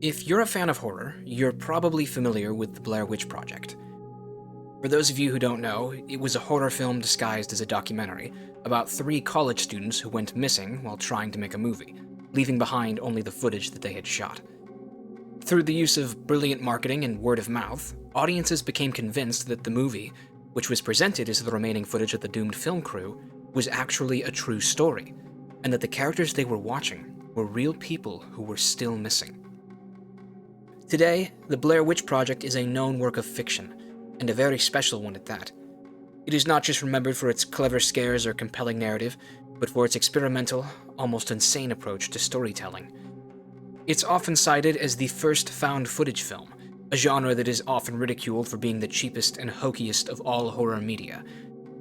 If you're a fan of horror, you're probably familiar with the Blair Witch Project. For those of you who don't know, it was a horror film disguised as a documentary about 3 college students who went missing while trying to make a movie, leaving behind only the footage that they had shot. Through the use of brilliant marketing and word of mouth, audiences became convinced that the movie, which was presented as the remaining footage of the doomed film crew, was actually a true story, and that the characters they were watching were real people who were still missing. Today, the Blair Witch Project is a known work of fiction, and a very special one at that. It is not just remembered for its clever scares or compelling narrative, but for its experimental, almost insane approach to storytelling. It's often cited as the first found footage film, a genre that is often ridiculed for being the cheapest and hokiest of all horror media.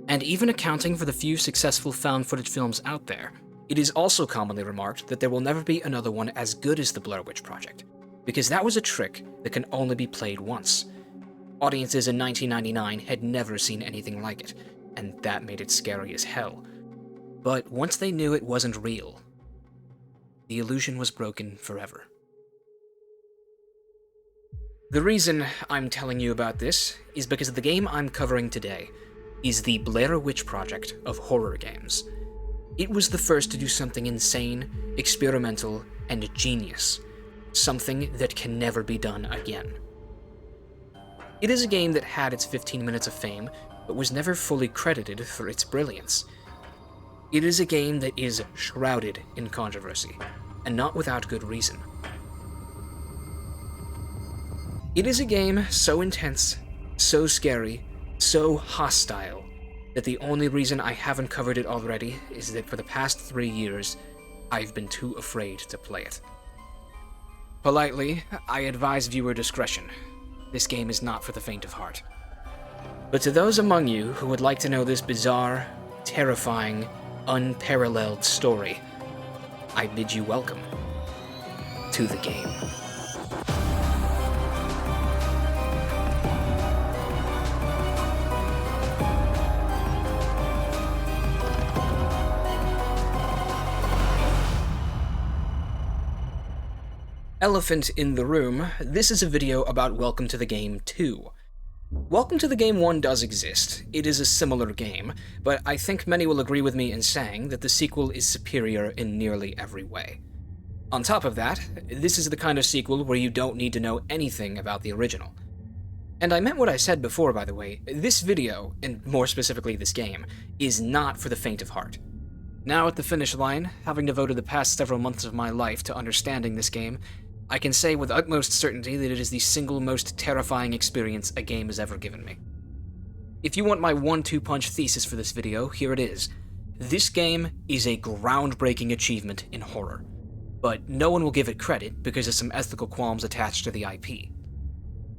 And even accounting for the few successful found footage films out there, it is also commonly remarked that there will never be another one as good as the Blair Witch Project, because that was a trick that can only be played once. Audiences in 1999 had never seen anything like it, and that made it scary as hell. But once they knew it wasn't real, the illusion was broken forever. The reason I'm telling you about this is because the game I'm covering today is the Blair Witch Project of horror games. It was the first to do something insane, experimental, and genius. Something that can never be done again. It is a game that had its 15 minutes of fame, but was never fully credited for its brilliance. It is a game that is shrouded in controversy, and not without good reason. It is a game so intense, so scary, so hostile, that the only reason I haven't covered it already is that for the past 3 years, I've been too afraid to play it. Politely, I advise viewer discretion. This game is not for the faint of heart. But to those among you who would like to know this bizarre, terrifying, unparalleled story, I bid you welcome to the game. Elephant in the room, this is a video about Welcome to the Game 2. Welcome to the Game 1 does exist. It is a similar game, but I think many will agree with me in saying that the sequel is superior in nearly every way. On top of that, this is the kind of sequel where you don't need to know anything about the original. And I meant what I said before, by the way. This video, and more specifically this game, is not for the faint of heart. Now at the finish line, having devoted the past several months of my life to understanding this game, I can say with utmost certainty that it is the single most terrifying experience a game has ever given me. If you want my 1-2 punch thesis for this video, here it is. This game is a groundbreaking achievement in horror, but no one will give it credit because of some ethical qualms attached to the IP.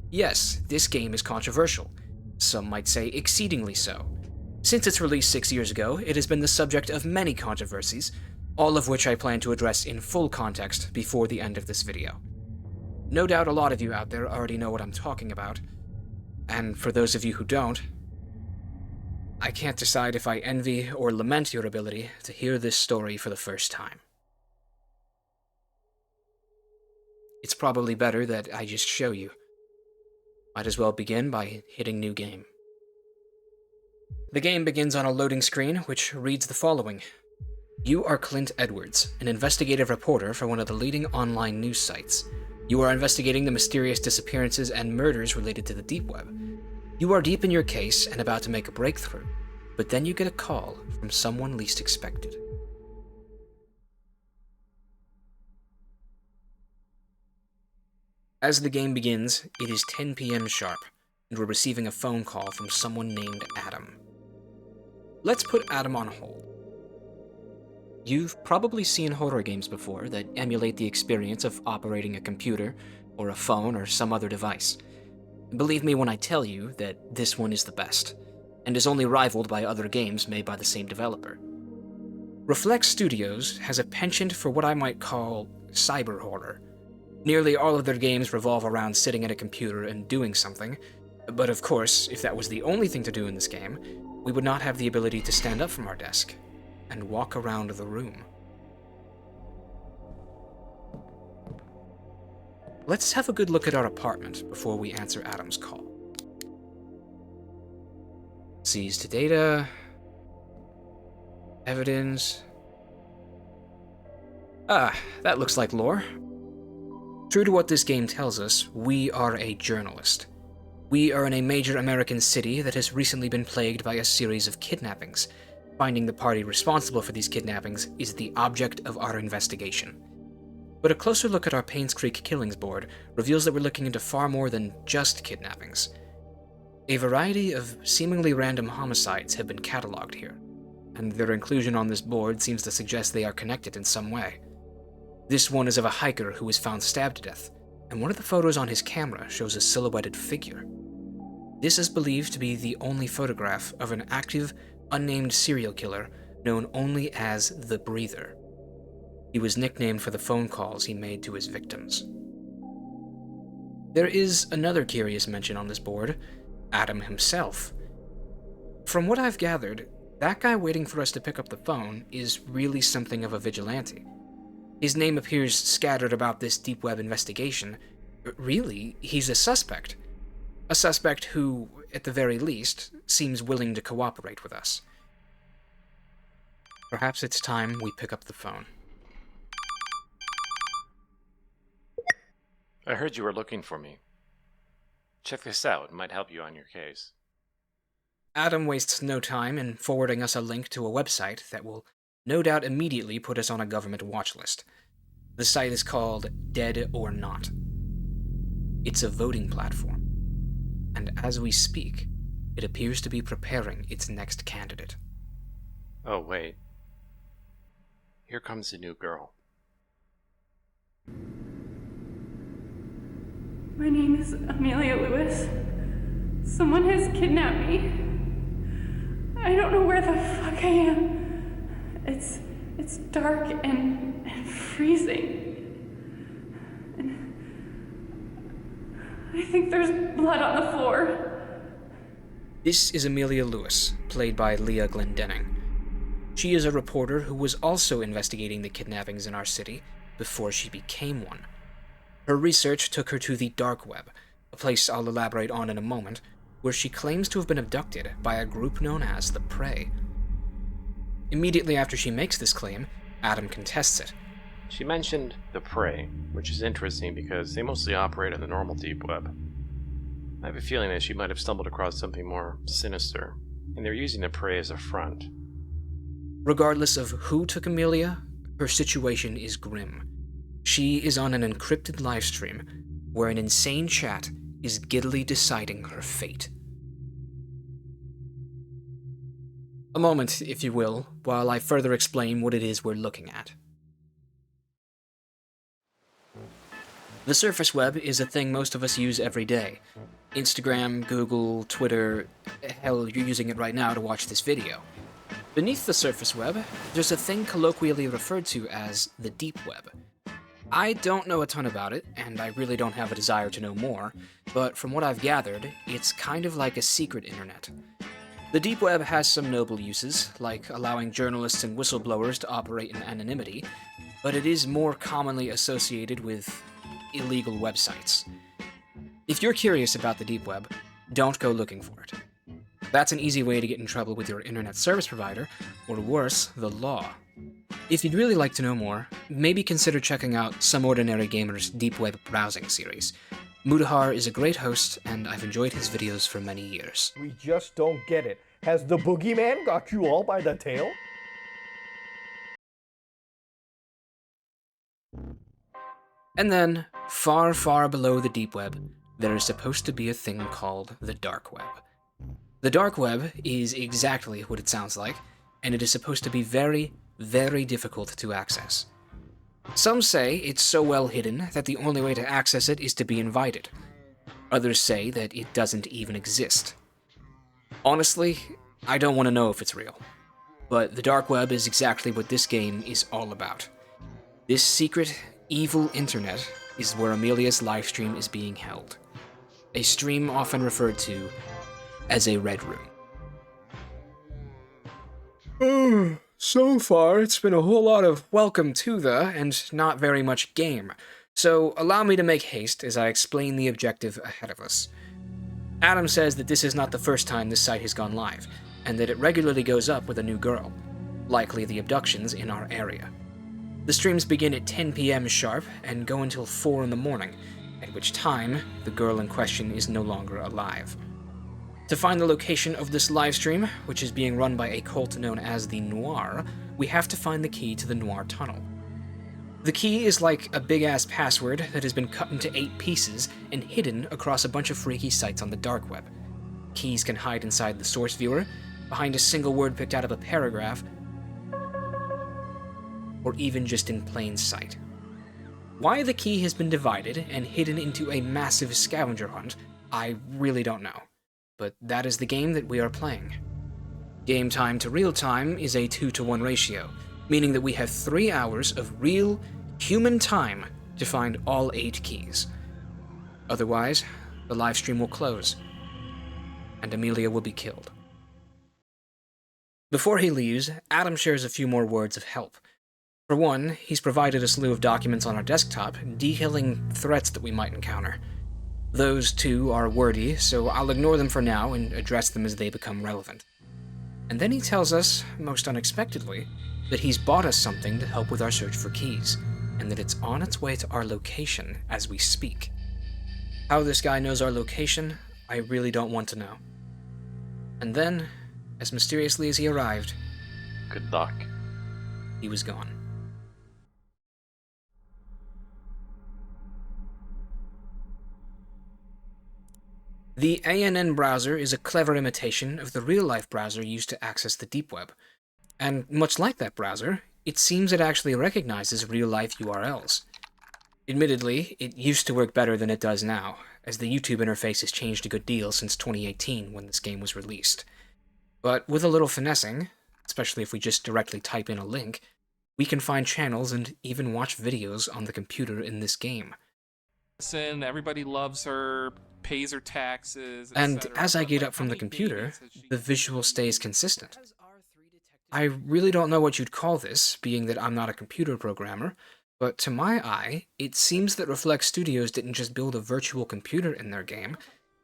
Yes, this game is controversial. Some might say exceedingly so. Since its release 6 years ago, it has been the subject of many controversies, all of which I plan to address in full context before the end of this video. No doubt a lot of you out there already know what I'm talking about, and for those of you who don't, I can't decide if I envy or lament your ability to hear this story for the first time. It's probably better that I just show you. Might as well begin by hitting New Game. The game begins on a loading screen which reads the following. You are Clint Edwards, an investigative reporter for one of the leading online news sites. You are investigating the mysterious disappearances and murders related to the deep web. You are deep in your case and about to make a breakthrough, but then you get a call from someone least expected. As the game begins, it is 10 p.m. sharp, and we're receiving a phone call from someone named Adam. Let's put Adam on hold. You've probably seen horror games before that emulate the experience of operating a computer, or a phone, or some other device. Believe me when I tell you that this one is the best, and is only rivaled by other games made by the same developer. Reflex Studios has a penchant for what I might call cyber horror. Nearly all of their games revolve around sitting at a computer and doing something, but of course, if that was the only thing to do in this game, we would not have the ability to stand up from our desk and walk around the room. let's have a good look at our apartment before we answer Adam's call. Seized data. Evidence. Ah, that looks like lore. True to what this game tells us, we are a journalist. We are in a major American city that has recently been plagued by a series of kidnappings. Finding the party responsible for these kidnappings is the object of our investigation. But a closer look at our Paynes Creek Killings board reveals that we're looking into far more than just kidnappings. A variety of seemingly random homicides have been cataloged here, and their inclusion on this board seems to suggest they are connected in some way. This one is of a hiker who was found stabbed to death, and one of the photos on his camera shows a silhouetted figure. This is believed to be the only photograph of an active, unnamed serial killer known only as the Breather. He was nicknamed for the phone calls he made to his victims. There is another curious mention on this board, Adam himself. From what I've gathered, that guy waiting for us to pick up the phone is really something of a vigilante. His name appears scattered about this deep web investigation, but really, he's a suspect. A suspect who, at the very least, seems willing to cooperate with us. Perhaps it's time we pick up the phone. I heard you were looking for me. Check this out, it might help you on your case. Adam wastes no time in forwarding us a link to a website that will no doubt immediately put us on a government watch list. The site is called Dead or Not. It's a voting platform, and as we speak, it appears to be preparing its next candidate. Oh, wait. Here comes a new girl. My name is Amelia Lewis. Someone has kidnapped me. I don't know where the fuck I am. It's dark and freezing. And I think there's blood on the floor. This is Amelia Lewis, played by Leah Glendenning. She is a reporter who was also investigating the kidnappings in our city before she became one. Her research took her to the dark web, a place I'll elaborate on in a moment, where she claims to have been abducted by a group known as the Prey. Immediately after she makes this claim, Adam contests it. She mentioned the Prey, which is interesting because they mostly operate on the normal deep web. I have a feeling that she might have stumbled across something more sinister, and they're using the Prey as a front. Regardless of who took Amelia, her situation is grim. She is on an encrypted livestream where an insane chat is giddily deciding her fate. A moment, if you will, while I further explain what it is we're looking at. The surface web is a thing most of us use every day. Instagram, Google, Twitter, hell, you're using it right now to watch this video. Beneath the surface web, there's a thing colloquially referred to as the deep web. I don't know a ton about it, and I really don't have a desire to know more, but from what I've gathered, it's kind of like a secret internet. The deep web has some noble uses, like allowing journalists and whistleblowers to operate in anonymity, but it is more commonly associated with illegal websites. If you're curious about the deep web, don't go looking for it. That's an easy way to get in trouble with your internet service provider, or worse, the law. If you'd really like to know more, maybe consider checking out Some Ordinary Gamer's Deep Web Browsing series. Mudahar is a great host, and I've enjoyed his videos for many years. We just don't get it. Has the boogeyman got you all by the tail? And then, far, far below the deep web, there is supposed to be a thing called the dark web. The dark web is exactly what it sounds like, and it is supposed to be very, very difficult to access. Some say it's so well hidden that the only way to access it is to be invited. Others say that it doesn't even exist. Honestly, I don't want to know if it's real. But the dark web is exactly what this game is all about. This secret, evil internet is where Amelia's livestream is being held. A stream often referred to as a red room. So far, it's been a whole lot of welcome to the, and not very much game. So allow me to make haste as I explain the objective ahead of us. Adam says that this is not the first time this site has gone live, and that it regularly goes up with a new girl, likely the abductions in our area. The streams begin at 10 p.m. sharp and go until 4 in the morning, at which time the girl in question is no longer alive. To find the location of this livestream, which is being run by a cult known as the Noir, we have to find the key to the Noir tunnel. The key is like a big-ass password that has been cut into 8 pieces and hidden across a bunch of freaky sites on the dark web. Keys can hide inside the source viewer, behind a single word picked out of a paragraph, or even just in plain sight. Why the key has been divided and hidden into a massive scavenger hunt, I really don't know. But that is the game that we are playing. Game time to real time is a 2-to-1 ratio, meaning that we have 3 hours of real, human time to find all 8 keys. Otherwise, the livestream will close, and Amelia will be killed. Before he leaves, Adam shares a few more words of help. For one, he's provided a slew of documents on our desktop detailing threats that we might encounter. Those too are wordy, so I'll ignore them for now and address them as they become relevant. And then he tells us, most unexpectedly, that he's bought us something to help with our search for keys, and that it's on its way to our location as we speak. How this guy knows our location, I really don't want to know. And then, as mysteriously as he arrived, Good luck. he was gone. The ANN browser is a clever imitation of the real-life browser used to access the deep web. And much like that browser, it seems it actually recognizes real-life URLs. Admittedly, it used to work better than it does now, as the YouTube interface has changed a good deal since 2018 when this game was released. But with a little finessing, especially if we just directly type in a link, we can find channels and even watch videos on the computer in this game. Listen, everybody loves her, pays her taxes, And etc., as I but, get like, up how from the many computer, babies has she the visual stays consistent. I really don't know what you'd call this, being that I'm not a computer programmer, but to my eye, it seems that Reflect Studios didn't just build a virtual computer in their game,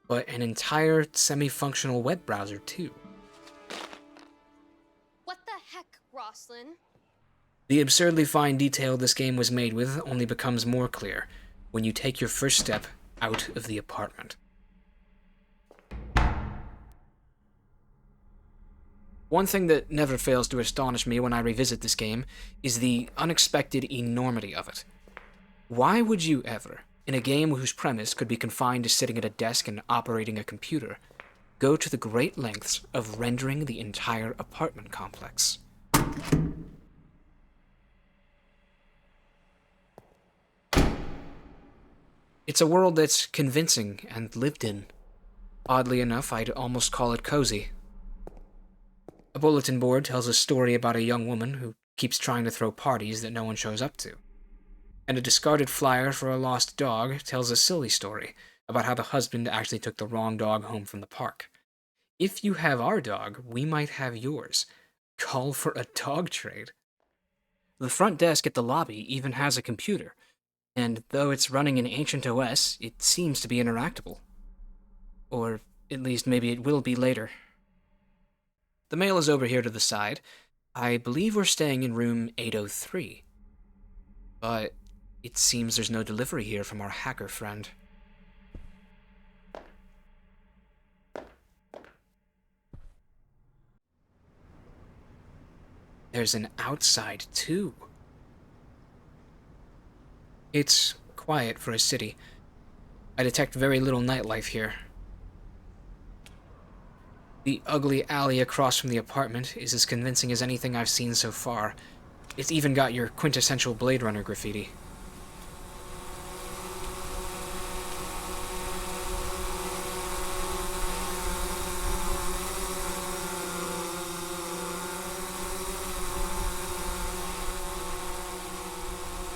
but an entire semi-functional web browser too. What the heck, Roslyn? The absurdly fine detail this game was made with only becomes more clear when you take your first step out of the apartment. One thing that never fails to astonish me when I revisit this game is the unexpected enormity of it. Why would you ever, in a game whose premise could be confined to sitting at a desk and operating a computer, go to the great lengths of rendering the entire apartment complex? It's a world that's convincing and lived in. Oddly enough, I'd almost call it cozy. A bulletin board tells a story about a young woman who keeps trying to throw parties that no one shows up to. And a discarded flyer for a lost dog tells a silly story about how the husband actually took the wrong dog home from the park. If you have our dog, we might have yours. Call for a dog trade. The front desk at the lobby even has a computer, and though it's running an ancient OS, it seems to be interactable. Or at least maybe it will be later. The mail is over here to the side. I believe we're staying in room 803. But it seems there's no delivery here from our hacker friend. There's an outside, too. It's quiet for a city. I detect very little nightlife here. The ugly alley across from the apartment is as convincing as anything I've seen so far. It's even got your quintessential Blade Runner graffiti.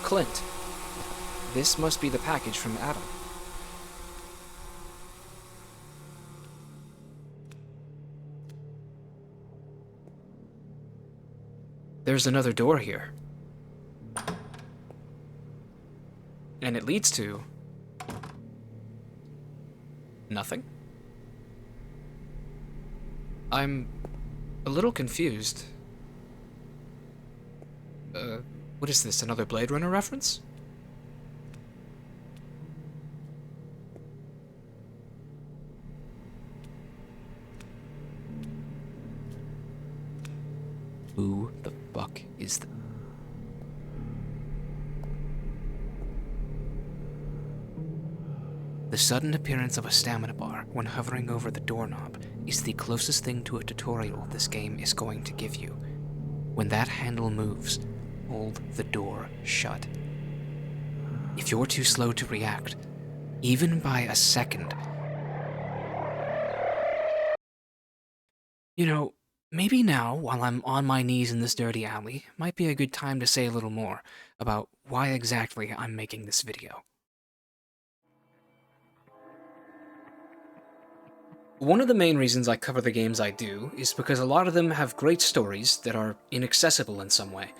Clint. This must be the package from Adam. There's another door here. And it leads to... nothing? I'm a little confused. What is this, another Blade Runner reference? Who the fuck is that? The sudden appearance of a stamina bar when hovering over the doorknob is the closest thing to a tutorial this game is going to give you. When that handle moves, hold the door shut. If you're too slow to react, even by a second, you know, maybe now, while I'm on my knees in this dirty alley, might be a good time to say a little more about why exactly I'm making this video. One of the main reasons I cover the games I do is because a lot of them have great stories that are inaccessible in some way.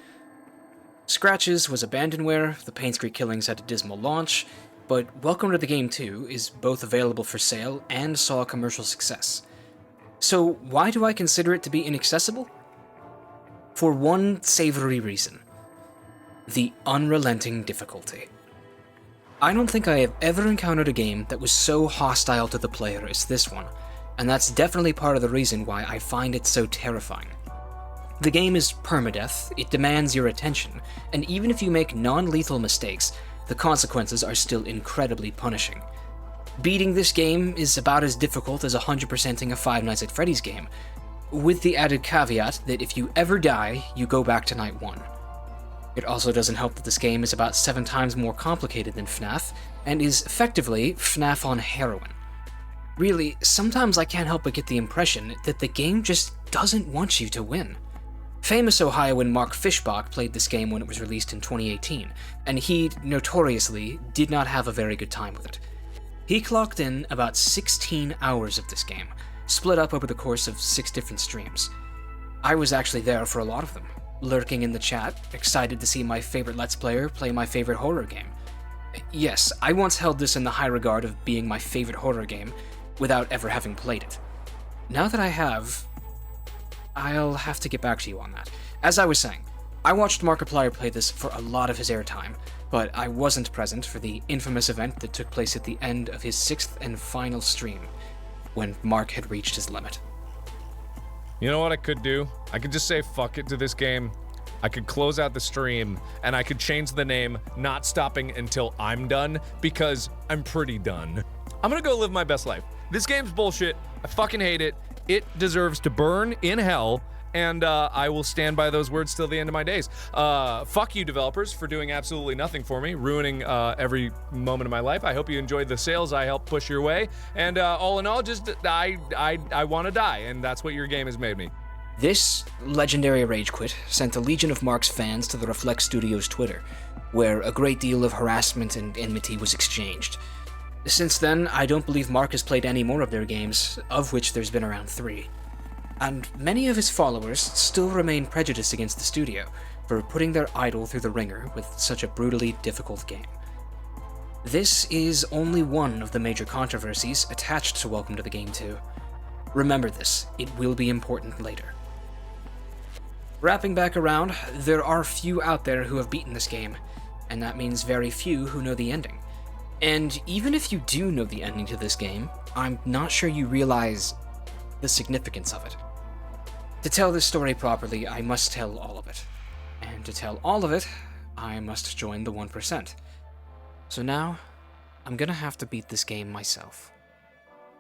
Scratches was abandonware, the Pain Street Killings had a dismal launch, but Welcome to the Game 2 is both available for sale and saw commercial success. So why do I consider it to be inaccessible? For one savory reason. The unrelenting difficulty. I don't think I have ever encountered a game that was so hostile to the player as this one, and that's definitely part of the reason why I find it so terrifying. The game is permadeath, it demands your attention, and even if you make non-lethal mistakes, the consequences are still incredibly punishing. Beating this game is about as difficult as 100%ing a Five Nights at Freddy's game, with the added caveat that if you ever die, you go back to night 1. It also doesn't help that this game is about 7 times more complicated than FNAF, and is effectively FNAF on heroin. Really, sometimes I can't help but get the impression that the game just doesn't want you to win. Famous Ohioan Mark Fishbach played this game when it was released in 2018, and he, notoriously, did not have a very good time with it. He clocked in about 16 hours of this game, split up over the course of 6 different streams. I was actually there for a lot of them, lurking in the chat, excited to see my favorite Let's Player play my favorite horror game. Yes, I once held this in the high regard of being my favorite horror game, without ever having played it. Now that I have, I'll have to get back to you on that. As I was saying, I watched Markiplier play this for a lot of his airtime, but I wasn't present for the infamous event that took place at the end of his 6th and final stream, when Mark had reached his limit. You know what I could do? I could just say fuck it to this game. I could close out the stream, and I could change the name, not stopping until I'm done, because I'm pretty done. I'm gonna go live my best life. This game's bullshit. I fucking hate it. It deserves to burn in hell, and I will stand by those words till the end of my days. Fuck you, developers, for doing absolutely nothing for me, ruining every moment of my life. I hope you enjoyed the sales I helped push your way, and all in all, just I want to die, and that's what your game has made me. This legendary rage quit sent a legion of Mark's fans to the Reflect Studios Twitter, where a great deal of harassment and enmity was exchanged. Since then, I don't believe Mark has played any more of their games, of which there's been around 3. And many of his followers still remain prejudiced against the studio for putting their idol through the ringer with such a brutally difficult game. This is only one of the major controversies attached to Welcome to the Game 2. Remember this, it will be important later. Wrapping back around, there are few out there who have beaten this game, and that means very few who know the ending. And even if you do know the ending to this game, I'm not sure you realize the significance of it. To tell this story properly, I must tell all of it. And to tell all of it, I must join the 1%. So now, I'm gonna have to beat this game myself.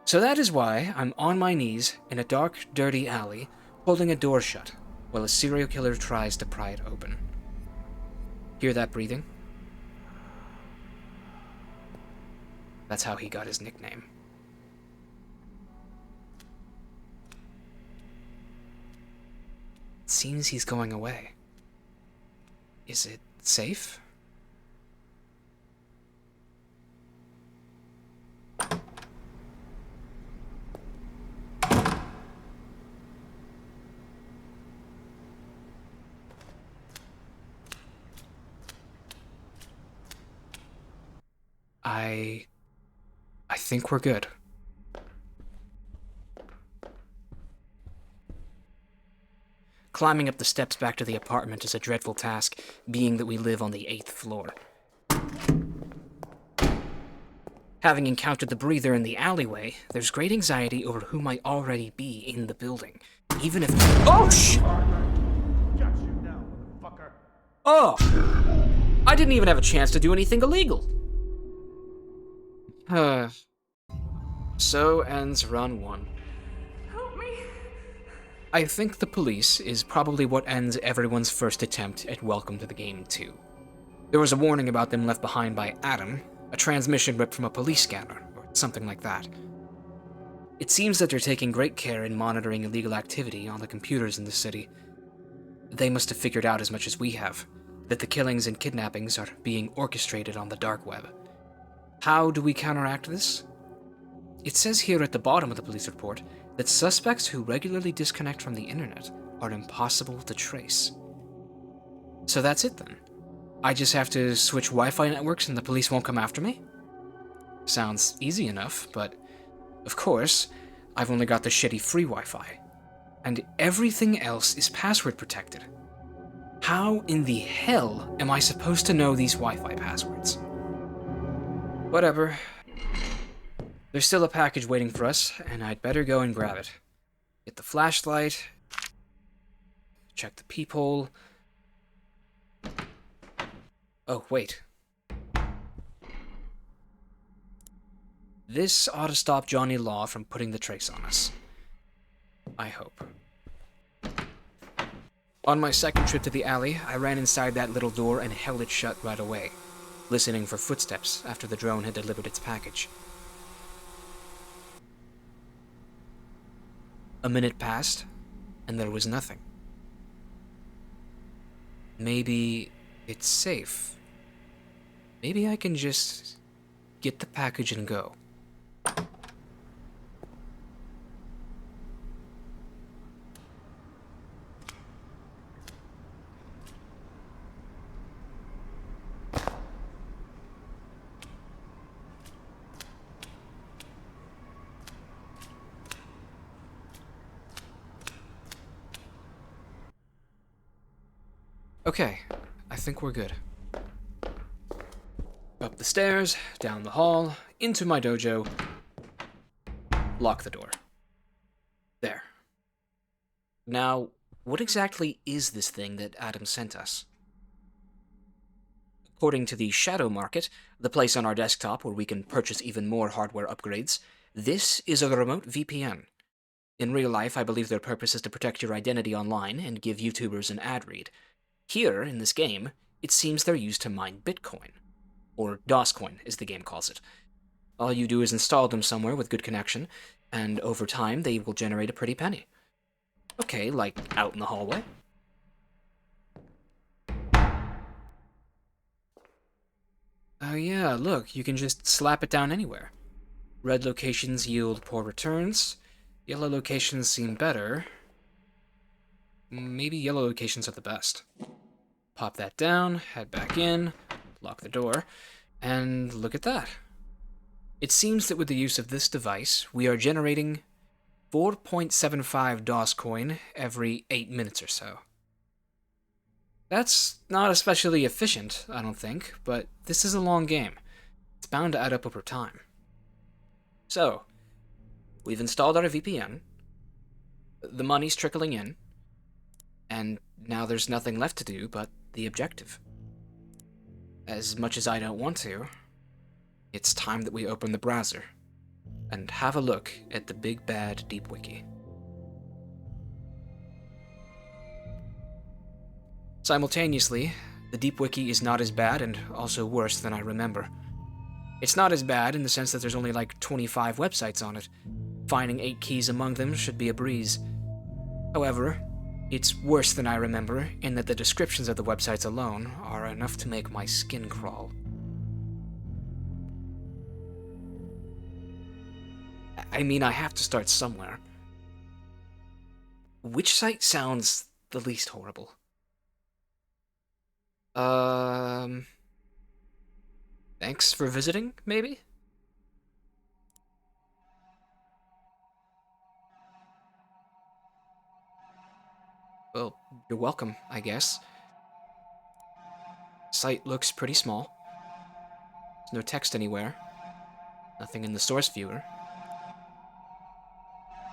So that is why I'm on my knees in a dark, dirty alley, holding a door shut, while a serial killer tries to pry it open. Hear that breathing? That's how he got his nickname. It seems he's going away. Is it safe? I think we're good. Climbing up the steps back to the apartment is a dreadful task, being that we live on the 8th floor. Having encountered the breather in the alleyway, there's great anxiety over who might already be in the building. Even if... Oh, Got you now, motherfucker. Oh! I didn't even have a chance to do anything illegal. So ends run 1. Help me. I think the police is probably what ends everyone's first attempt at Welcome to the Game 2. There was a warning about them left behind by Adam, a transmission ripped from a police scanner, or something like that. It seems that they're taking great care in monitoring illegal activity on the computers in the city. They must have figured out as much as we have, that the killings and kidnappings are being orchestrated on the dark web. How do we counteract this? It says here at the bottom of the police report that suspects who regularly disconnect from the internet are impossible to trace. So that's it then. I just have to switch Wi-Fi networks and the police won't come after me? Sounds easy enough, but of course, I've only got the shitty free Wi-Fi. And everything else is password protected. How in the hell am I supposed to know these Wi-Fi passwords? Whatever. There's still a package waiting for us, and I'd better go and grab it. Get the flashlight. Check the peephole. Oh, wait. This ought to stop Johnny Law from putting the trace on us. I hope. On my second trip to the alley, I ran inside that little door and held it shut right away, listening for footsteps after the drone had delivered its package. A minute passed, and there was nothing. Maybe it's safe. Maybe I can just get the package and go. Okay, I think we're good. Up the stairs, down the hall, into my dojo. Lock the door. There. Now, what exactly is this thing that Adam sent us? According to the Shadow Market, the place on our desktop where we can purchase even more hardware upgrades, this is a remote VPN. In real life, I believe their purpose is to protect your identity online and give YouTubers an ad read. Here, in this game, it seems they're used to mine Bitcoin. Or DOScoin, as the game calls it. All you do is install them somewhere with good connection, and over time they will generate a pretty penny. Okay, like out in the hallway. Oh yeah, look, you can just slap it down anywhere. Red locations yield poor returns. Yellow locations seem better. Maybe yellow locations are the best. Pop that down, head back in, lock the door, and look at that. It seems that with the use of this device, we are generating 4.75 DOS coin every 8 minutes or so. That's not especially efficient, I don't think, but this is a long game. It's bound to add up over time. So, we've installed our VPN, the money's trickling in, and now there's nothing left to do but the objective. As much as I don't want to, it's time that we open the browser and have a look at the big bad Deep Wiki. Simultaneously, the Deep Wiki is not as bad and also worse than I remember. It's not as bad in the sense that there's only like 25 websites on it. Finding 8 keys among them should be a breeze. However, it's worse than I remember in that the descriptions of the websites alone are enough to make my skin crawl. I mean, I have to start somewhere. Which site sounds the least horrible? Thanks for visiting, maybe? Well, you're welcome, I guess. Site looks pretty small. There's no text anywhere. Nothing in the source viewer.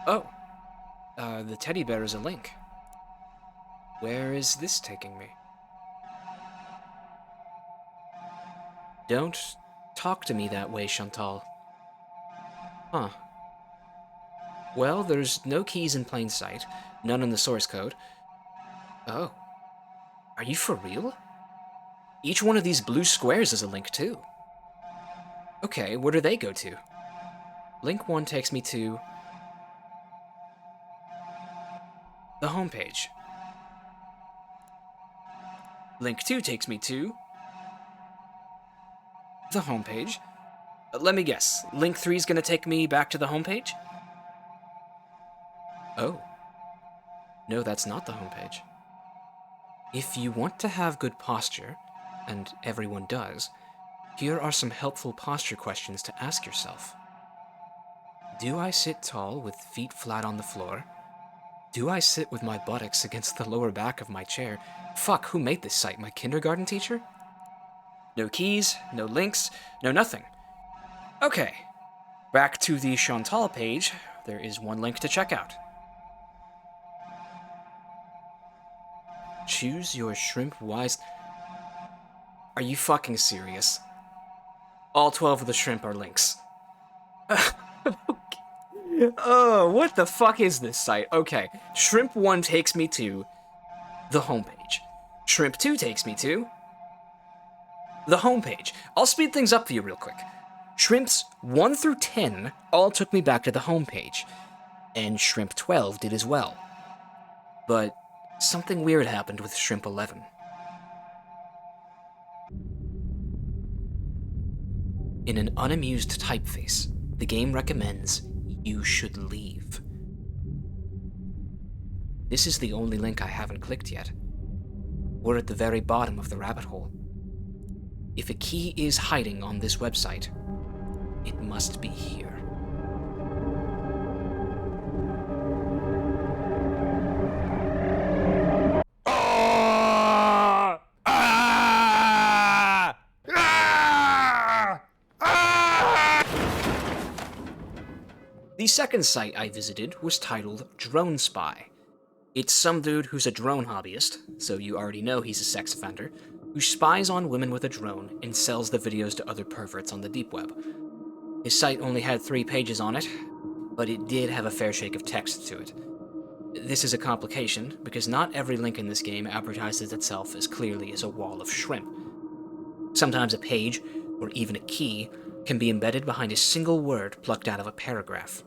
Oh, the teddy bear is a link. Where is this taking me? Don't talk to me that way, Chantal. Huh. Well, there's no keys in plain sight, none in the source code. Oh. Are you for real? Each one of these blue squares is a link, too. Okay, where do they go to? Link 1 takes me to the homepage. Link 2 takes me to the homepage. Let me guess, link 3 is going to take me back to the homepage? Oh. No, that's not the homepage. If you want to have good posture, and everyone does, here are some helpful posture questions to ask yourself. Do I sit tall with feet flat on the floor? Do I sit with my buttocks against the lower back of my chair? Fuck, who made this site? My kindergarten teacher? No keys, no links, no nothing. Okay, back to the Chantal page. There is one link to check out. Choose your shrimp wise. Are you fucking serious? All 12 of the shrimp are links. Oh, what the fuck is this site? Okay, Shrimp 1 takes me to the homepage. Shrimp 2 takes me to the homepage. I'll speed things up for you real quick. Shrimps 1 through 10 all took me back to the homepage, and Shrimp 12 did as well. But something weird happened with Shrimp 11. In an unamused typeface, the game recommends you should leave. This is the only link I haven't clicked yet. We're at the very bottom of the rabbit hole. If a key is hiding on this website, it must be here. The second site I visited was titled Drone Spy. It's some dude who's a drone hobbyist, so you already know he's a sex offender, who spies on women with a drone and sells the videos to other perverts on the deep web. His site only had 3 pages on it, but it did have a fair shake of text to it. This is a complication, because not every link in this game advertises itself as clearly as a wall of shrimp. Sometimes a page, or even a key, can be embedded behind a single word plucked out of a paragraph.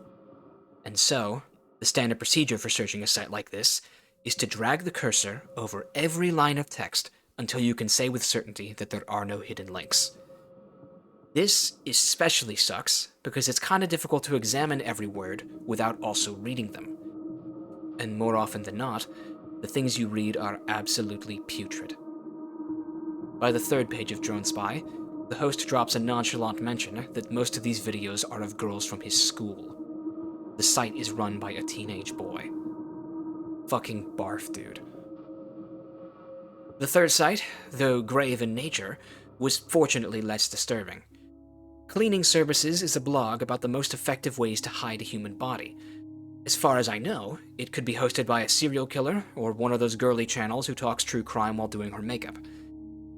And so, the standard procedure for searching a site like this is to drag the cursor over every line of text until you can say with certainty that there are no hidden links. This especially sucks because it's kinda difficult to examine every word without also reading them. And more often than not, the things you read are absolutely putrid. By the 3rd page of Drone Spy, the host drops a nonchalant mention that most of these videos are of girls from his school. The site is run by a teenage boy. Fucking barf, dude. The 3rd site, though grave in nature, was fortunately less disturbing. Cleaning Services is a blog about the most effective ways to hide a human body. As far as I know, it could be hosted by a serial killer or one of those girly channels who talks true crime while doing her makeup.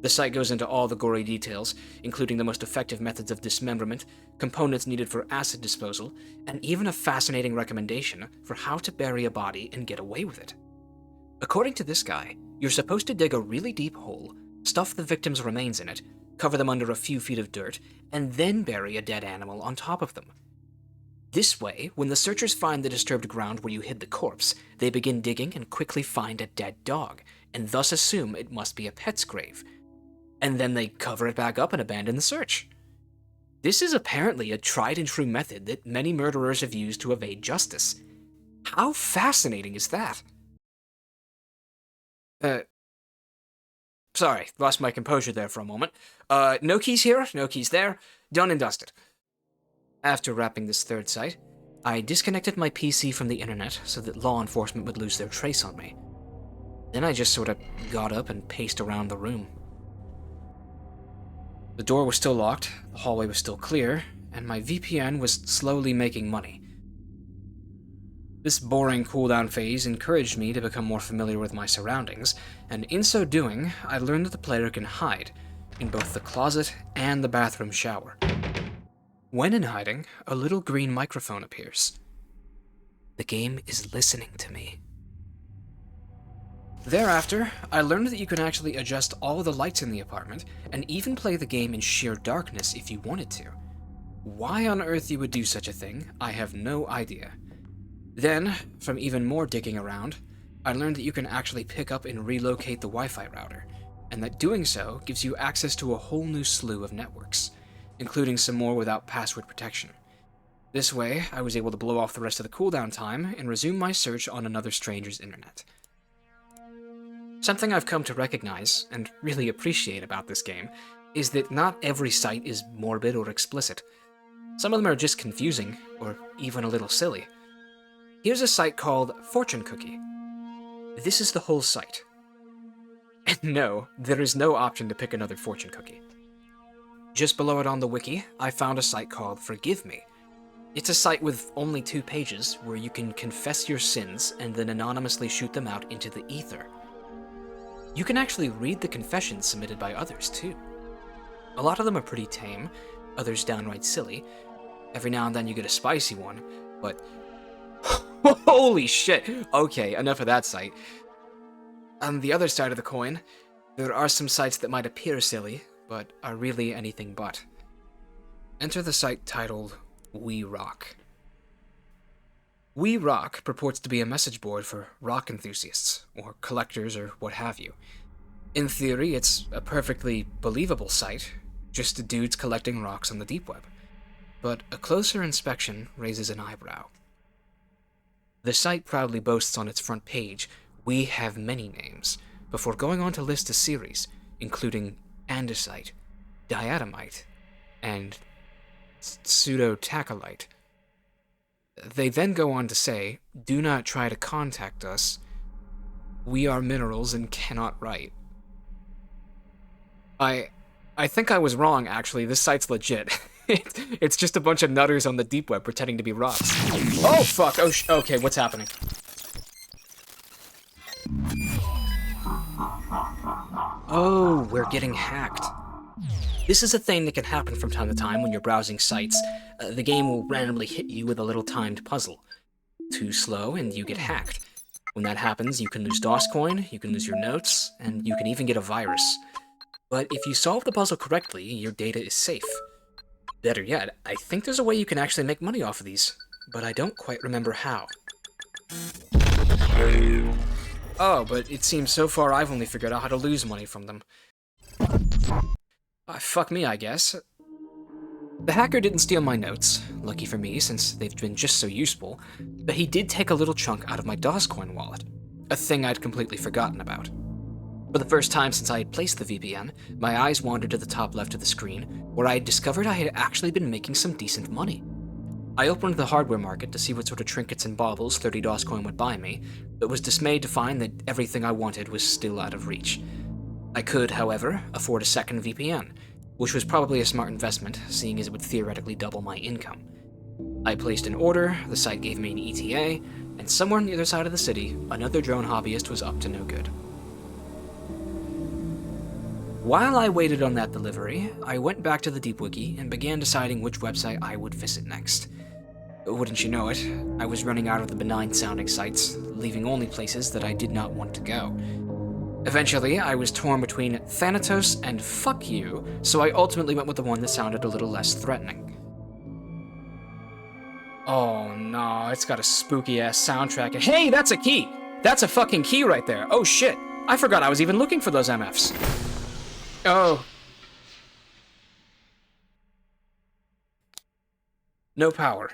The site goes into all the gory details, including the most effective methods of dismemberment, components needed for acid disposal, and even a fascinating recommendation for how to bury a body and get away with it. According to this guy, you're supposed to dig a really deep hole, stuff the victim's remains in it, cover them under a few feet of dirt, and then bury a dead animal on top of them. This way, when the searchers find the disturbed ground where you hid the corpse, they begin digging and quickly find a dead dog, and thus assume it must be a pet's grave. And then they cover it back up and abandon the search. This is apparently a tried and true method that many murderers have used to evade justice. How fascinating is that? Sorry, lost my composure there for a moment. No keys here, no keys there. Done and dusted. After wrapping this third site, I disconnected my PC from the internet so that law enforcement would lose their trace on me. Then I just sort of got up and paced around the room. The door was still locked, the hallway was still clear, and my VPN was slowly making money. This boring cooldown phase encouraged me to become more familiar with my surroundings, and in so doing, I learned that the player can hide in both the closet and the bathroom shower. When in hiding, a little green microphone appears. The game is listening to me. Thereafter, I learned that you can actually adjust all the lights in the apartment, and even play the game in sheer darkness if you wanted to. Why on earth you would do such a thing, I have no idea. Then, from even more digging around, I learned that you can actually pick up and relocate the Wi-Fi router, and that doing so gives you access to a whole new slew of networks, including some more without password protection. This way, I was able to blow off the rest of the cooldown time and resume my search on another stranger's internet. Something I've come to recognize, and really appreciate about this game, is that not every site is morbid or explicit. Some of them are just confusing, or even a little silly. Here's a site called Fortune Cookie. This is the whole site. And no, there is no option to pick another fortune cookie. Just below it on the wiki, I found a site called Forgive Me. It's a site with only 2 pages where you can confess your sins and then anonymously shoot them out into the ether. You can actually read the confessions submitted by others, too. A lot of them are pretty tame, others downright silly. Every now and then you get a spicy one, but holy shit! Okay, enough of that site. On the other side of the coin, there are some sites that might appear silly, but are really anything but. Enter the site titled We Rock. We Rock purports to be a message board for rock enthusiasts, or collectors, or what have you. In theory, it's a perfectly believable site, just dudes collecting rocks on the deep web. But a closer inspection raises an eyebrow. The site proudly boasts on its front page, "We have many names," before going on to list a series, including andesite, diatomite, and pseudotacholite. They then go on to say, "Do not try to contact us. We are minerals and cannot write." I think I was wrong, actually. This site's legit. It's just a bunch of nutters on the deep web pretending to be rocks. Oh, fuck! Oh, okay, what's happening? Oh, we're getting hacked. This is a thing that can happen from time to time when you're browsing sites. The game will randomly hit you with a little timed puzzle. Too slow, and you get hacked. When that happens, you can lose DOS coin, you can lose your notes, and you can even get a virus. But if you solve the puzzle correctly, your data is safe. Better yet, I think there's a way you can actually make money off of these, but I don't quite remember how. Oh, but it seems so far I've only figured out how to lose money from them. Fuck me, I guess. The hacker didn't steal my notes, lucky for me since they've been just so useful, but he did take a little chunk out of my DOS coin wallet, a thing I'd completely forgotten about. For the first time since I had placed the VPN, my eyes wandered to the top left of the screen, where I had discovered I had actually been making some decent money. I opened the hardware market to see what sort of trinkets and baubles 30 DOS coin would buy me, but was dismayed to find that everything I wanted was still out of reach. I could, however, afford a second VPN, which was probably a smart investment, seeing as it would theoretically double my income. I placed an order, the site gave me an ETA, and somewhere on the other side of the city, another drone hobbyist was up to no good. While I waited on that delivery, I went back to the Deep Wiki and began deciding which website I would visit next. Wouldn't you know it, I was running out of the benign-sounding sites, leaving only places that I did not want to go. Eventually, I was torn between Thanatos and Fuck You, so I ultimately went with the one that sounded a little less threatening. Oh no, it's got a spooky-ass soundtrack, and hey, that's a key! That's a fucking key right there! Oh shit! I forgot I was even looking for those MFs. Oh. No power.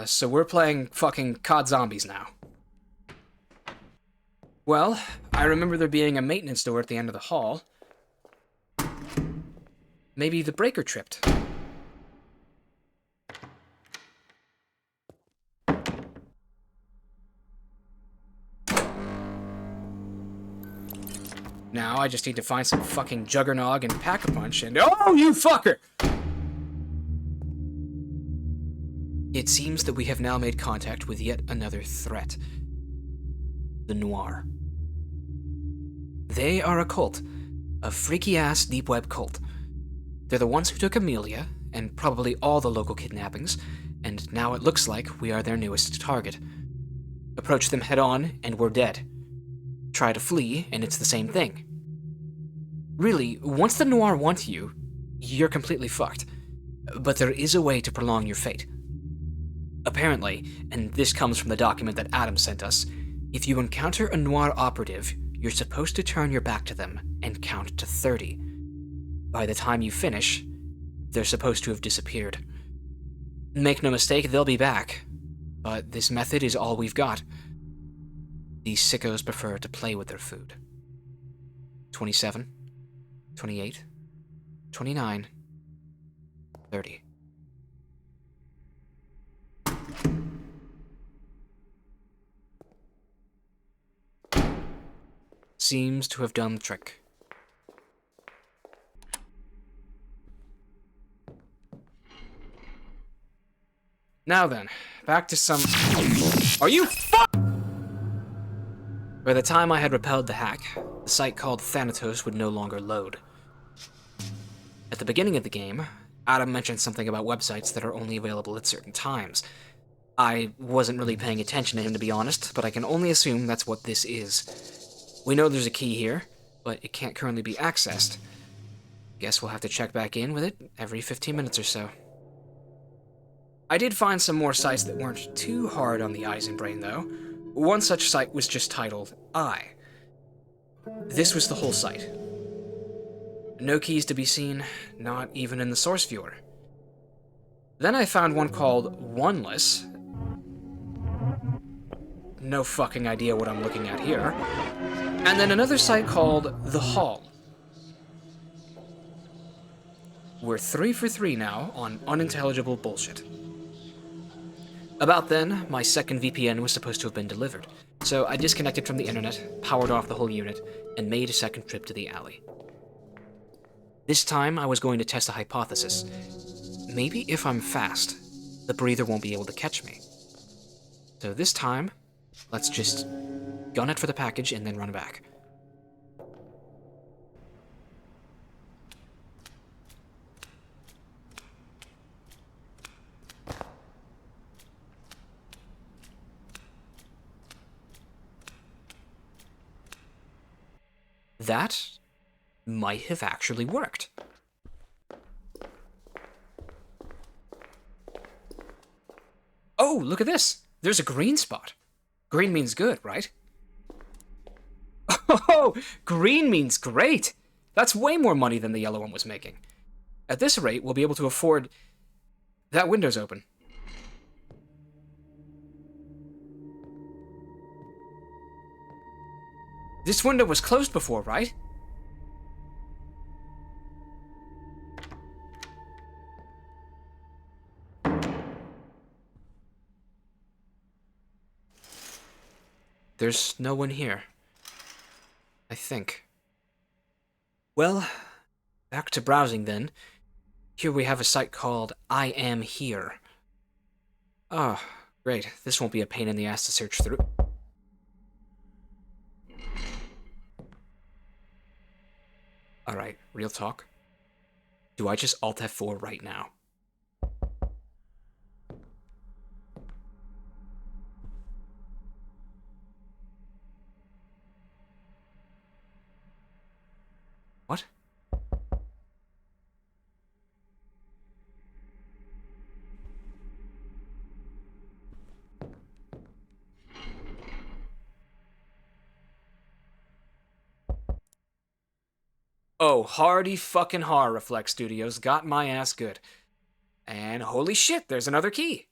So we're playing fucking COD Zombies now. Well, I remember there being a maintenance door at the end of the hall. Maybe the breaker tripped. Now I just need to find some fucking juggernog and pack a punch and— oh, you fucker! It seems that we have now made contact with yet another threat. The Noir. They are a cult. A freaky-ass deep web cult. They're the ones who took Amelia, and probably all the local kidnappings, and now it looks like we are their newest target. Approach them head-on, and we're dead. Try to flee, and it's the same thing. Really, once the Noir want you, you're completely fucked. But there is a way to prolong your fate. Apparently, and this comes from the document that Adam sent us, if you encounter a Noir operative, you're supposed to turn your back to them and count to 30. By the time you finish, they're supposed to have disappeared. Make no mistake, they'll be back. But this method is all we've got. These sickos prefer to play with their food. 27, 28, 29, 30. Seems to have done the trick. Now then, back to some— are you By the time I had repelled the hack, the site called Thanatos would no longer load. At the beginning of the game, Adam mentioned something about websites that are only available at certain times. I wasn't really paying attention to him, to be honest, but I can only assume that's what this is. We know there's a key here, but it can't currently be accessed. Guess we'll have to check back in with it every 15 minutes or so. I did find some more sites that weren't too hard on the eyes and brain, though. One such site was just titled I. This was the whole site. No keys to be seen, not even in the source viewer. Then I found one called Oneless. No fucking idea what I'm looking at here. And then another site called The Hall. We're 3 for 3 now on unintelligible bullshit. About then, my second VPN was supposed to have been delivered, so I disconnected from the internet, powered off the whole unit, and made a second trip to the alley. This time, I was going to test a hypothesis. Maybe if I'm fast, the breather won't be able to catch me. So this time, let's just gun it for the package and then run back. That might have actually worked. Oh, look at this! There's a green spot. Green means good, right? Oh, green means great! That's way more money than the yellow one was making. At this rate, we'll be able to afford— that window's open. This window was closed before, right? There's no one here. I think. Well, back to browsing then. Here we have a site called I Am Here. Oh, great. This won't be a pain in the ass to search through. Alright, real talk. Do I just Alt F4 right now? What? Oh, hardy fucking har, Reflex Studios got my ass good. And holy shit, there's another key.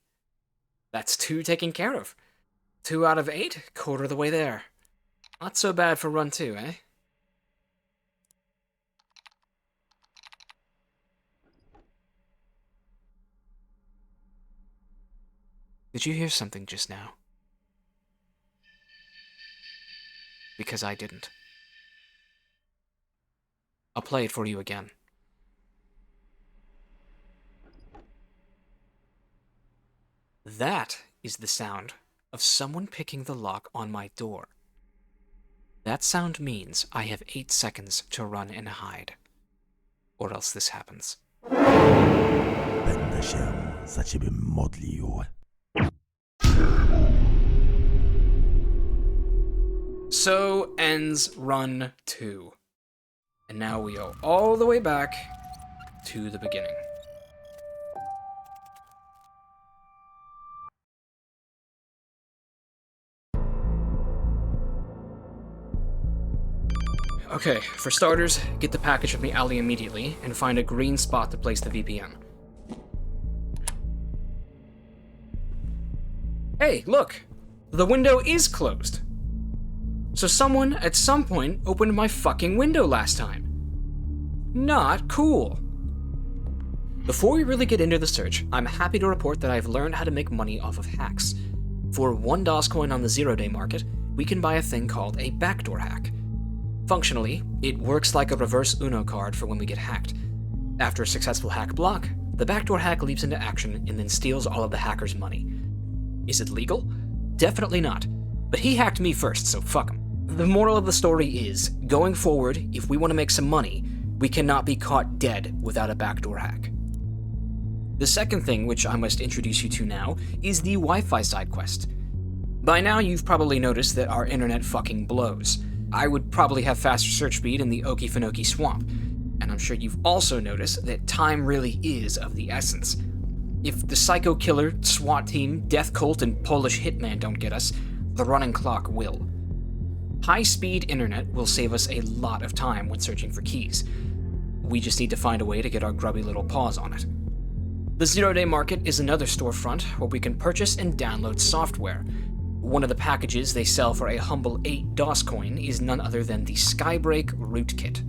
That's 2 taken care of. 2 out of 8, quarter of the way there. Not so bad for run 2, eh? Did you hear something just now? Because I didn't. I'll play it for you again. That is the sound of someone picking the lock on my door. That sound means I have 8 seconds to run and hide. Or else this happens. Będę się za ciebie modlił. So ends run 2. And now we go all the way back to the beginning. Okay, for starters, get the package from the alley immediately and find a green spot to place the VPN. Hey, look! The window is closed! So someone, at some point, opened my fucking window last time. Not cool. Before we really get into the search, I'm happy to report that I've learned how to make money off of hacks. For 1 DOS coin on the zero-day market, we can buy a thing called a backdoor hack. Functionally, it works like a reverse Uno card for when we get hacked. After a successful hack block, the backdoor hack leaps into action and then steals all of the hacker's money. Is it legal? Definitely not. But he hacked me first, so fuck him. The moral of the story is, going forward, if we want to make some money, we cannot be caught dead without a backdoor hack. The second thing which I must introduce you to now is the Wi-Fi side quest. By now you've probably noticed that our internet fucking blows. I would probably have faster search speed in the Okefenokee swamp, and I'm sure you've also noticed that time really is of the essence. If the Psycho Killer, SWAT team, Death Cult, and Polish Hitman don't get us, the running clock will. High-speed internet will save us a lot of time when searching for keys. We just need to find a way to get our grubby little paws on it. The zero-day market is another storefront where we can purchase and download software. One of the packages they sell for a humble 8 DOS coin is none other than the Skybreak Rootkit.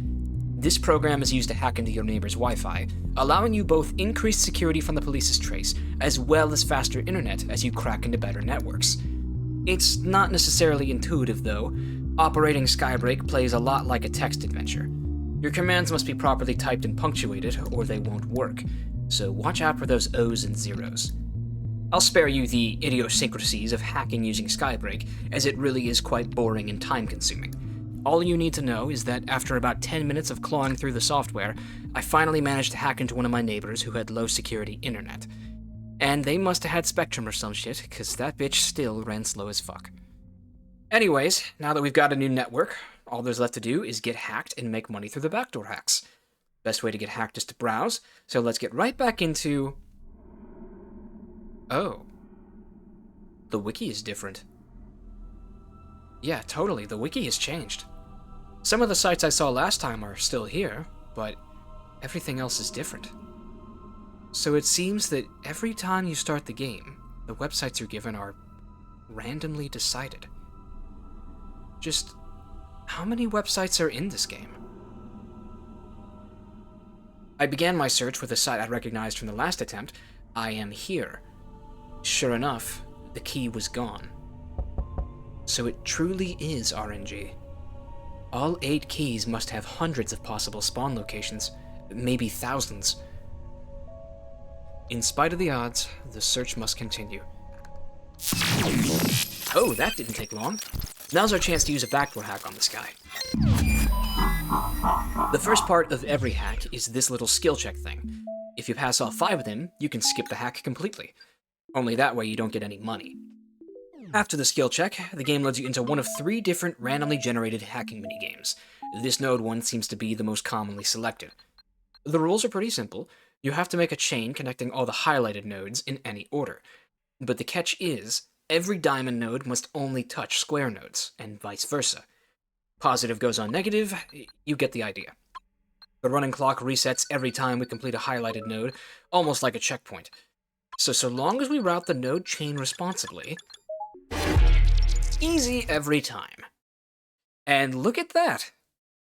This program is used to hack into your neighbor's Wi-Fi, allowing you both increased security from the police's trace, as well as faster internet as you crack into better networks. It's not necessarily intuitive though. Operating Skybreak plays a lot like a text adventure. Your commands must be properly typed and punctuated, or they won't work, so watch out for those O's and zeros. I'll spare you the idiosyncrasies of hacking using Skybreak, as it really is quite boring and time-consuming. All you need to know is that after about 10 minutes of clawing through the software, I finally managed to hack into one of my neighbors who had low-security internet. And they must have had Spectrum or some shit, cause that bitch still ran slow as fuck. Anyways, now that we've got a new network, all there's left to do is get hacked and make money through the backdoor hacks. Best way to get hacked is to browse, so let's get right back into... Oh. The wiki is different. Yeah, totally, the wiki has changed. Some of the sites I saw last time are still here, but everything else is different. So it seems that every time you start the game, the websites you're given are randomly decided. Just how many websites are in this game? I began my search with a site I recognized from the last attempt, I Am Here. Sure enough, the key was gone. So it truly is RNG. All 8 keys must have hundreds of possible spawn locations, maybe thousands. In spite of the odds, the search must continue. Oh, that didn't take long. Now's our chance to use a backdoor hack on this guy. The first part of every hack is this little skill check thing. If you pass all 5 of them, you can skip the hack completely. Only that way you don't get any money. After the skill check, the game loads you into one of 3 different randomly generated hacking minigames. This node one seems to be the most commonly selected. The rules are pretty simple. You have to make a chain connecting all the highlighted nodes in any order. But the catch is, every diamond node must only touch square nodes, and vice versa. Positive goes on negative, you get the idea. The running clock resets every time we complete a highlighted node, almost like a checkpoint. So long as we route the node chain responsibly, easy every time. And look at that!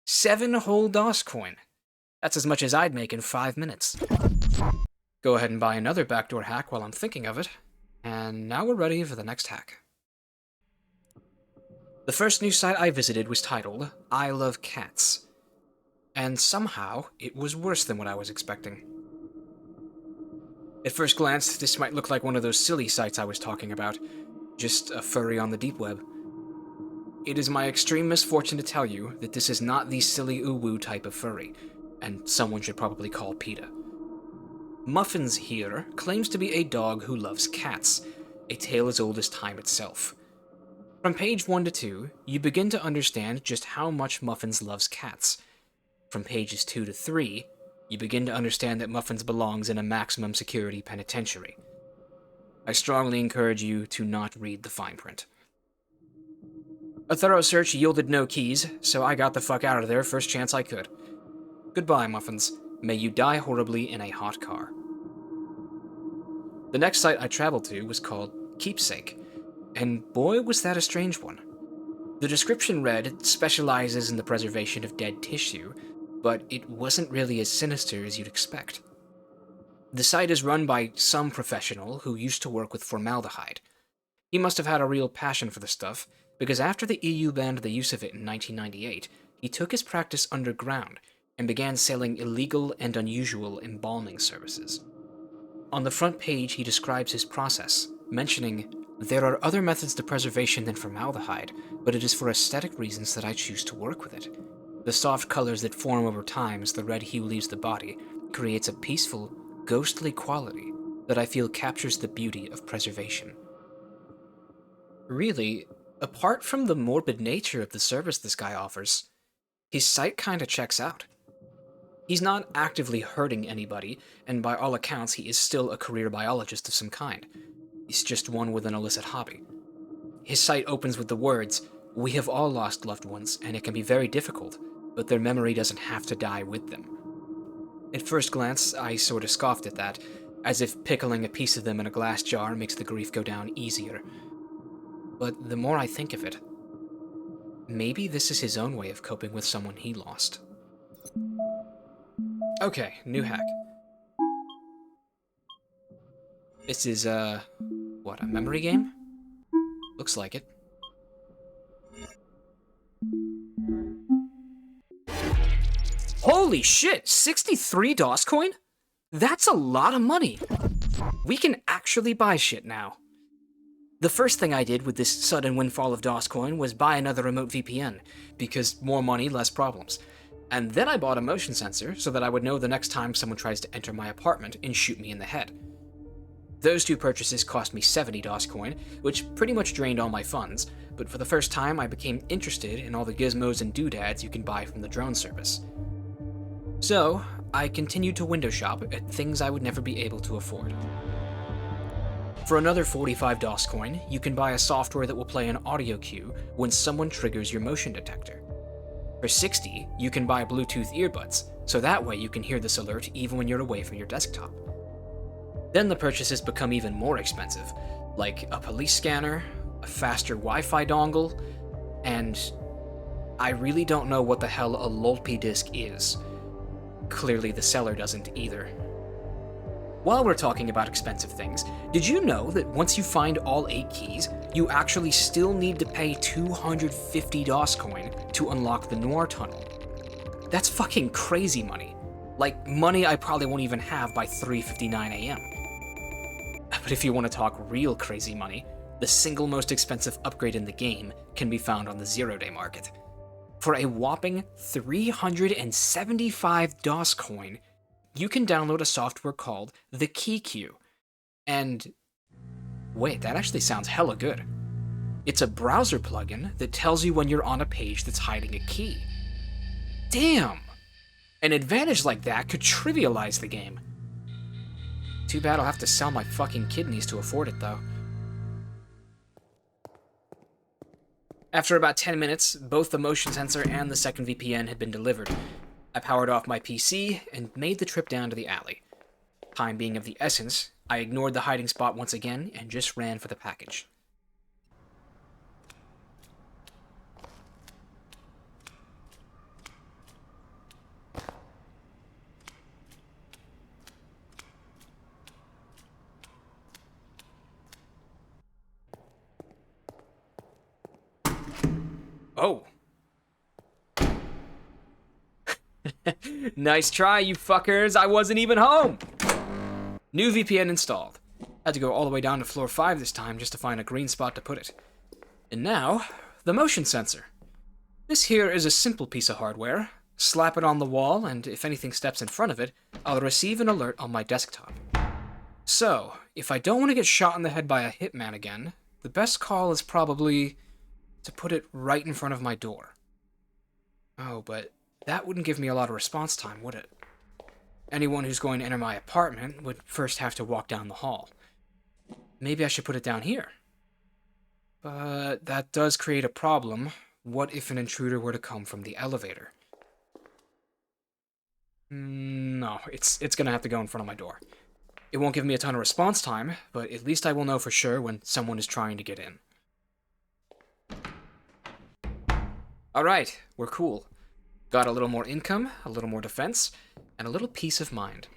7 whole DOS coin. That's as much as I'd make in 5 minutes. Go ahead and buy another backdoor hack while I'm thinking of it. And now we're ready for the next hack. The first new site I visited was titled I Love Cats. And somehow, it was worse than what I was expecting. At first glance, this might look like one of those silly sites I was talking about. Just a furry on the deep web. It is my extreme misfortune to tell you that this is not the silly uwu type of furry, and someone should probably call PETA. Muffins here claims to be a dog who loves cats, a tale as old as time itself. From page 1 to 2, you begin to understand just how much Muffins loves cats. From pages 2 to 3, you begin to understand that Muffins belongs in a maximum security penitentiary. I strongly encourage you to not read the fine print. A thorough search yielded no keys, so I got the fuck out of there first chance I could. Goodbye, Muffins. May you die horribly in a hot car. The next site I traveled to was called Keepsake, and boy was that a strange one. The description read it specializes in the preservation of dead tissue, but it wasn't really as sinister as you'd expect. The site is run by some professional who used to work with formaldehyde. He must have had a real passion for the stuff, because after the EU banned the use of it in 1998, he took his practice underground and began selling illegal and unusual embalming services. On the front page, he describes his process, mentioning, "There are other methods to preservation than formaldehyde, but it is for aesthetic reasons that I choose to work with it. The soft colors that form over time as the red hue leaves the body creates a peaceful, ghostly quality that I feel captures the beauty of preservation." Really, apart from the morbid nature of the service this guy offers, his site kinda checks out. He's not actively hurting anybody, and by all accounts he is still a career biologist of some kind. He's just one with an illicit hobby. His site opens with the words, "We have all lost loved ones, and it can be very difficult, but their memory doesn't have to die with them." At first glance, I sorta scoffed at that, as if pickling a piece of them in a glass jar makes the grief go down easier. But the more I think of it, maybe this is his own way of coping with someone he lost. Okay, new hack. This is, what, a memory game? Looks like it. Holy shit, 63 DOS coin? That's a lot of money! We can actually buy shit now. The first thing I did with this sudden windfall of DOS coin was buy another remote VPN, because more money, less problems. And then I bought a motion sensor so that I would know the next time someone tries to enter my apartment and shoot me in the head. Those two purchases cost me 70 DOS coin, which pretty much drained all my funds, but for the first time I became interested in all the gizmos and doodads you can buy from the drone service. So, I continued to window shop at things I would never be able to afford. For another 45 DOS coin, you can buy a software that will play an audio cue when someone triggers your motion detector. For 60, you can buy Bluetooth earbuds, so that way you can hear this alert even when you're away from your desktop. Then the purchases become even more expensive, like a police scanner, a faster Wi-Fi dongle, and I really don't know what the hell a LOLP disc is. Clearly the seller doesn't either. While we're talking about expensive things, did you know that once you find all 8 keys, you actually still need to pay 250 DOS coin to unlock the Noir Tunnel? That's fucking crazy money. Like, money I probably won't even have by 3:59 AM. But if you want to talk real crazy money, the single most expensive upgrade in the game can be found on the zero-day market. For a whopping 375 DOS coin, you can download a software called the Key Queue. And wait, that actually sounds hella good. It's a browser plugin that tells you when you're on a page that's hiding a key. Damn! An advantage like that could trivialize the game. Too bad I'll have to sell my fucking kidneys to afford it, though. After about 10 minutes, both the motion sensor and the second VPN had been delivered. I powered off my PC and made the trip down to the alley. Time being of the essence, I ignored the hiding spot once again and just ran for the package. Oh. Nice try, you fuckers. I wasn't even home. New VPN installed. Had to go all the way down to floor 5 this time just to find a green spot to put it. And now, the motion sensor. This here is a simple piece of hardware. Slap it on the wall, and if anything steps in front of it, I'll receive an alert on my desktop. So, if I don't want to get shot in the head by a hitman again, the best call is probably to put it right in front of my door. Oh, but that wouldn't give me a lot of response time, would it? Anyone who's going to enter my apartment would first have to walk down the hall. Maybe I should put it down here. But that does create a problem. What if an intruder were to come from the elevator? No, it's gonna have to go in front of my door. It won't give me a ton of response time, but at least I will know for sure when someone is trying to get in. Alright, we're cool. Got a little more income, a little more defense, and a little peace of mind.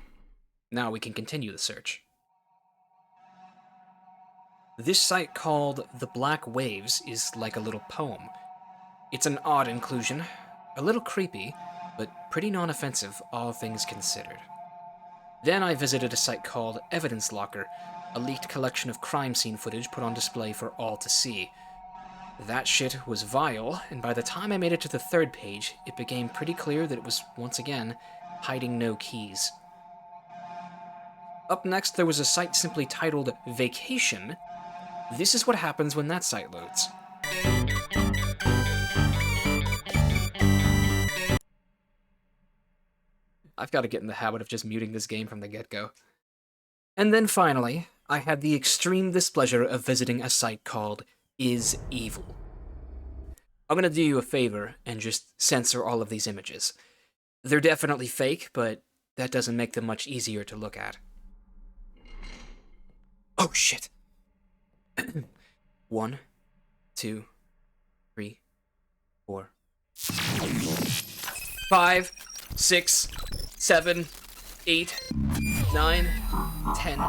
Now we can continue the search. This site called The Black Waves is like a little poem. It's an odd inclusion, a little creepy, but pretty non-offensive, all things considered. Then I visited a site called Evidence Locker, a leaked collection of crime scene footage put on display for all to see. That shit was vile, and by the time I made it to the 3rd page, it became pretty clear that it was, once again, hiding no keys. Up next, there was a site simply titled Vacation. This is what happens when that site loads. I've got to get in the habit of just muting this game from the get-go. And then finally, I had the extreme displeasure of visiting a site called Is Evil. I'm gonna do you a favor and just censor all of these images. They're definitely fake, but that doesn't make them much easier to look at. Oh shit! 1, 2, 3, 4, 5, 6, 7, 8, 9, 10,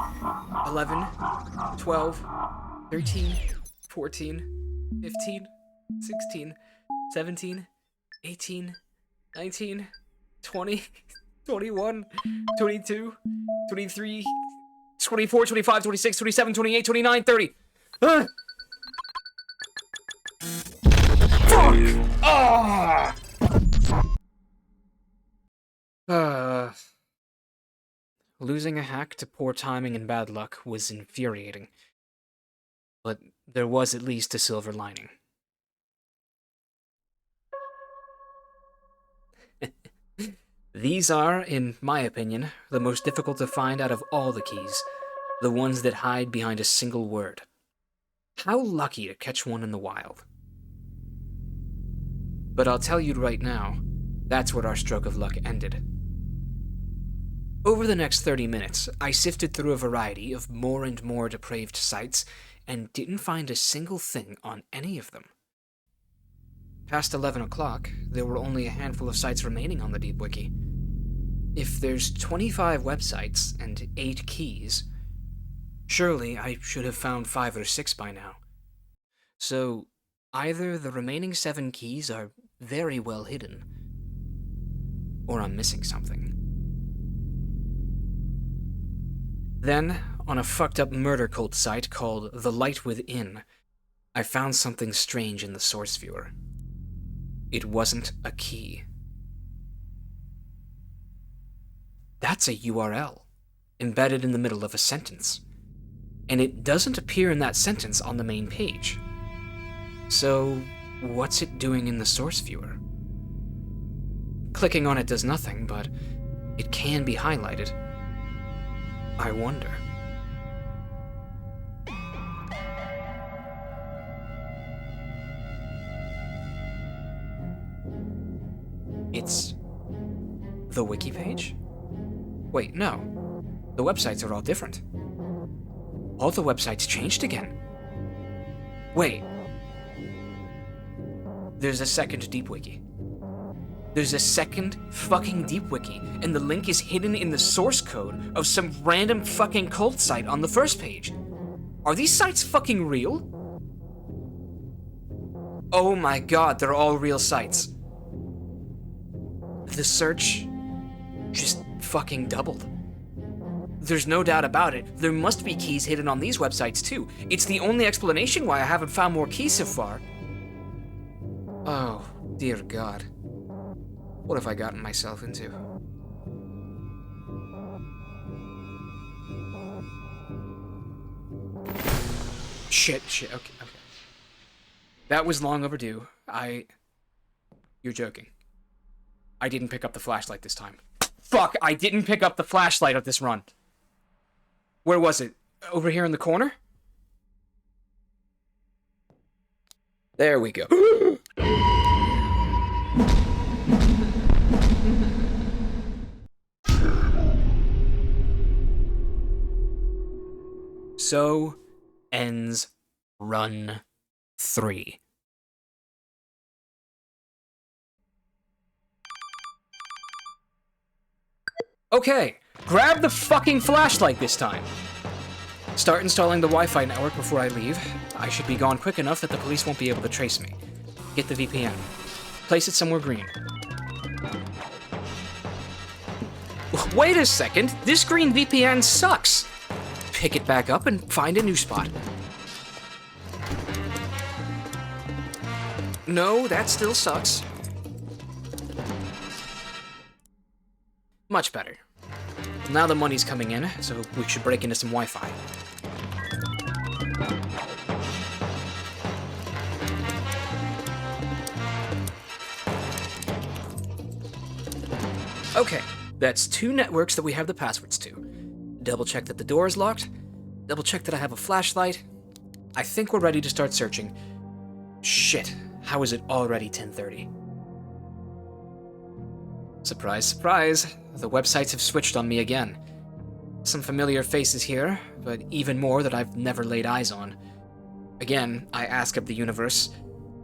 11, 12, 13, 14, 15, 16, 17, 18, 19, 20, 21, 22, 23, 24, 25, 26, 27, 28, 29, 30. Fuck! Losing a hack to poor timing and bad luck was infuriating. But there was at least a silver lining. These are, in my opinion, the most difficult to find out of all the keys, the ones that hide behind a single word. How lucky to catch one in the wild. But I'll tell you right now, that's where our stroke of luck ended. Over the next 30 minutes, I sifted through a variety of more and more depraved sites and didn't find a single thing on any of them. Past 11 o'clock, there were only a handful of sites remaining on the Deep Wiki. If there's 25 websites and 8 keys, surely I should have found 5 or 6 by now. So, either the remaining 7 keys are very well hidden, or I'm missing something. Then, on a fucked up murder cult site called The Light Within, I found something strange in the source viewer. It wasn't a key. That's a URL, embedded in the middle of a sentence. And it doesn't appear in that sentence on the main page. So, what's it doing in the source viewer? Clicking on it does nothing, but it can be highlighted. I wonder. It's the wiki page? Wait, no. The websites are all different. All the websites changed again. Wait. There's a second Deep Wiki. There's a second fucking Deep Wiki, and the link is hidden in the source code of some random fucking cult site on the first page. Are these sites fucking real? Oh my god, they're all real sites. The search just fucking doubled. There's no doubt about it. There must be keys hidden on these websites too. It's the only explanation why I haven't found more keys so far. Oh, dear God. What have I gotten myself into? Shit, okay. That was long overdue. You're joking. I didn't pick up the flashlight this time. Fuck, I didn't pick up the flashlight of this run. Where was it? Over here in the corner? There we go. So ends run 3. Okay, grab the fucking flashlight this time. Start installing the Wi-Fi network before I leave. I should be gone quick enough that the police won't be able to trace me. Get the VPN. Place it somewhere green. Wait a second, this green VPN sucks. Pick it back up and find a new spot. No, that still sucks. Much better. Now the money's coming in, so we should break into some Wi-Fi. Okay, that's 2 networks that we have the passwords to. Double check that the door is locked. Double check that I have a flashlight. I think we're ready to start searching. Shit, how is it already 10:30? Surprise, surprise, the websites have switched on me again. Some familiar faces here, but even more that I've never laid eyes on. Again, I ask of the universe,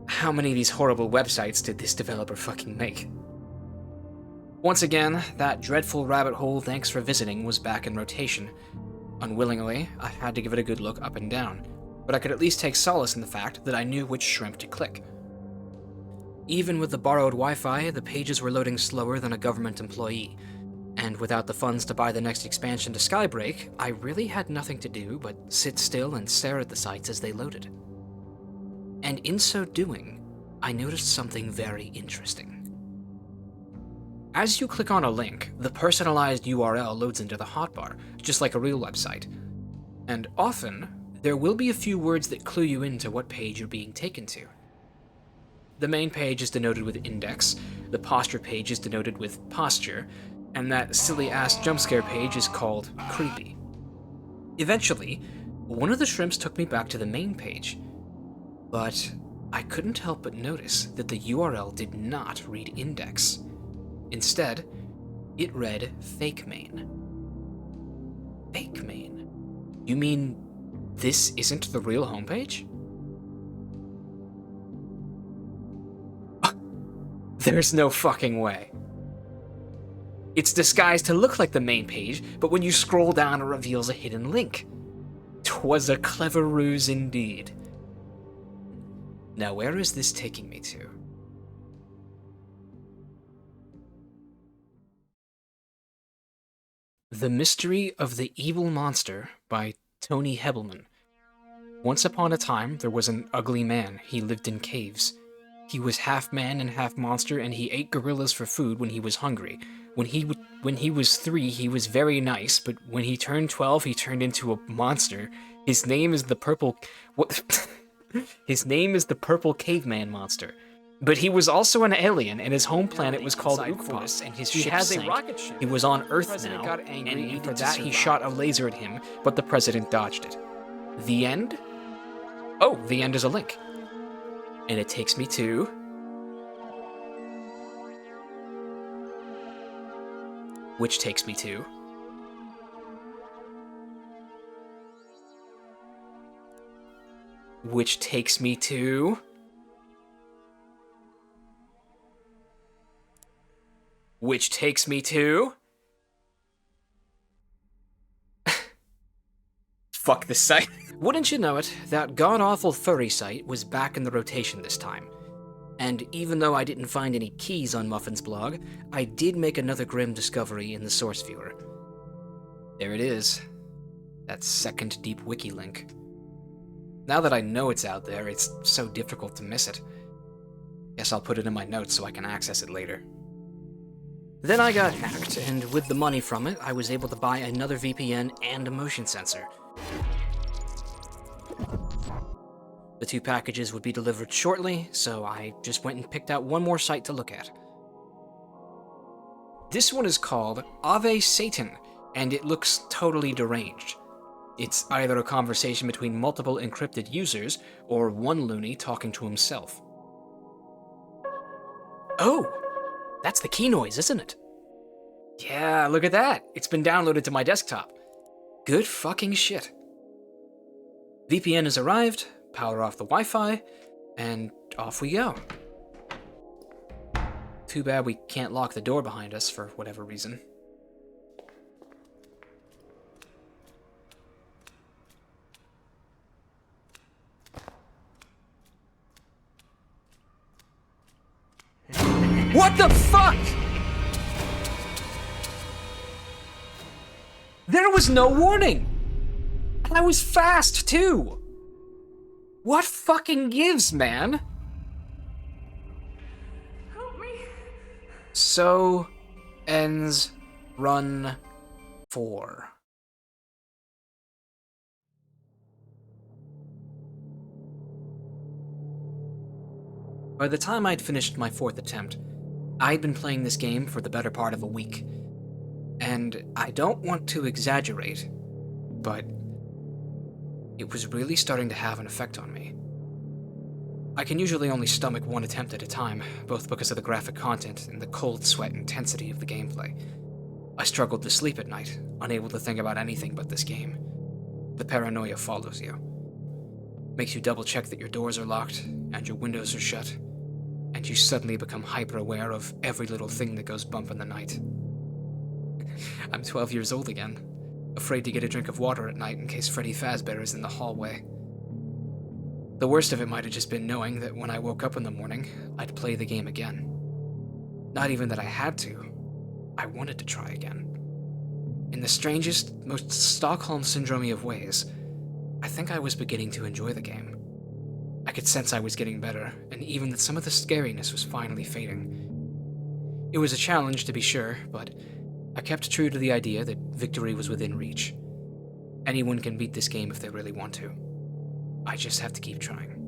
how many of these horrible websites did this developer fucking make? Once again, that dreadful rabbit hole thanks for visiting was back in rotation. Unwillingly, I had to give it a good look up and down, but I could at least take solace in the fact that I knew which shrimp to click. Even with the borrowed Wi-Fi, the pages were loading slower than a government employee, and without the funds to buy the next expansion to Skybreak, I really had nothing to do but sit still and stare at the sites as they loaded. And in so doing, I noticed something very interesting. As you click on a link, the personalized URL loads into the hotbar, just like a real website. And often, there will be a few words that clue you into what page you're being taken to. The main page is denoted with index, the posture page is denoted with posture, and that silly-ass jumpscare page is called creepy. Eventually, one of the shrimps took me back to the main page, but I couldn't help but notice that the URL did not read index. Instead, it read fake main. Fake main? You mean this isn't the real homepage? There's no fucking way. It's disguised to look like the main page, but when you scroll down it reveals a hidden link. 'Twas a clever ruse indeed. Now where is this taking me to? The Mystery of the Evil Monster by Tony Hebelman. Once upon a time, there was an ugly man. He lived in caves. He was half man and half monster, and he ate gorillas for food when he was hungry. When he was 3, he was very nice, but when he turned 12, he turned into a monster. His name is the Purple... His name is the Purple Caveman Monster. But he was also an alien, and his home planet was called Ukpos, and his ship sank. rocket ship. He was on Earth now, and for that he shot a laser at him, but the president dodged it. The end? Oh, the end is a link. And it takes me to... Which takes me to... Which takes me to... Which takes me to... Fuck this site. Wouldn't you know it, that god-awful furry site was back in the rotation this time. And even though I didn't find any keys on Muffin's blog, I did make another grim discovery in the source viewer. There it is. That second deep wiki link. Now that I know it's out there, it's so difficult to miss it. Guess I'll put it in my notes so I can access it later. Then I got hacked, and with the money from it, I was able to buy another VPN and a motion sensor. The two packages would be delivered shortly, so I just went and picked out one more site to look at. This one is called Ave Satan, and it looks totally deranged. It's either a conversation between multiple encrypted users, or one loony talking to himself. Oh! That's the key noise, isn't it? Yeah, look at that! It's been downloaded to my desktop. Good fucking shit. VPN has arrived, power off the Wi-Fi, and off we go. Too bad we can't lock the door behind us for whatever reason. What the fuck?! There was no warning! And I was fast, too! What fucking gives, man? Help me. So ends run 4. By the time I'd finished my 4th attempt, I'd been playing this game for the better part of a week. And I don't want to exaggerate, but it was really starting to have an effect on me. I can usually only stomach one attempt at a time, both because of the graphic content and the cold sweat intensity of the gameplay. I struggled to sleep at night, unable to think about anything but this game. The paranoia follows you. Makes you double-check that your doors are locked and your windows are shut, and you suddenly become hyper-aware of every little thing that goes bump in the night. I'm 12 years old again, afraid to get a drink of water at night in case Freddy Fazbear is in the hallway. The worst of it might have just been knowing that when I woke up in the morning, I'd play the game again. Not even that I had to. I wanted to try again. In the strangest, most Stockholm Syndrome-y of ways, I think I was beginning to enjoy the game. I could sense I was getting better, and even that some of the scariness was finally fading. It was a challenge, to be sure, but I kept true to the idea that victory was within reach. Anyone can beat this game if they really want to. I just have to keep trying.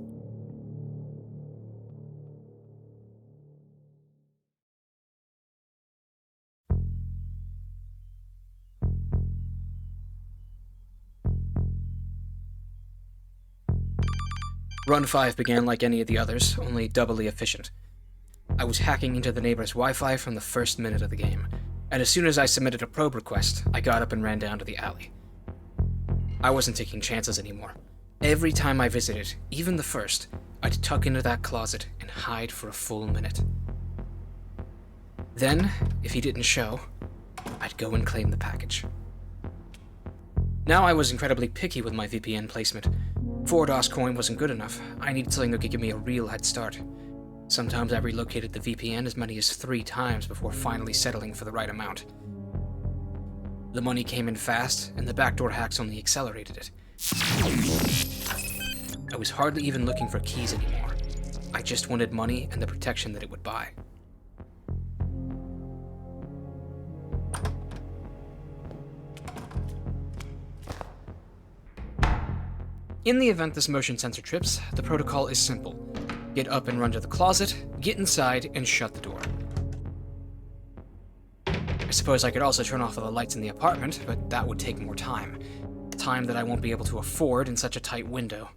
Run 5 began like any of the others, only doubly efficient. I was hacking into the neighbor's Wi-Fi from the first minute of the game, and as soon as I submitted a probe request, I got up and ran down to the alley. I wasn't taking chances anymore. Every time I visited, even the first, I'd tuck into that closet and hide for a full minute. Then, if he didn't show, I'd go and claim the package. Now I was incredibly picky with my VPN placement. 4 DOS coin wasn't good enough. I needed something that could give me a real head start. Sometimes I relocated the VPN as many as 3 times before finally settling for the right amount. The money came in fast, and the backdoor hacks only accelerated it. I was hardly even looking for keys anymore. I just wanted money and the protection that it would buy. In the event this motion sensor trips, the protocol is simple. Get up and run to the closet, get inside, and shut the door. I suppose I could also turn off all the lights in the apartment, but that would take more time. Time that I won't be able to afford in such a tight window.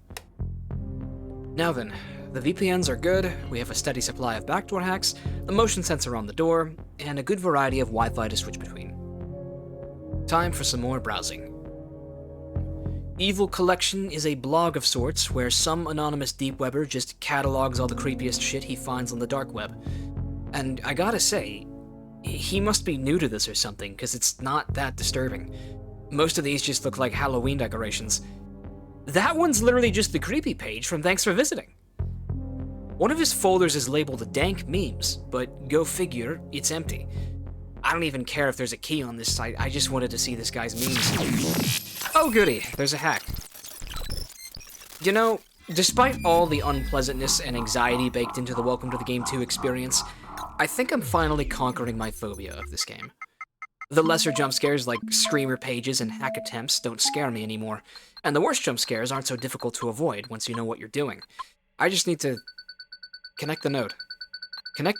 Now then, the VPNs are good, we have a steady supply of backdoor hacks, a motion sensor on the door, and a good variety of Wi-Fi to switch between. Time for some more browsing. Evil Collection is a blog of sorts where some anonymous deep webber just catalogs all the creepiest shit he finds on the dark web. And I gotta say, he must be new to this or something, because it's not that disturbing. Most of these just look like Halloween decorations. That one's literally just the creepy page from Thanks for Visiting. One of his folders is labeled dank memes, but go figure, it's empty. I don't even care if there's a key on this site, I just wanted to see this guy's memes. Oh goody, there's a hack. You know, despite all the unpleasantness and anxiety baked into the Welcome to the Game 2 experience, I think I'm finally conquering my phobia of this game. The lesser jump scares like screamer pages and hack attempts don't scare me anymore, and the worst jump scares aren't so difficult to avoid once you know what you're doing. I just need to connect the node. Connect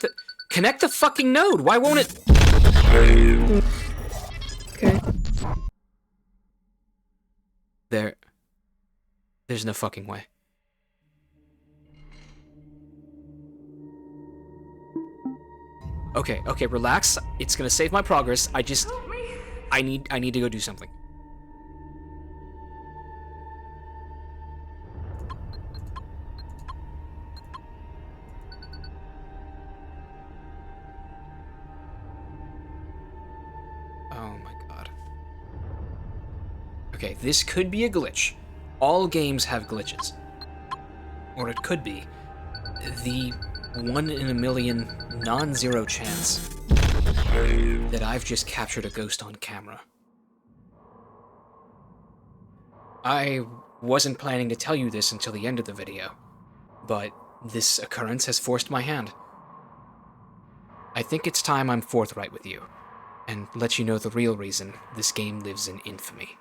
the fucking node! Why won't it? Okay. There's no fucking way. Okay, relax. It's gonna save my progress. Help me. I need to go do something. Oh my god. Okay, this could be a glitch. All games have glitches. Or it could be the 1 in a million non-zero chance that I've just captured a ghost on camera. I wasn't planning to tell you this until the end of the video, but this occurrence has forced my hand. I think it's time I'm forthright with you, and let you know the real reason this game lives in infamy.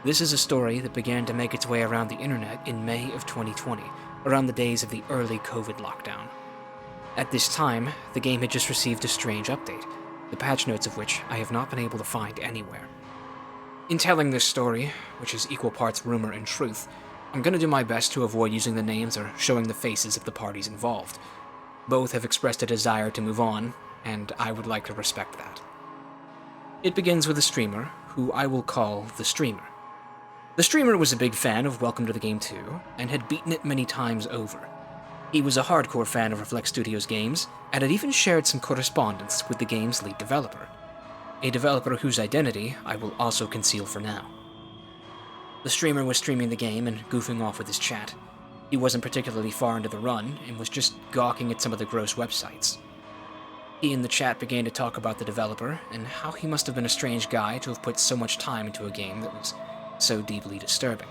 This is a story that began to make its way around the internet in May of 2020, around the days of the early COVID lockdown. At this time, the game had just received a strange update, the patch notes of which I have not been able to find anywhere. In telling this story, which is equal parts rumor and truth, I'm gonna do my best to avoid using the names or showing the faces of the parties involved. Both have expressed a desire to move on, and I would like to respect that. It begins with a streamer, who I will call the Streamer. The streamer was a big fan of Welcome to the Game 2, and had beaten it many times over. He was a hardcore fan of Reflect Studios games, and had even shared some correspondence with the game's lead developer. A developer whose identity I will also conceal for now. The streamer was streaming the game and goofing off with his chat. He wasn't particularly far into the run, and was just gawking at some of the gross websites. He and the chat began to talk about the developer, and how he must have been a strange guy to have put so much time into a game that was so deeply disturbing.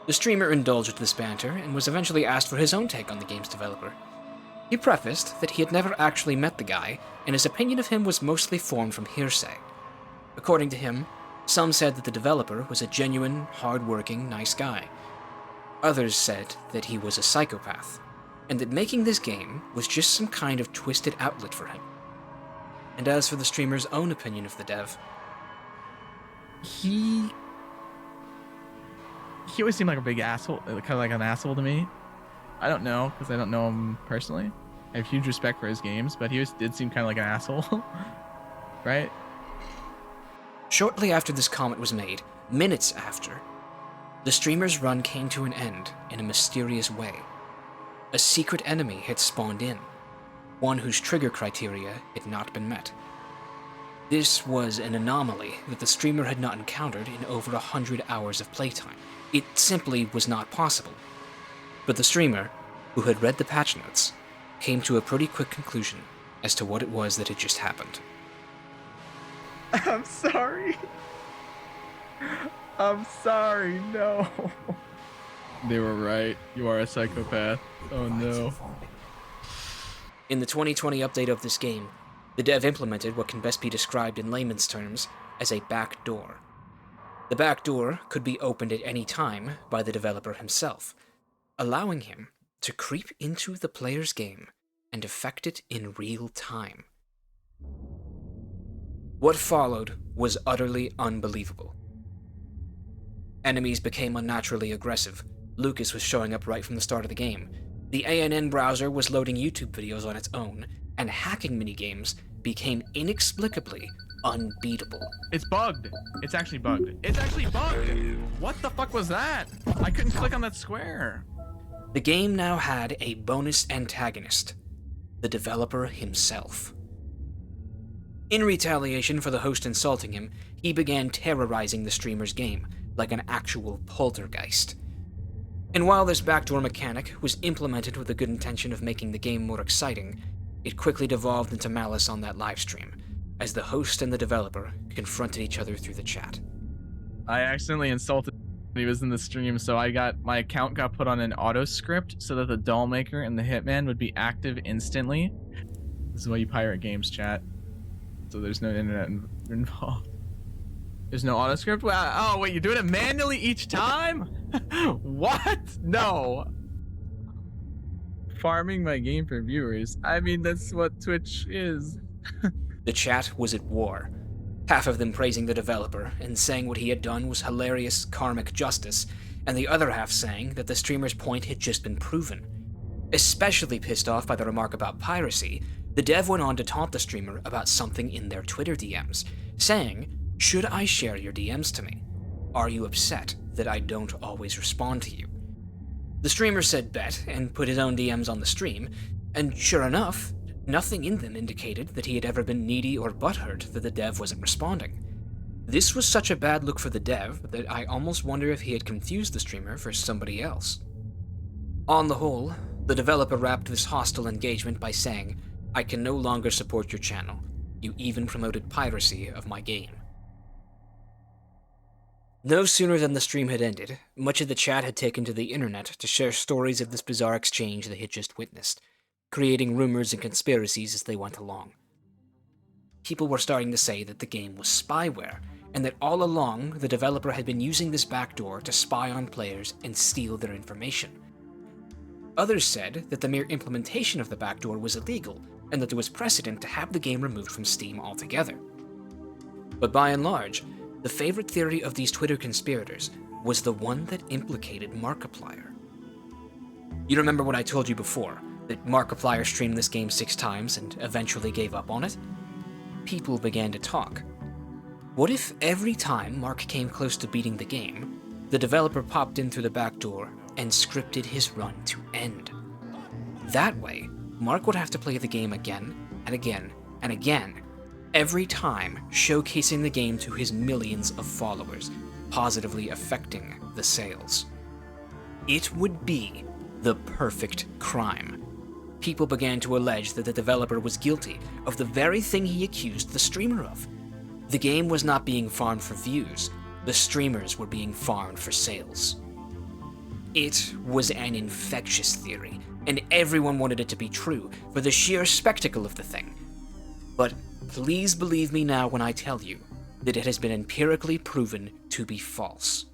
The streamer indulged this banter and was eventually asked for his own take on the game's developer. He prefaced that he had never actually met the guy, and his opinion of him was mostly formed from hearsay. According to him, some said that the developer was a genuine, hard-working, nice guy. Others said that he was a psychopath, and that making this game was just some kind of twisted outlet for him. And as for the streamer's own opinion of the dev, He always seemed like a big asshole, kind of like an asshole to me. I don't know, because I don't know him personally. I have huge respect for his games, but he did seem kind of like an asshole, right? shortly after this comment was made, minutes after, the streamer's run came to an end in a mysterious way. A secret enemy had spawned in, one whose trigger criteria had not been met. This was an anomaly that the streamer had not encountered in over 100 hours of playtime. It simply was not possible. But the streamer, who had read the patch notes, came to a pretty quick conclusion as to what it was that had just happened. I'm sorry. I'm sorry, no. They were right. You are a psychopath. Oh no. In the 2020 update of this game, the dev implemented what can best be described in layman's terms as a back door. The back door could be opened at any time by the developer himself, allowing him to creep into the player's game and affect it in real time. What followed was utterly unbelievable. Enemies became unnaturally aggressive. Lucas was showing up right from the start of the game. The ANN browser was loading YouTube videos on its own, and hacking minigames became inexplicably unbeatable. It's bugged. It's actually bugged. It's actually bugged. What the fuck was that? I couldn't click on that square. The game now had a bonus antagonist, the developer himself. In retaliation for the host insulting him, he began terrorizing the streamer's game, like an actual poltergeist. And while this backdoor mechanic was implemented with the good intention of making the game more exciting, it quickly devolved into malice on that livestream, as the host and the developer confronted each other through the chat. I accidentally insulted him when he was in the stream, so my account got put on an auto script so that the doll maker and the hitman would be active instantly. This is why you pirate games, chat. So there's no internet involved. There's no auto script? Oh, wait, you're doing it manually each time? What? No. Farming my game for viewers. I mean, that's what Twitch is. The chat was at war. Half of them praising the developer and saying what he had done was hilarious karmic justice, and the other half saying that the streamer's point had just been proven. Especially pissed off by the remark about piracy, the dev went on to taunt the streamer about something in their Twitter DMs, saying, "Should I share your DMs to me? Are you upset that I don't always respond to you?" The streamer said bet and put his own DMs on the stream, and sure enough, nothing in them indicated that he had ever been needy or butthurt that the dev wasn't responding. This was such a bad look for the dev that I almost wonder if he had confused the streamer for somebody else. On the whole, the developer wrapped this hostile engagement by saying, "I can no longer support your channel. You even promoted piracy of my game." No sooner than the stream had ended, much of the chat had taken to the internet to share stories of this bizarre exchange they had just witnessed, creating rumors and conspiracies as they went along. People were starting to say that the game was spyware, and that all along the developer had been using this backdoor to spy on players and steal their information. Others said that the mere implementation of the backdoor was illegal, and that there was precedent to have the game removed from Steam altogether. But by and large, the favorite theory of these Twitter conspirators was the one that implicated Markiplier. You remember what I told you before, that Markiplier streamed this game 6 times and eventually gave up on it? People began to talk. What if every time Mark came close to beating the game, the developer popped in through the back door and scripted his run to end? That way, Mark would have to play the game again and again and again, every time showcasing the game to his millions of followers, positively affecting the sales. It would be the perfect crime. People began to allege that the developer was guilty of the very thing he accused the streamer of. The game was not being farmed for views, the streamers were being farmed for sales. It was an infectious theory, and everyone wanted it to be true for the sheer spectacle of the thing. But please believe me now when I tell you that it has been empirically proven to be false.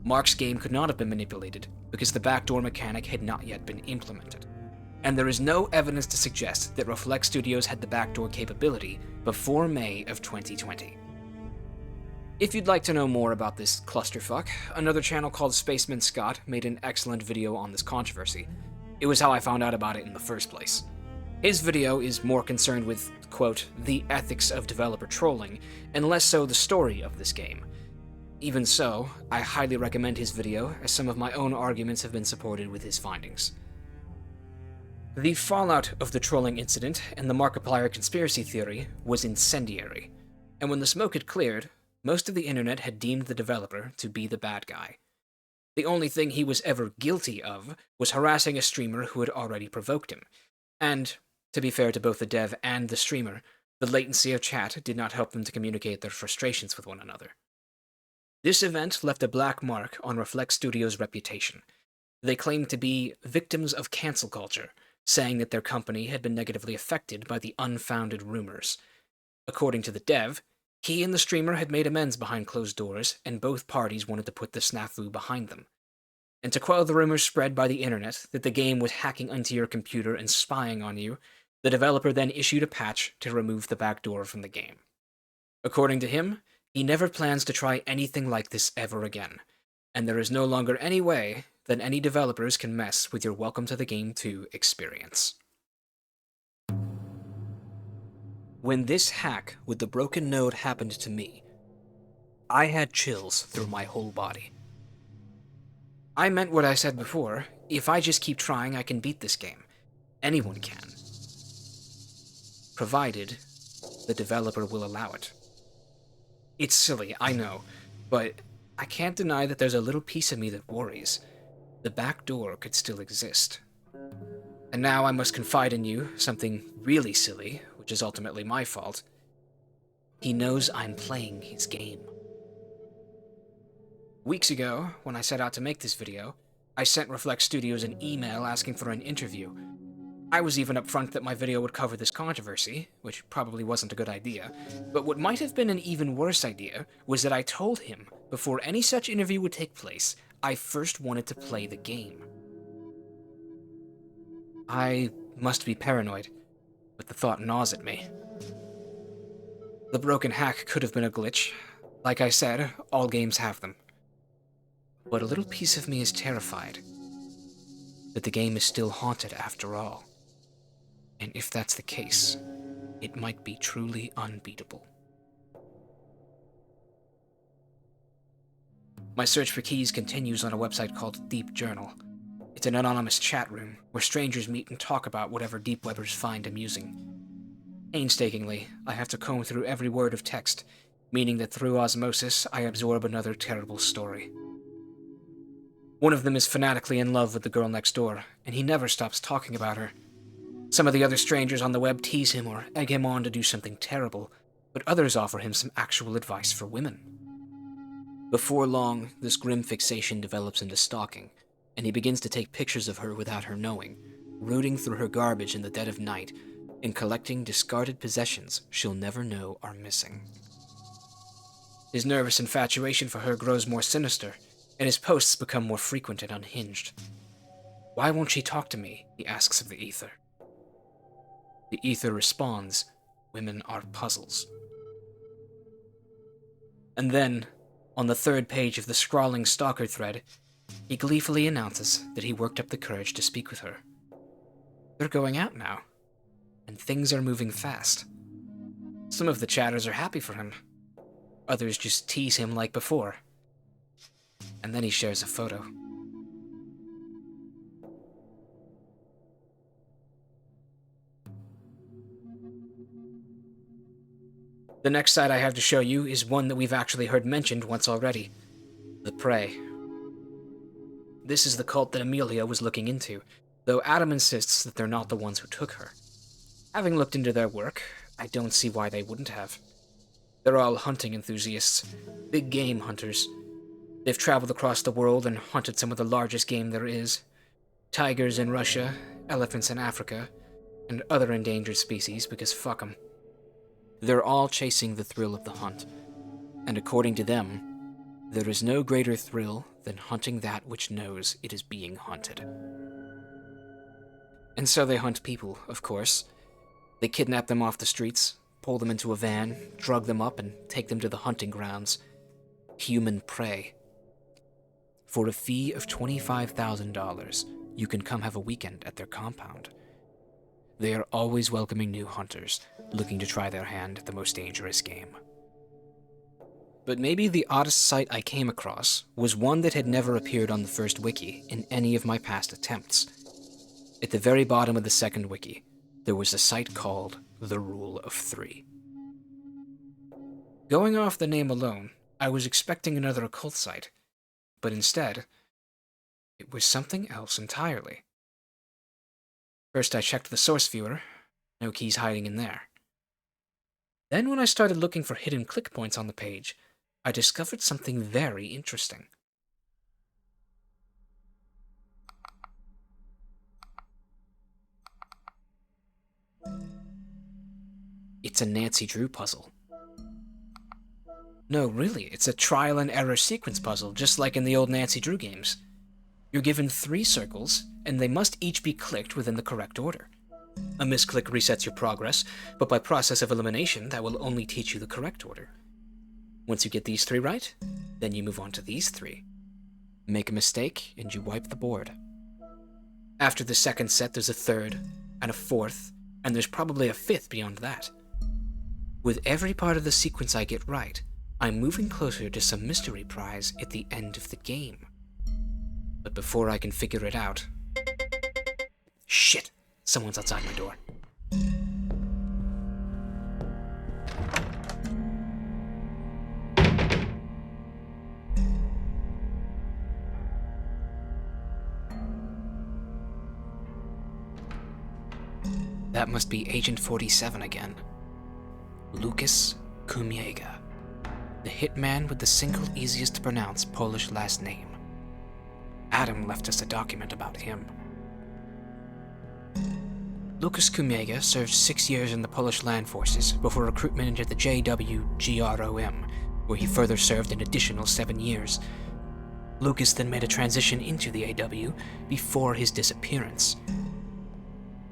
Mark's game could not have been manipulated because the backdoor mechanic had not yet been implemented. And there is no evidence to suggest that Reflect Studios had the backdoor capability before May of 2020. If you'd like to know more about this clusterfuck, another channel called Spaceman Scott made an excellent video on this controversy. It was how I found out about it in the first place. His video is more concerned with, quote, the ethics of developer trolling, and less so the story of this game. Even so, I highly recommend his video, as some of my own arguments have been supported with his findings. The fallout of the trolling incident and the Markiplier conspiracy theory was incendiary, and when the smoke had cleared, most of the internet had deemed the developer to be the bad guy. The only thing he was ever guilty of was harassing a streamer who had already provoked him, and, to be fair to both the dev and the streamer, the latency of chat did not help them to communicate their frustrations with one another. This event left a black mark on Reflect Studios' reputation. They claimed to be victims of cancel culture, saying that their company had been negatively affected by the unfounded rumors. According to the dev, he and the streamer had made amends behind closed doors, and both parties wanted to put the snafu behind them. And to quell the rumors spread by the internet that the game was hacking onto your computer and spying on you, the developer then issued a patch to remove the backdoor from the game. According to him, he never plans to try anything like this ever again, and there is no longer any way that any developers can mess with your Welcome to the Game 2 experience. When this hack with the broken node happened to me, I had chills through my whole body. I meant what I said before. If I just keep trying, I can beat this game. Anyone can. Provided the developer will allow it. It's silly, I know, but I can't deny that there's a little piece of me that worries. The back door could still exist. And now I must confide in you something really silly, which is ultimately my fault. He knows I'm playing his game. Weeks ago, when I set out to make this video, I sent Reflect Studios an email asking for an interview. I was even upfront that my video would cover this controversy, which probably wasn't a good idea, but what might have been an even worse idea was that I told him, before any such interview would take place, I first wanted to play the game. I must be paranoid, but the thought gnaws at me. The broken hack could have been a glitch. Like I said, all games have them. But a little piece of me is terrified that the game is still haunted after all. And if that's the case, it might be truly unbeatable. My search for keys continues on a website called Deep Journal. It's an anonymous chat room where strangers meet and talk about whatever deep webbers find amusing. Painstakingly, I have to comb through every word of text, meaning that through osmosis, I absorb another terrible story. One of them is fanatically in love with the girl next door, and he never stops talking about her. Some of the other strangers on the web tease him or egg him on to do something terrible, but others offer him some actual advice for women. Before long, this grim fixation develops into stalking, and he begins to take pictures of her without her knowing, rooting through her garbage in the dead of night, and collecting discarded possessions she'll never know are missing. His nervous infatuation for her grows more sinister, and his posts become more frequent and unhinged. Why won't she talk to me? He asks of the ether. The ether responds, women are puzzles. And then, on the third page of the scrawling stalker thread, he gleefully announces that he worked up the courage to speak with her. They're going out now, and things are moving fast. Some of the chatters are happy for him. Others just tease him like before. And then he shares a photo. The next site I have to show you is one that we've actually heard mentioned once already. The Prey. This is the cult that Amelia was looking into, though Adam insists that they're not the ones who took her. Having looked into their work, I don't see why they wouldn't have. They're all hunting enthusiasts, big game hunters. They've traveled across the world and hunted some of the largest game there is. Tigers in Russia, elephants in Africa, and other endangered species because fuck 'em. They're all chasing the thrill of the hunt, and according to them, there is no greater thrill than hunting that which knows it is being hunted. And so they hunt people, of course. They kidnap them off the streets, pull them into a van, drug them up, and take them to the hunting grounds. Human prey. For a fee of $25,000, you can come have a weekend at their compound. They are always welcoming new hunters, looking to try their hand at the most dangerous game. But maybe the oddest site I came across was one that had never appeared on the first wiki in any of my past attempts. At the very bottom of the second wiki, there was a site called The Rule of Three. Going off the name alone, I was expecting another occult site, but instead, it was something else entirely. First I checked the source viewer, no keys hiding in there. Then when I started looking for hidden click points on the page, I discovered something very interesting. It's a Nancy Drew puzzle. No, really, it's a trial and error sequence puzzle, just like in the old Nancy Drew games. You're given 3 circles, and they must each be clicked within the correct order. A misclick resets your progress, but by process of elimination, that will only teach you the correct order. Once you get these 3 right, then you move on to these 3. Make a mistake, and you wipe the board. After the second set, there's a third, and a fourth, and there's probably a 5th beyond that. With every part of the sequence I get right, I'm moving closer to some mystery prize at the end of the game. But before I can figure it out... Shit! Someone's outside my door. That must be Agent 47 again. Lucas Kumiega, the hitman with the single easiest to pronounce Polish last name. Adam left us a document about him. Lucas Kumiega served 6 years in the Polish land forces before recruitment into the JWGROM, where he further served an additional 7 years. Lucas then made a transition into the AW before his disappearance.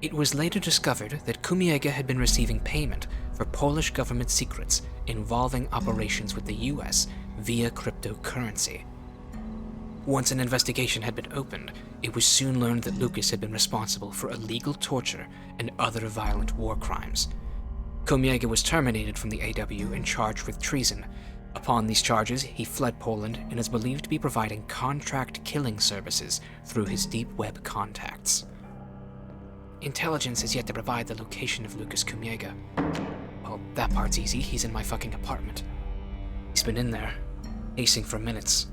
It was later discovered that Kumiega had been receiving payment for Polish government secrets involving operations with the US via cryptocurrency. Once an investigation had been opened, it was soon learned that Lucas had been responsible for illegal torture and other violent war crimes. Kumiega was terminated from the AW and charged with treason. Upon these charges, he fled Poland and is believed to be providing contract killing services through his deep web contacts. Intelligence has yet to provide the location of Lucas Kumiega. Well, that part's easy. He's in my fucking apartment. He's been in there, pacing for minutes.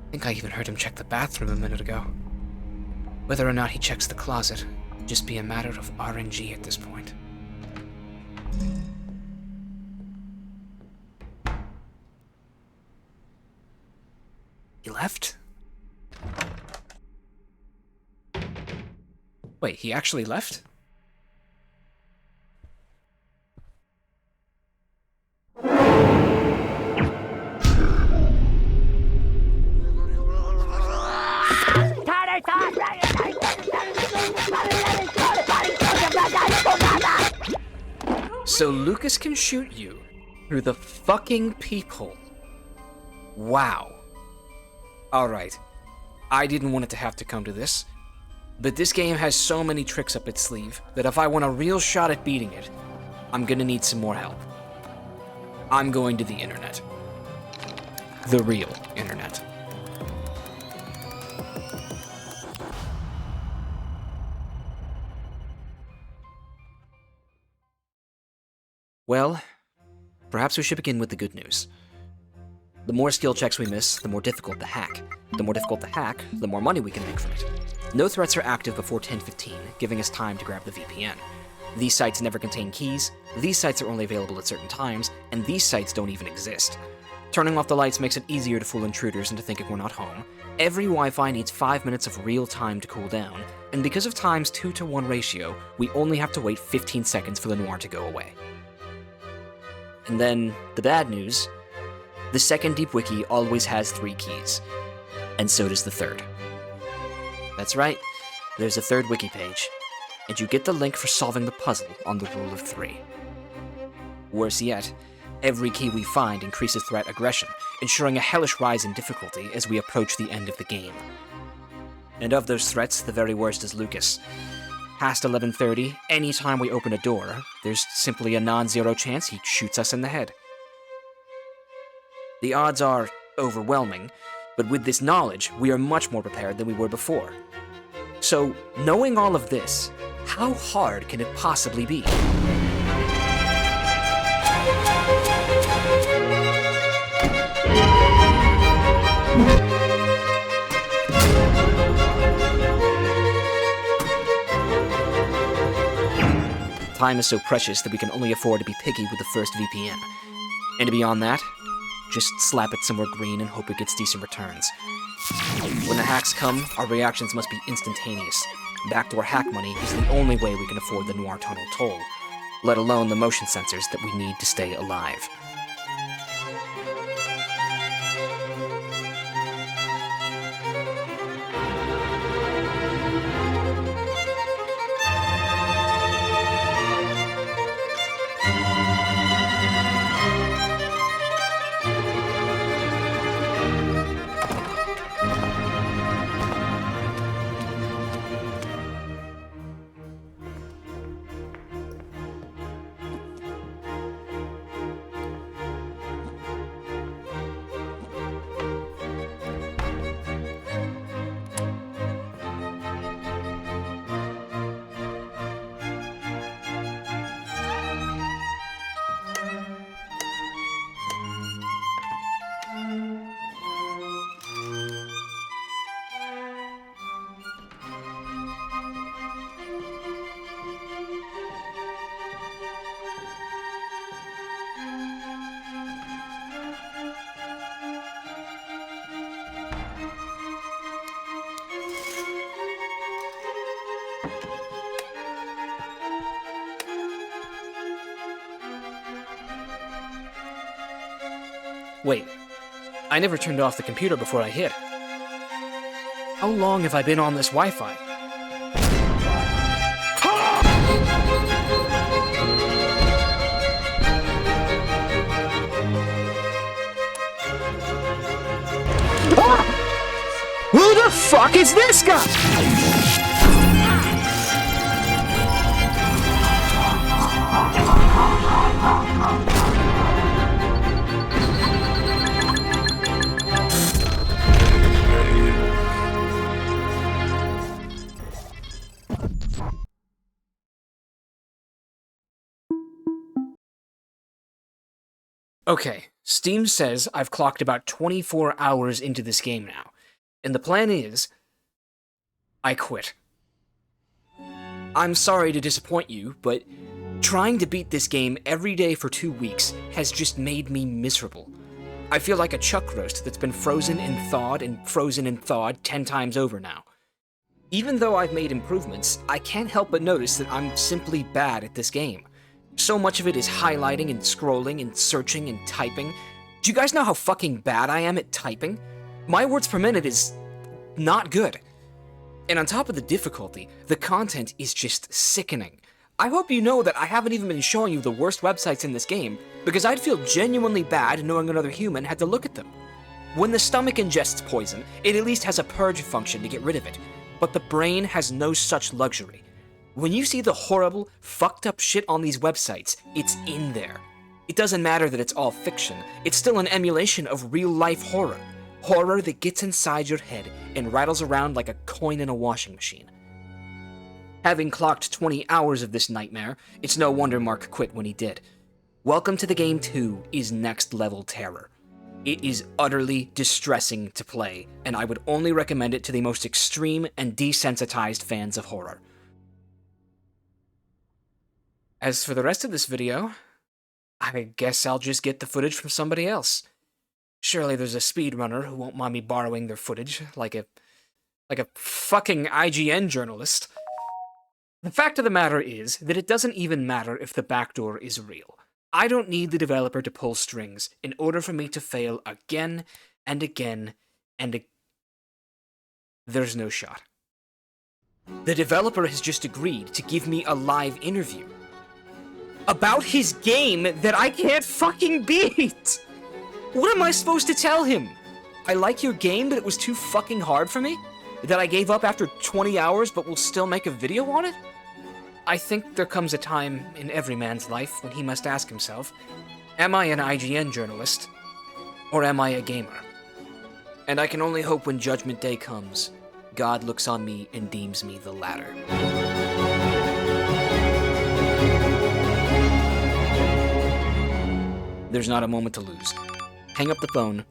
I think I even heard him check the bathroom a minute ago. Whether or not he checks the closet would just be a matter of RNG at this point. He left? Wait, he actually left? So Lucas can shoot you through the fucking peephole. Wow. Alright, I didn't want it to have to come to this, but this game has so many tricks up its sleeve that if I want a real shot at beating it, I'm gonna need some more help. I'm going to the internet. The real internet. Well, perhaps we should begin with the good news. The more skill checks we miss, the more difficult the hack. The more difficult the hack, the more money we can make from it. No threats are active before 10:15, giving us time to grab the VPN. These sites never contain keys, these sites are only available at certain times, and these sites don't even exist. Turning off the lights makes it easier to fool intruders into thinking we're not home. Every Wi-Fi needs 5 minutes of real time to cool down, and because of time's 2-to-1 ratio, we only have to wait 15 seconds for the noir to go away. And then, the bad news, the second Deep Wiki always has 3 keys, and so does the third. That's right, there's a third wiki page, and you get the link for solving the puzzle on the rule of 3. Worse yet, every key we find increases threat aggression, ensuring a hellish rise in difficulty as we approach the end of the game. And of those threats, the very worst is Lucas. Past 11:30, anytime we open a door, there's simply a non-zero chance he shoots us in the head. The odds are overwhelming, but with this knowledge, we are much more prepared than we were before. So, knowing all of this, how hard can it possibly be? Time is so precious that we can only afford to be picky with the first VPN. And beyond that, just slap it somewhere green and hope it gets decent returns. When the hacks come, our reactions must be instantaneous. Backdoor hack money is the only way we can afford the noir tonal toll, let alone the motion sensors that we need to stay alive. Wait, I never turned off the computer before I hit. How long have I been on this Wi-Fi? Who the fuck is this guy? Okay, Steam says I've clocked about 24 hours into this game now, and the plan is, I quit. I'm sorry to disappoint you, but trying to beat this game every day for 2 weeks has just made me miserable. I feel like a chuck roast that's been frozen and thawed 10 times over now. Even though I've made improvements, I can't help but notice that I'm simply bad at this game. So much of it is highlighting and scrolling and searching and typing. Do you guys know how fucking bad I am at typing? My words per minute is not good. And on top of the difficulty, the content is just sickening. I hope you know that I haven't even been showing you the worst websites in this game, because I'd feel genuinely bad knowing another human had to look at them. When the stomach ingests poison, it at least has a purge function to get rid of it, but the brain has no such luxury. When you see the horrible, fucked up shit on these websites, it's in there. It doesn't matter that it's all fiction, it's still an emulation of real-life horror. Horror that gets inside your head and rattles around like a coin in a washing machine. Having clocked 20 hours of this nightmare, it's no wonder Mark quit when he did. Welcome to the Game 2 is next-level terror. It is utterly distressing to play, and I would only recommend it to the most extreme and desensitized fans of horror. As for the rest of this video, I guess I'll just get the footage from somebody else. Surely there's a speedrunner who won't mind me borrowing their footage, like a fucking IGN journalist. The fact of the matter is that it doesn't even matter if the backdoor is real. I don't need the developer to pull strings in order for me to fail again and again and again. There's no shot. The developer has just agreed to give me a live interview about his game that I can't fucking beat! What am I supposed to tell him? I like your game, but it was too fucking hard for me? That I gave up after 20 hours but will still make a video on it? I think there comes a time in every man's life when he must ask himself, am I an IGN journalist, or am I a gamer? And I can only hope when Judgment Day comes, God looks on me and deems me the latter. There's not a moment to lose. Hang up the phone,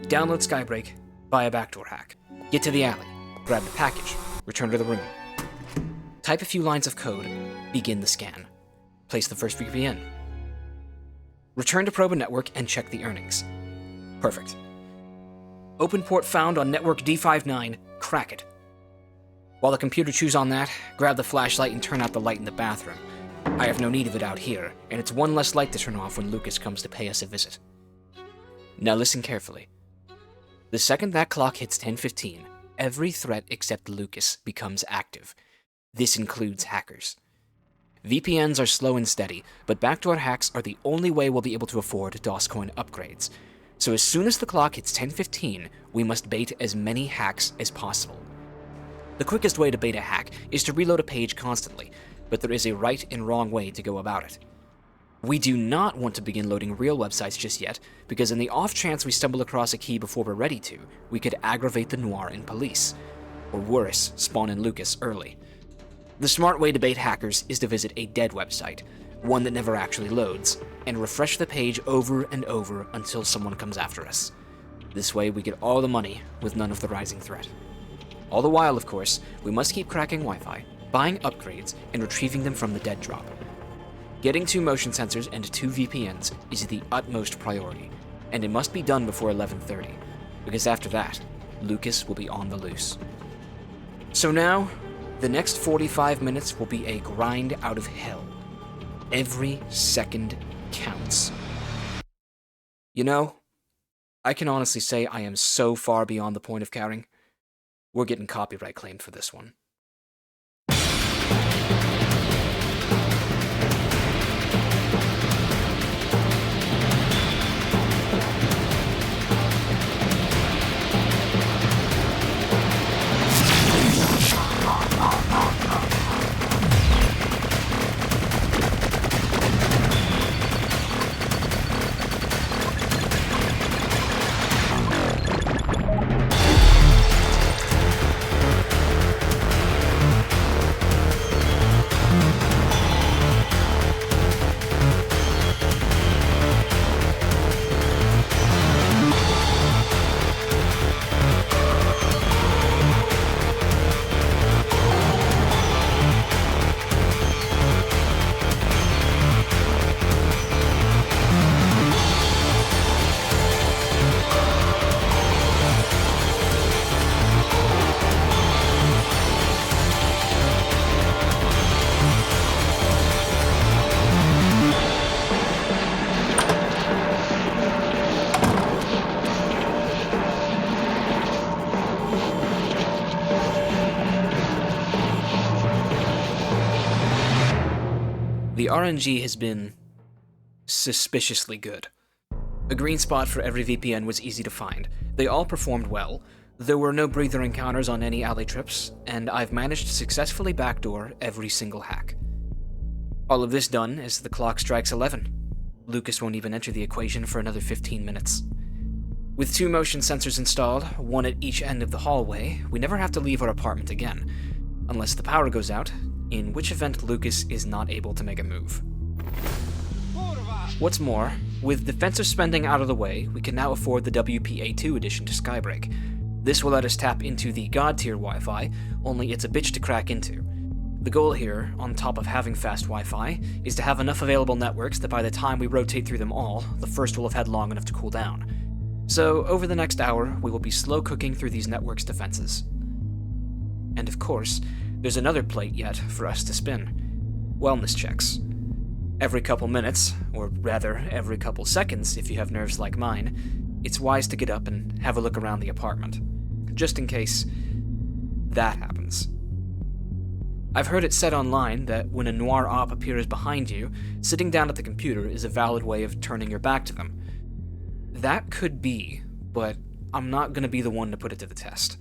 download Skybreak, buy a backdoor hack. Get to the alley, grab the package, return to the room. Type a few lines of code, begin the scan. Place the first VPN. Return to Proba Network and check the earnings. Perfect. Open port found on network D59, crack it. While the computer chews on that, grab the flashlight and turn out the light in the bathroom. I have no need of it out here, and it's one less light to turn off when Lucas comes to pay us a visit. Now listen carefully. The second that clock hits 10:15, every threat except Lucas becomes active. This includes hackers. VPNs are slow and steady, but backdoor hacks are the only way we'll be able to afford DOSCoin upgrades. So as soon as the clock hits 10:15, we must bait as many hacks as possible. The quickest way to bait a hack is to reload a page constantly, but there is a right and wrong way to go about it. We do not want to begin loading real websites just yet, because in the off chance we stumble across a key before we're ready to, we could aggravate the Noir and police. Or worse, spawn in Lucas early. The smart way to bait hackers is to visit a dead website, one that never actually loads, and refresh the page over and over until someone comes after us. This way we get all the money with none of the rising threat. All the while, of course, we must keep cracking Wi-Fi, buying upgrades, and retrieving them from the dead drop. Getting 2 motion sensors and 2 VPNs is the utmost priority, and it must be done before 11:30, because after that, Lucas will be on the loose. So now, the next 45 minutes will be a grind out of hell. Every second counts. You know, I can honestly say I am so far beyond the point of caring. We're getting copyright claimed for this one. The RNG has been suspiciously good. A green spot for every VPN was easy to find. They all performed well. There were no breather encounters on any alley trips, and I've managed to successfully backdoor every single hack. All of this done as the clock strikes 11. Lucas won't even enter the equation for another 15 minutes. With 2 motion sensors installed, one at each end of the hallway, we never have to leave our apartment again, unless the power goes out, in which event Lucas is not able to make a move. What's more, with defensive spending out of the way, we can now afford the WPA2 edition to Skybreak. This will let us tap into the God tier Wi-Fi, only it's a bitch to crack into. The goal here, on top of having fast Wi-Fi, is to have enough available networks that by the time we rotate through them all, the first will have had long enough to cool down. So, over the next hour, we will be slow cooking through these networks' defenses. And of course, there's another plate yet for us to spin. Wellness checks. Every couple minutes, or rather, every couple seconds if you have nerves like mine, it's wise to get up and have a look around the apartment, just in case that happens. I've heard it said online that when a noir op appears behind you, sitting down at the computer is a valid way of turning your back to them. That could be, but I'm not going to be the one to put it to the test.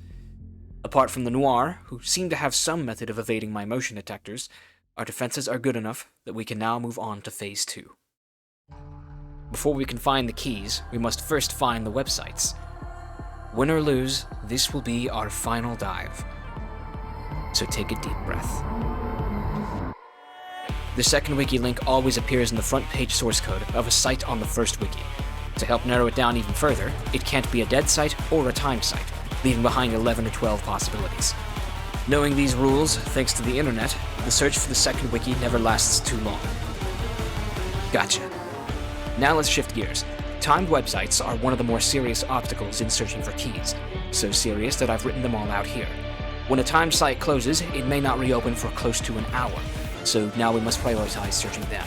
Apart from the noir, who seem to have some method of evading my motion detectors, our defenses are good enough that we can now move on to Phase 2. Before we can find the keys, we must first find the websites. Win or lose, this will be our final dive. So take a deep breath. The second wiki link always appears in the front page source code of a site on the first wiki. To help narrow it down even further, it can't be a dead site or a timed site, leaving behind 11 or 12 possibilities. Knowing these rules, thanks to the internet, the search for the second wiki never lasts too long. Gotcha. Now let's shift gears. Timed websites are one of the more serious obstacles in searching for keys, so serious that I've written them all out here. When a timed site closes, it may not reopen for close to an hour, so now we must prioritize searching them.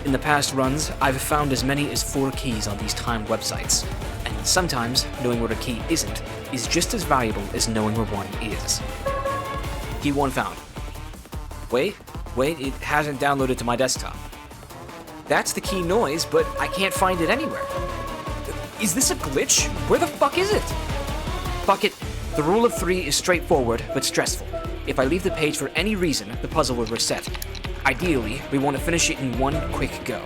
In the past runs, I've found as many as 4 keys on these timed websites, and sometimes knowing where a key isn't is just as valuable as knowing where one is. Key 1 found. Wait, it hasn't downloaded to my desktop. That's the key noise, but I can't find it anywhere. Is this a glitch? Where the fuck is it? Fuck it. The rule of 3 is straightforward, but stressful. If I leave the page for any reason, the puzzle will reset. Ideally, we want to finish it in one quick go.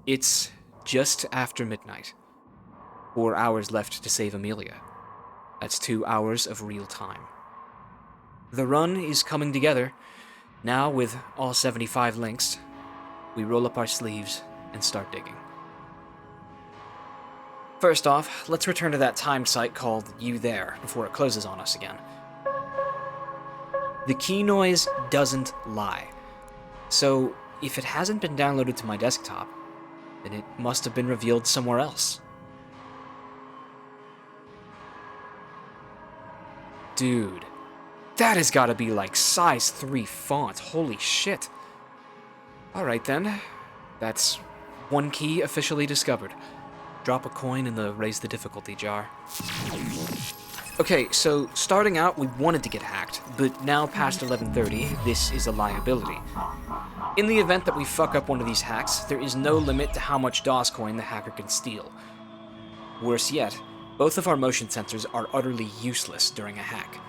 It's just after midnight. 4 hours left to save Amelia. That's 2 hours of real time. The run is coming together, now with all 75 links. we roll up our sleeves and start digging. First off, let's return to that timed site called You There before it closes on us again. The key noise doesn't lie. So, if it hasn't been downloaded to my desktop, then it must have been revealed somewhere else. Dude, that has gotta be like size 3 font, holy shit. Alright then, that's one key officially discovered. Drop a coin in the raise the difficulty jar. Okay, so starting out, we wanted to get hacked, but now past 11:30, this is a liability. In the event that we fuck up one of these hacks, there is no limit to how much DOS coin the hacker can steal. Worse yet, both of our motion sensors are utterly useless during a hack.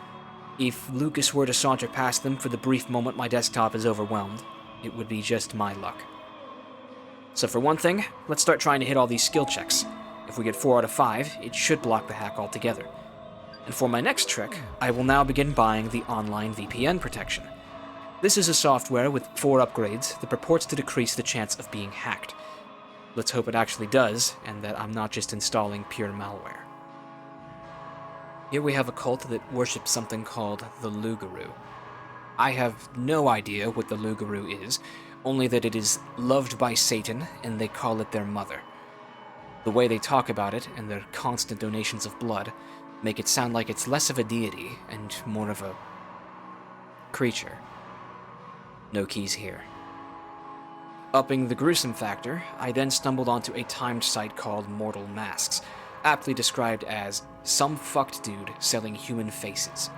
If Lucas were to saunter past them for the brief moment my desktop is overwhelmed, it would be just my luck. So for one thing, let's start trying to hit all these skill checks. If we get 4 out of 5, it should block the hack altogether. And for my next trick, I will now begin buying the online VPN protection. This is a software with 4 upgrades that purports to decrease the chance of being hacked. Let's hope it actually does, and that I'm not just installing pure malware. Here we have a cult that worships something called the Lugaroo. I have no idea what the Lugaroo is, only that it is loved by Satan and they call it their mother. The way they talk about it and their constant donations of blood make it sound like it's less of a deity and more of a creature. No keys here. Upping the gruesome factor, I then stumbled onto a timed site called Mortal Masks, aptly described as some fucked dude selling human faces.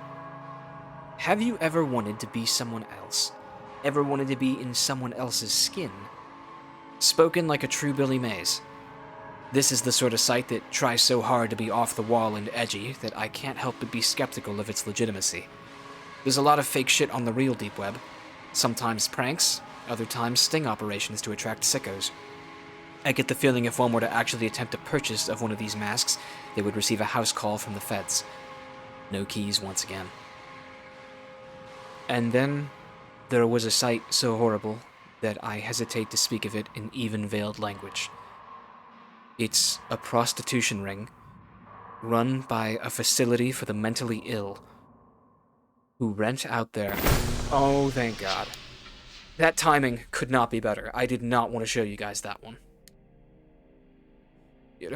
Have you ever wanted to be someone else? Ever wanted to be in someone else's skin? Spoken like a true Billy Mays. This is the sort of site that tries so hard to be off the wall and edgy that I can't help but be skeptical of its legitimacy. There's a lot of fake shit on the real deep web. Sometimes pranks, other times sting operations to attract sickos. I get the feeling if one were to actually attempt a purchase of one of these masks, they would receive a house call from the feds. No keys once again. And then there was a sight so horrible that I hesitate to speak of it in even veiled language. It's a prostitution ring run by a facility for the mentally ill who rent out their... Oh, thank God. That timing could not be better. I did not want to show you guys that one.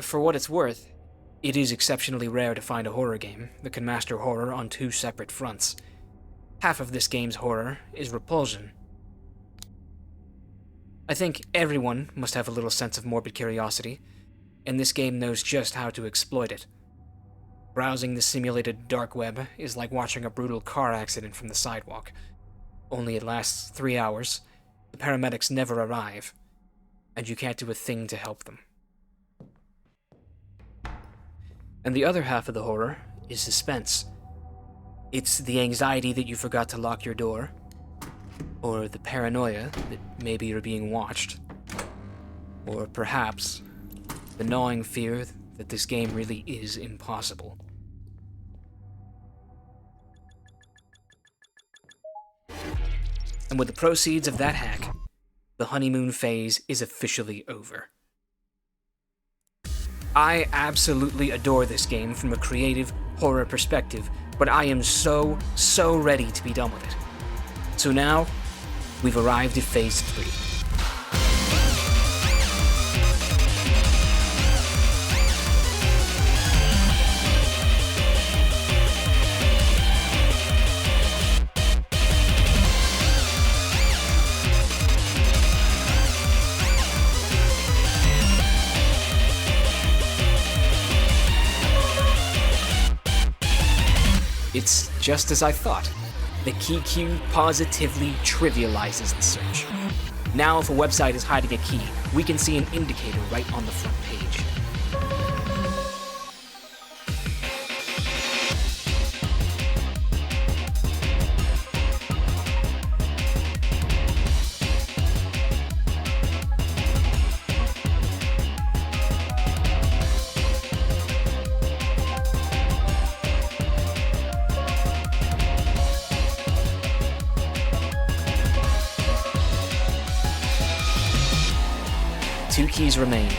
For what it's worth, it is exceptionally rare to find a horror game that can master horror on 2 separate fronts. Half of this game's horror is repulsion. I think everyone must have a little sense of morbid curiosity, and this game knows just how to exploit it. Browsing the simulated dark web is like watching a brutal car accident from the sidewalk. Only it lasts 3 hours, the paramedics never arrive, and you can't do a thing to help them. And the other half of the horror is suspense. It's the anxiety that you forgot to lock your door, or the paranoia that maybe you're being watched, or perhaps the gnawing fear that this game really is impossible. And with the proceeds of that hack, the honeymoon phase is officially over. I absolutely adore this game from a creative horror perspective, but I am so ready to be done with it. So now, we've arrived at phase 3. It's just as I thought. The key queue positively trivializes the search. Now if a website is hiding a key, we can see an indicator right on the front page. keys remain,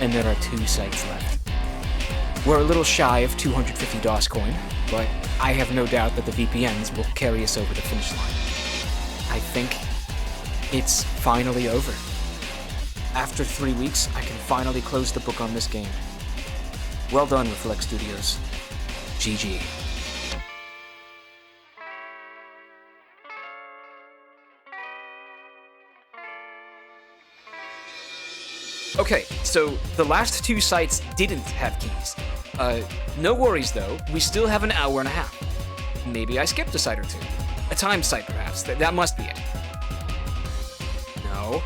and there are 2 sites left. We're a little shy of 250 DOS coin, but I have no doubt that the VPNs will carry us over the finish line. I think it's finally over. After 3 weeks, I can finally close the book on this game. Well done, Reflect Studios. GG. Okay, so the last 2 sites didn't have keys. No worries though, we still have an hour and a half. Maybe I skipped a site or 2. A time site perhaps, that must be it. No.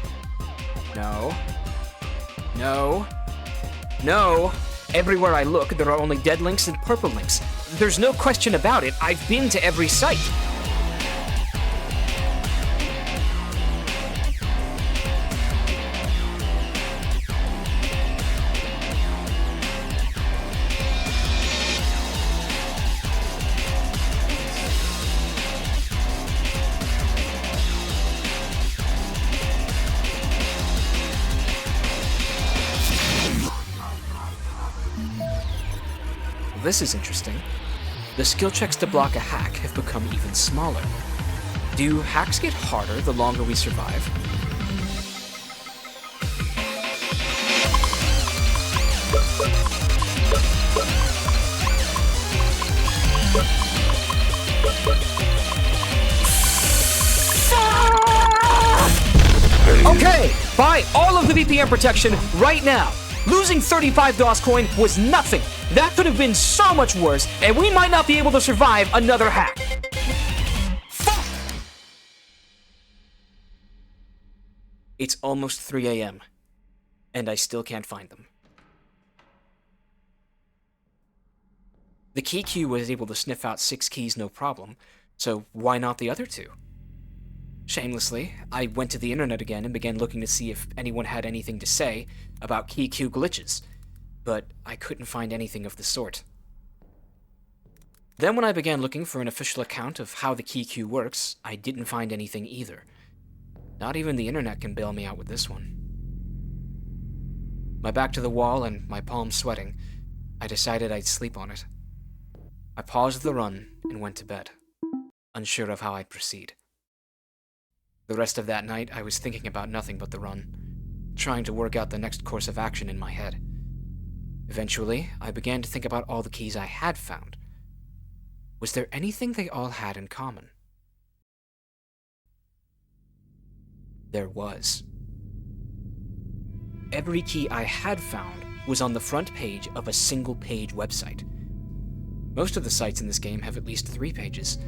No. No. No. Everywhere I look, there are only dead links and purple links. There's no question about it, I've been to every site. This is interesting. The skill checks to block a hack have become even smaller. Do hacks get harder the longer we survive? Okay, buy all of the VPN protection right now. Losing 35 DOS coin was nothing. That could have been so much worse, and we might not be able to survive another hack. Fuck! It's almost 3 a.m., and I still can't find them. The key queue was able to sniff out 6 keys no problem, so why not the other 2? Shamelessly, I went to the internet again and began looking to see if anyone had anything to say about key queue glitches, but I couldn't find anything of the sort. Then when I began looking for an official account of how the key queue works, I didn't find anything either. Not even the internet can bail me out with this one. My back to the wall and my palms sweating, I decided I'd sleep on it. I paused the run and went to bed, unsure of how I'd proceed. The rest of that night, I was thinking about nothing but the run, trying to work out the next course of action in my head. Eventually, I began to think about all the keys I had found. Was there anything they all had in common? There was. Every key I had found was on the front page of a single-page website. Most of the sites in this game have at least 3 pages.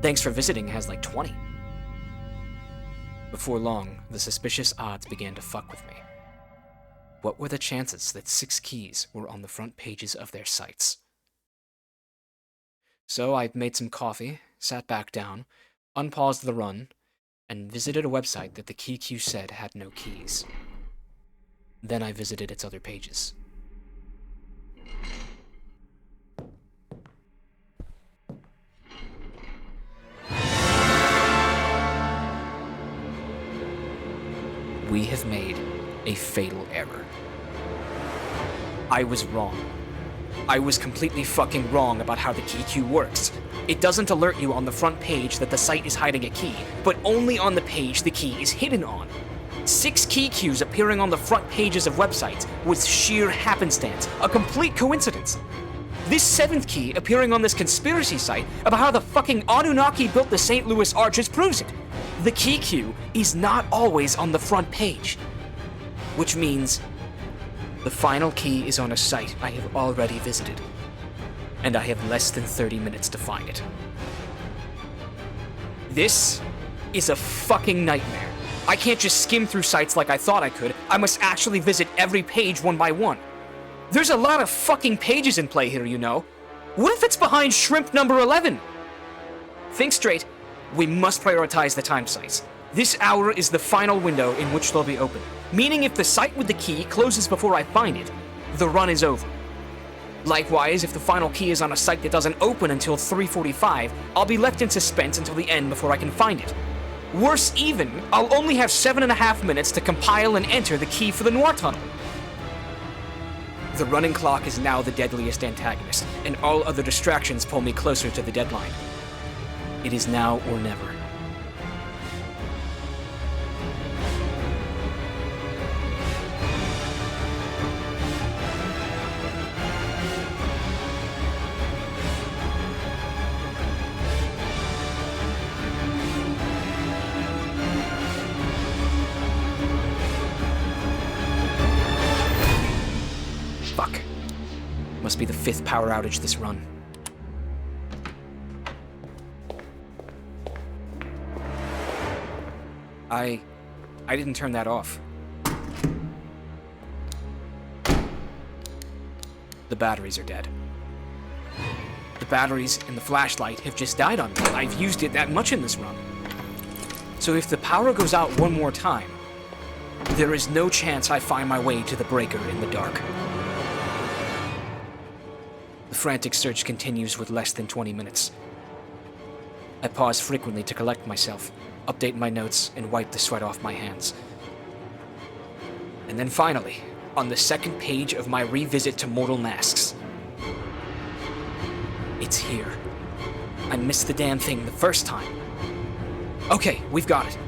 Thanks for Visiting has like 20. Before long, the suspicious odds began to fuck with me. What were the chances that 6 keys were on the front pages of their sites? So I made some coffee, sat back down, unpaused the run, and visited a website that the key queue said had no keys. Then I visited its other pages. We have made a fatal error. I was wrong. I was completely fucking wrong about how the key queue works. It doesn't alert you on the front page that the site is hiding a key, but only on the page the key is hidden on. 6 key queues appearing on the front pages of websites was sheer happenstance, a complete coincidence. This 7th key appearing on this conspiracy site about how the fucking Anunnaki built the St. Louis Arches proves it. The key queue is not always on the front page, which means the final key is on a site I have already visited, and I have less than 30 minutes to find it. This is a fucking nightmare. I can't just skim through sites like I thought I could. I must actually visit every page one by one. There's a lot of fucking pages in play here, you know. What if it's behind shrimp number 11? Think straight. We must prioritize the time sites. This hour is the final window in which they'll be open, meaning if the site with the key closes before I find it, the run is over. Likewise, if the final key is on a site that doesn't open until 3:45, I'll be left in suspense until the end before I can find it. Worse even, I'll only have 7.5 minutes to compile and enter the key for the Noir Tunnel. The running clock is now the deadliest antagonist, and all other distractions pull me closer to the deadline. It is now or never. Fuck. Must be the 5th power outage this run. I didn't turn that off. The batteries are dead. The batteries in the flashlight have just died on me. I've used it that much in this run. So if the power goes out one more time, there is no chance I find my way to the breaker in the dark. The frantic search continues with less than 20 minutes. I pause frequently to collect myself, update my notes, and wipe the sweat off my hands. And then finally, on the second page of my revisit to Mortal Masks, it's here. I missed the damn thing the first time. Okay, we've got it.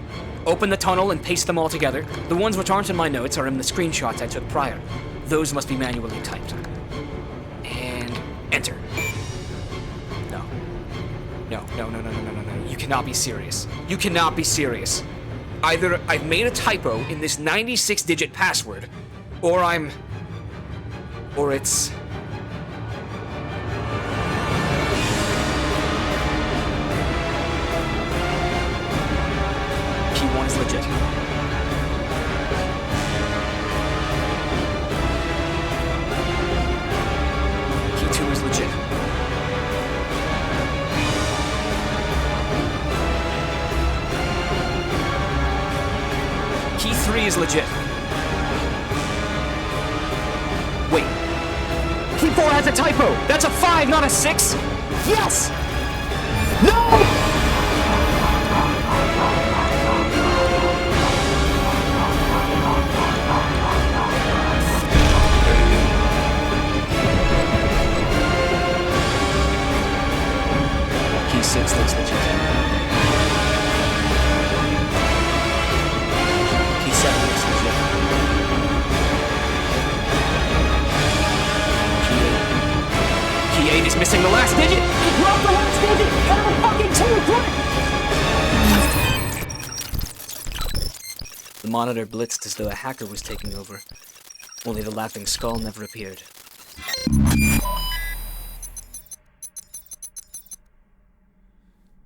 Open the tunnel and paste them all together. The ones which aren't in my notes are in the screenshots I took prior. Those must be manually typed. And enter. No. No. You cannot be serious. You cannot be serious. Either I've made a typo in this 96-digit password, or it's... Key 1 is legit. Key 2 is legit. Key 3 is legit. Wait. Key 4 has a typo! That's a 5, not a 6! Yes! No! Key 6 looks legit. Key 7 looks legit. Key 8 is missing the last digit! It dropped the last digit! And I'm fucking too! The monitor blitzed as though a hacker was taking over. Only the laughing skull never appeared.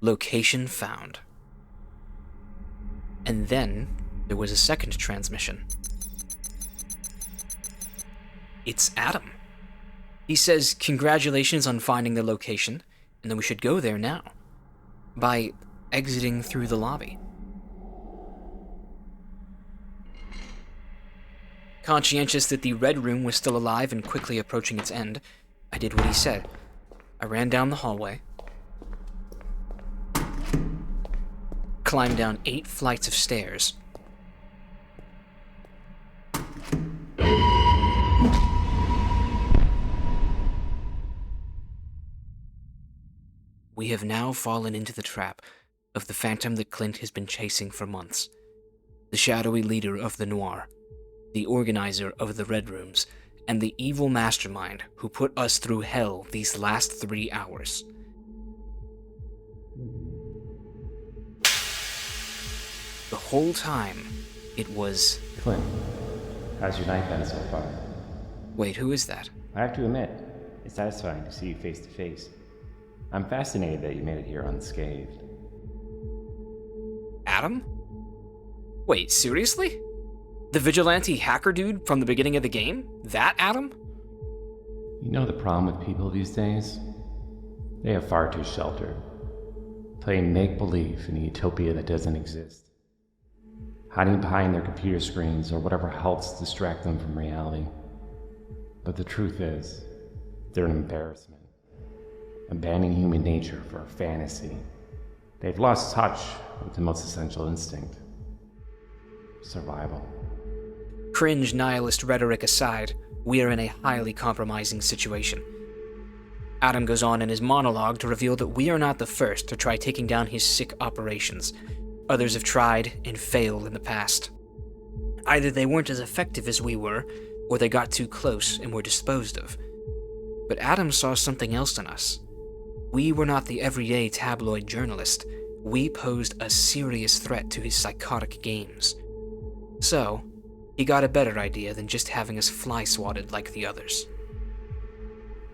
Location found. And then there was a second transmission. It's Adam. He says congratulations on finding the location, and that we should go there now. By exiting through the lobby. Conscientious that the Red Room was still alive and quickly approaching its end, I did what he said. I ran down the hallway, climbed down 8 flights of stairs, we have now fallen into the trap of the phantom that Clint has been chasing for months. The shadowy leader of the Noir, the organizer of the Red Rooms, and the evil mastermind who put us through hell these last 3 hours. The whole time, it was... Clint, how's your night been so far? Wait, who is that? I have to admit, it's satisfying to see you face to face. I'm fascinated that you made it here unscathed. Adam? Wait, seriously? The vigilante hacker dude from the beginning of the game? That Adam? You know the problem with people these days? They are far too sheltered. Playing make-believe in a utopia that doesn't exist. Hiding behind their computer screens or whatever helps distract them from reality. But the truth is, they're an embarrassment. Abandoning human nature for a fantasy. They've lost touch with the most essential instinct: survival. Cringe nihilist rhetoric aside, we are in a highly compromising situation. Adam goes on in his monologue to reveal that we are not the first to try taking down his sick operations. Others have tried and failed in the past. Either they weren't as effective as we were, or they got too close and were disposed of. But Adam saw something else in us. We were not the everyday tabloid journalist. We posed a serious threat to his psychotic games. So, he got a better idea than just having us fly swatted like the others.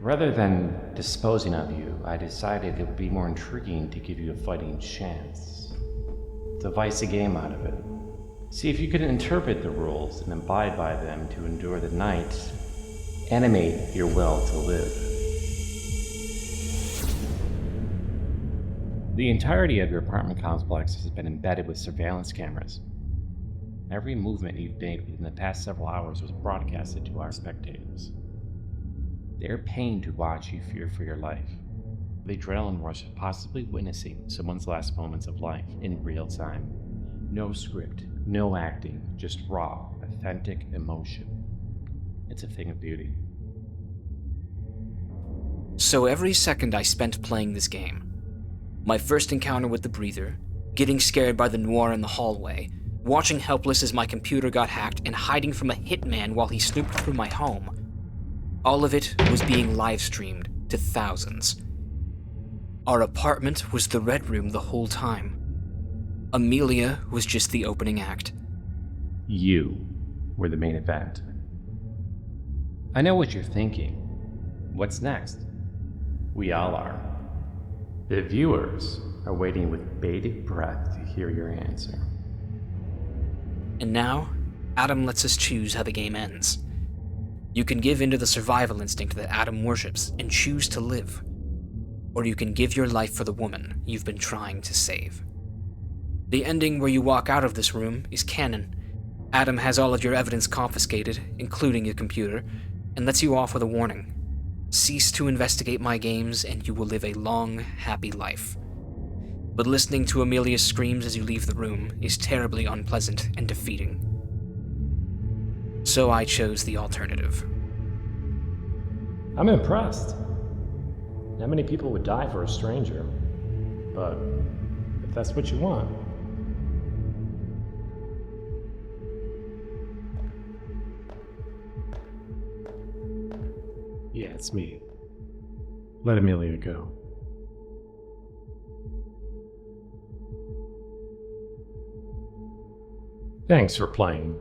Rather than disposing of you, I decided it would be more intriguing to give you a fighting chance. Devise a game out of it. See if you could interpret the rules and abide by them to endure the night. Animate your will to live. The entirety of your apartment complex has been embedded with surveillance cameras. Every movement you've made within the past several hours was broadcasted to our spectators. They're paying to watch you fear for your life. The adrenaline rush of possibly witnessing someone's last moments of life in real time. No script, no acting, just raw, authentic emotion. It's a thing of beauty. So every second I spent playing this game, my first encounter with the breather, getting scared by the noir in the hallway, watching helpless as my computer got hacked, and hiding from a hitman while he snooped through my home, all of it was being live-streamed to thousands. Our apartment was the Red Room the whole time. Amelia was just the opening act. You were the main event. I know what you're thinking. What's next? We all are. The viewers are waiting with bated breath to hear your answer. And now, Adam lets us choose how the game ends. You can give into the survival instinct that Adam worships and choose to live. Or you can give your life for the woman you've been trying to save. The ending where you walk out of this room is canon. Adam has all of your evidence confiscated, including your computer, and lets you off with a warning. Cease to investigate my games and you will live a long, happy life. But listening to Amelia's screams as you leave the room is terribly unpleasant and defeating. So I chose the alternative. I'm impressed. Not many people would die for a stranger, but if that's what you want. Yeah, it's me. Let Amelia go. Thanks for playing.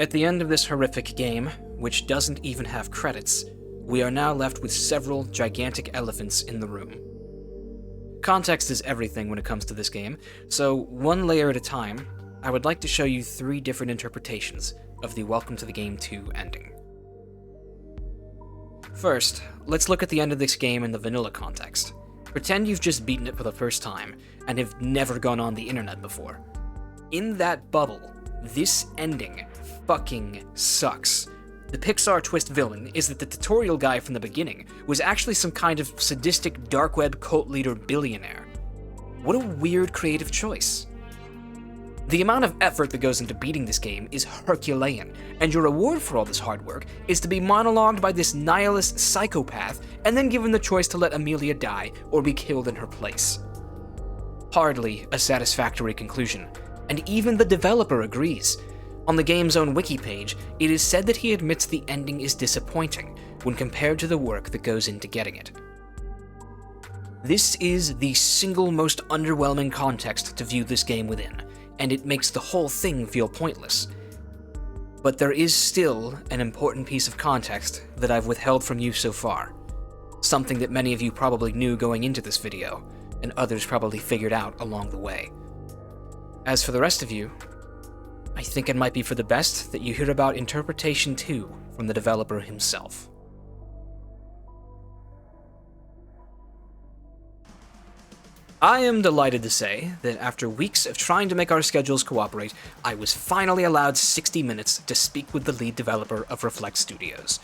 At the end of this horrific game, which doesn't even have credits, we are now left with several gigantic elephants in the room. Context is everything when it comes to this game, so one layer at a time, I would like to show you 3 different interpretations of the Welcome to the Game 2 ending. First, let's look at the end of this game in the vanilla context. Pretend you've just beaten it for the first time, and have never gone on the internet before. In that bubble, this ending fucking sucks. The Pixar twist villain is that the tutorial guy from the beginning was actually some kind of sadistic dark web cult leader billionaire. What a weird creative choice. The amount of effort that goes into beating this game is Herculean, and your reward for all this hard work is to be monologued by this nihilist psychopath and then given the choice to let Amelia die or be killed in her place. Hardly a satisfactory conclusion, and even the developer agrees. On the game's own wiki page, it is said that he admits the ending is disappointing when compared to the work that goes into getting it. This is the single most underwhelming context to view this game within, and it makes the whole thing feel pointless. But there is still an important piece of context that I've withheld from you so far. Something that many of you probably knew going into this video. and others probably figured out along the way. As for the rest of you, I think it might be for the best that you hear about Interpretation 2 from the developer himself. I am delighted to say that after weeks of trying to make our schedules cooperate, I was finally allowed 60 minutes to speak with the lead developer of Reflect Studios.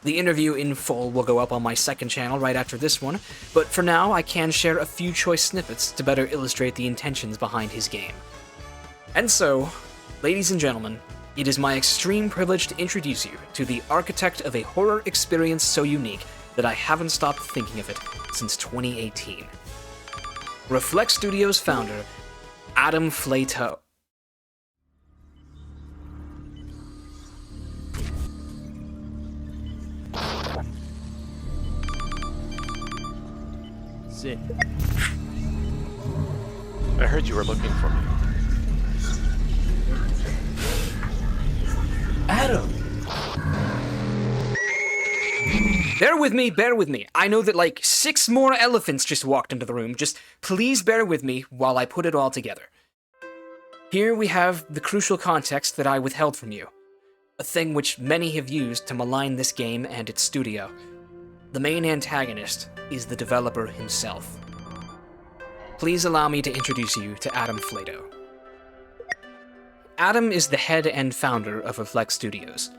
The interview in full will go up on my second channel right after this one, but for now I can share a few choice snippets to better illustrate the intentions behind his game. And so, ladies and gentlemen, it is my extreme privilege to introduce you to the architect of a horror experience so unique that I haven't stopped thinking of it since 2018. Reflect Studios founder, Adam Flato. Sit. I heard you were looking for me. Adam! Bear with me. I know that like 6 more elephants just walked into the room. Just please bear with me while I put it all together. Here we have the crucial context that I withheld from you. A thing which many have used to malign this game and its studio. The main antagonist is the developer himself. Please allow me to introduce you to Adam Flato. Adam is the head and founder of Reflect Studios.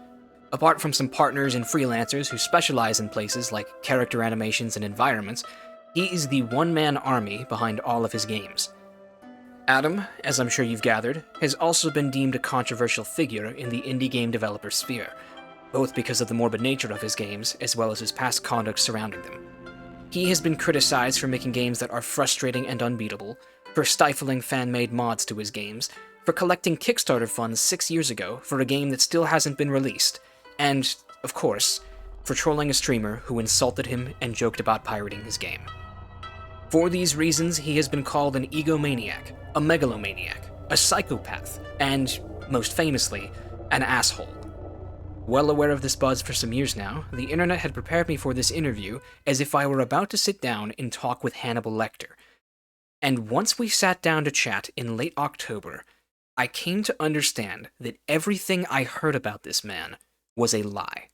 Apart from some partners and freelancers who specialize in places like character animations and environments, he is the one-man army behind all of his games. Adam, as I'm sure you've gathered, has also been deemed a controversial figure in the indie game developer sphere, both because of the morbid nature of his games as well as his past conduct surrounding them. He has been criticized for making games that are frustrating and unbeatable, for stifling fan-made mods to his games, for collecting Kickstarter funds 6 years ago for a game that still hasn't been released, and, of course, for trolling a streamer who insulted him and joked about pirating his game. For these reasons, he has been called an egomaniac, a megalomaniac, a psychopath, and, most famously, an asshole. Well aware of this buzz for some years now, the internet had prepared me for this interview as if I were about to sit down and talk with Hannibal Lecter. And once we sat down to chat in late October, I came to understand that everything I heard about this man was a lie.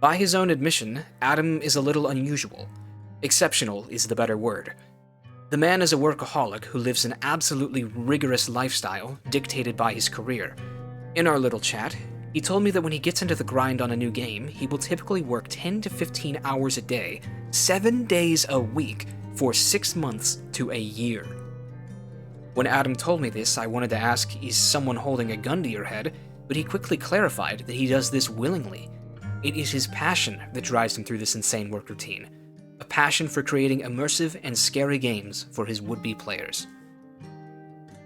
By his own admission, Adam is a little unusual. Exceptional is the better word. The man is a workaholic who lives an absolutely rigorous lifestyle dictated by his career. In our little chat, he told me that when he gets into the grind on a new game, he will typically work 10 to 15 hours a day, 7 days a week, for 6 months to a year. When Adam told me this, I wanted to ask, is someone holding a gun to your head? But he quickly clarified that he does this willingly. It is his passion that drives him through this insane work routine. A passion for creating immersive and scary games for his would-be players.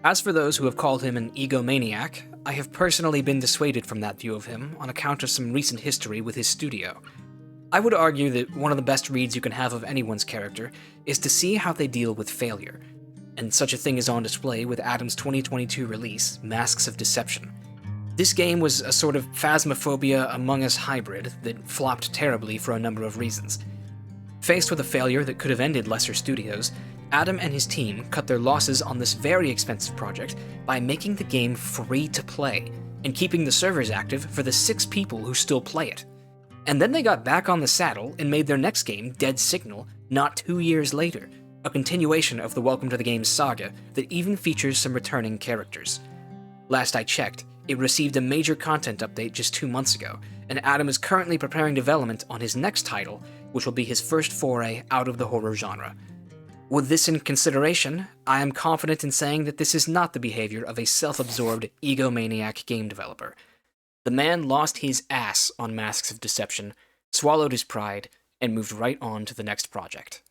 As for those who have called him an egomaniac, I have personally been dissuaded from that view of him on account of some recent history with his studio. I would argue that one of the best reads you can have of anyone's character is to see how they deal with failure. And such a thing is on display with Adam's 2022 release, Masks of Deception. This game was a sort of Phasmophobia Among Us hybrid that flopped terribly for a number of reasons. Faced with a failure that could have ended lesser studios, Adam and his team cut their losses on this very expensive project by making the game free to play and keeping the servers active for the 6 people who still play it. And then they got back on the saddle and made their next game, Dead Signal, not 2 years later, a continuation of the Welcome to the Game saga that even features some returning characters. Last I checked, it received a major content update just 2 months ago, and Adam is currently preparing development on his next title, which will be his first foray out of the horror genre. With this in consideration, I am confident in saying that this is not the behavior of a self-absorbed, egomaniac game developer. The man lost his ass on Masks of Deception, swallowed his pride, and moved right on to the next project.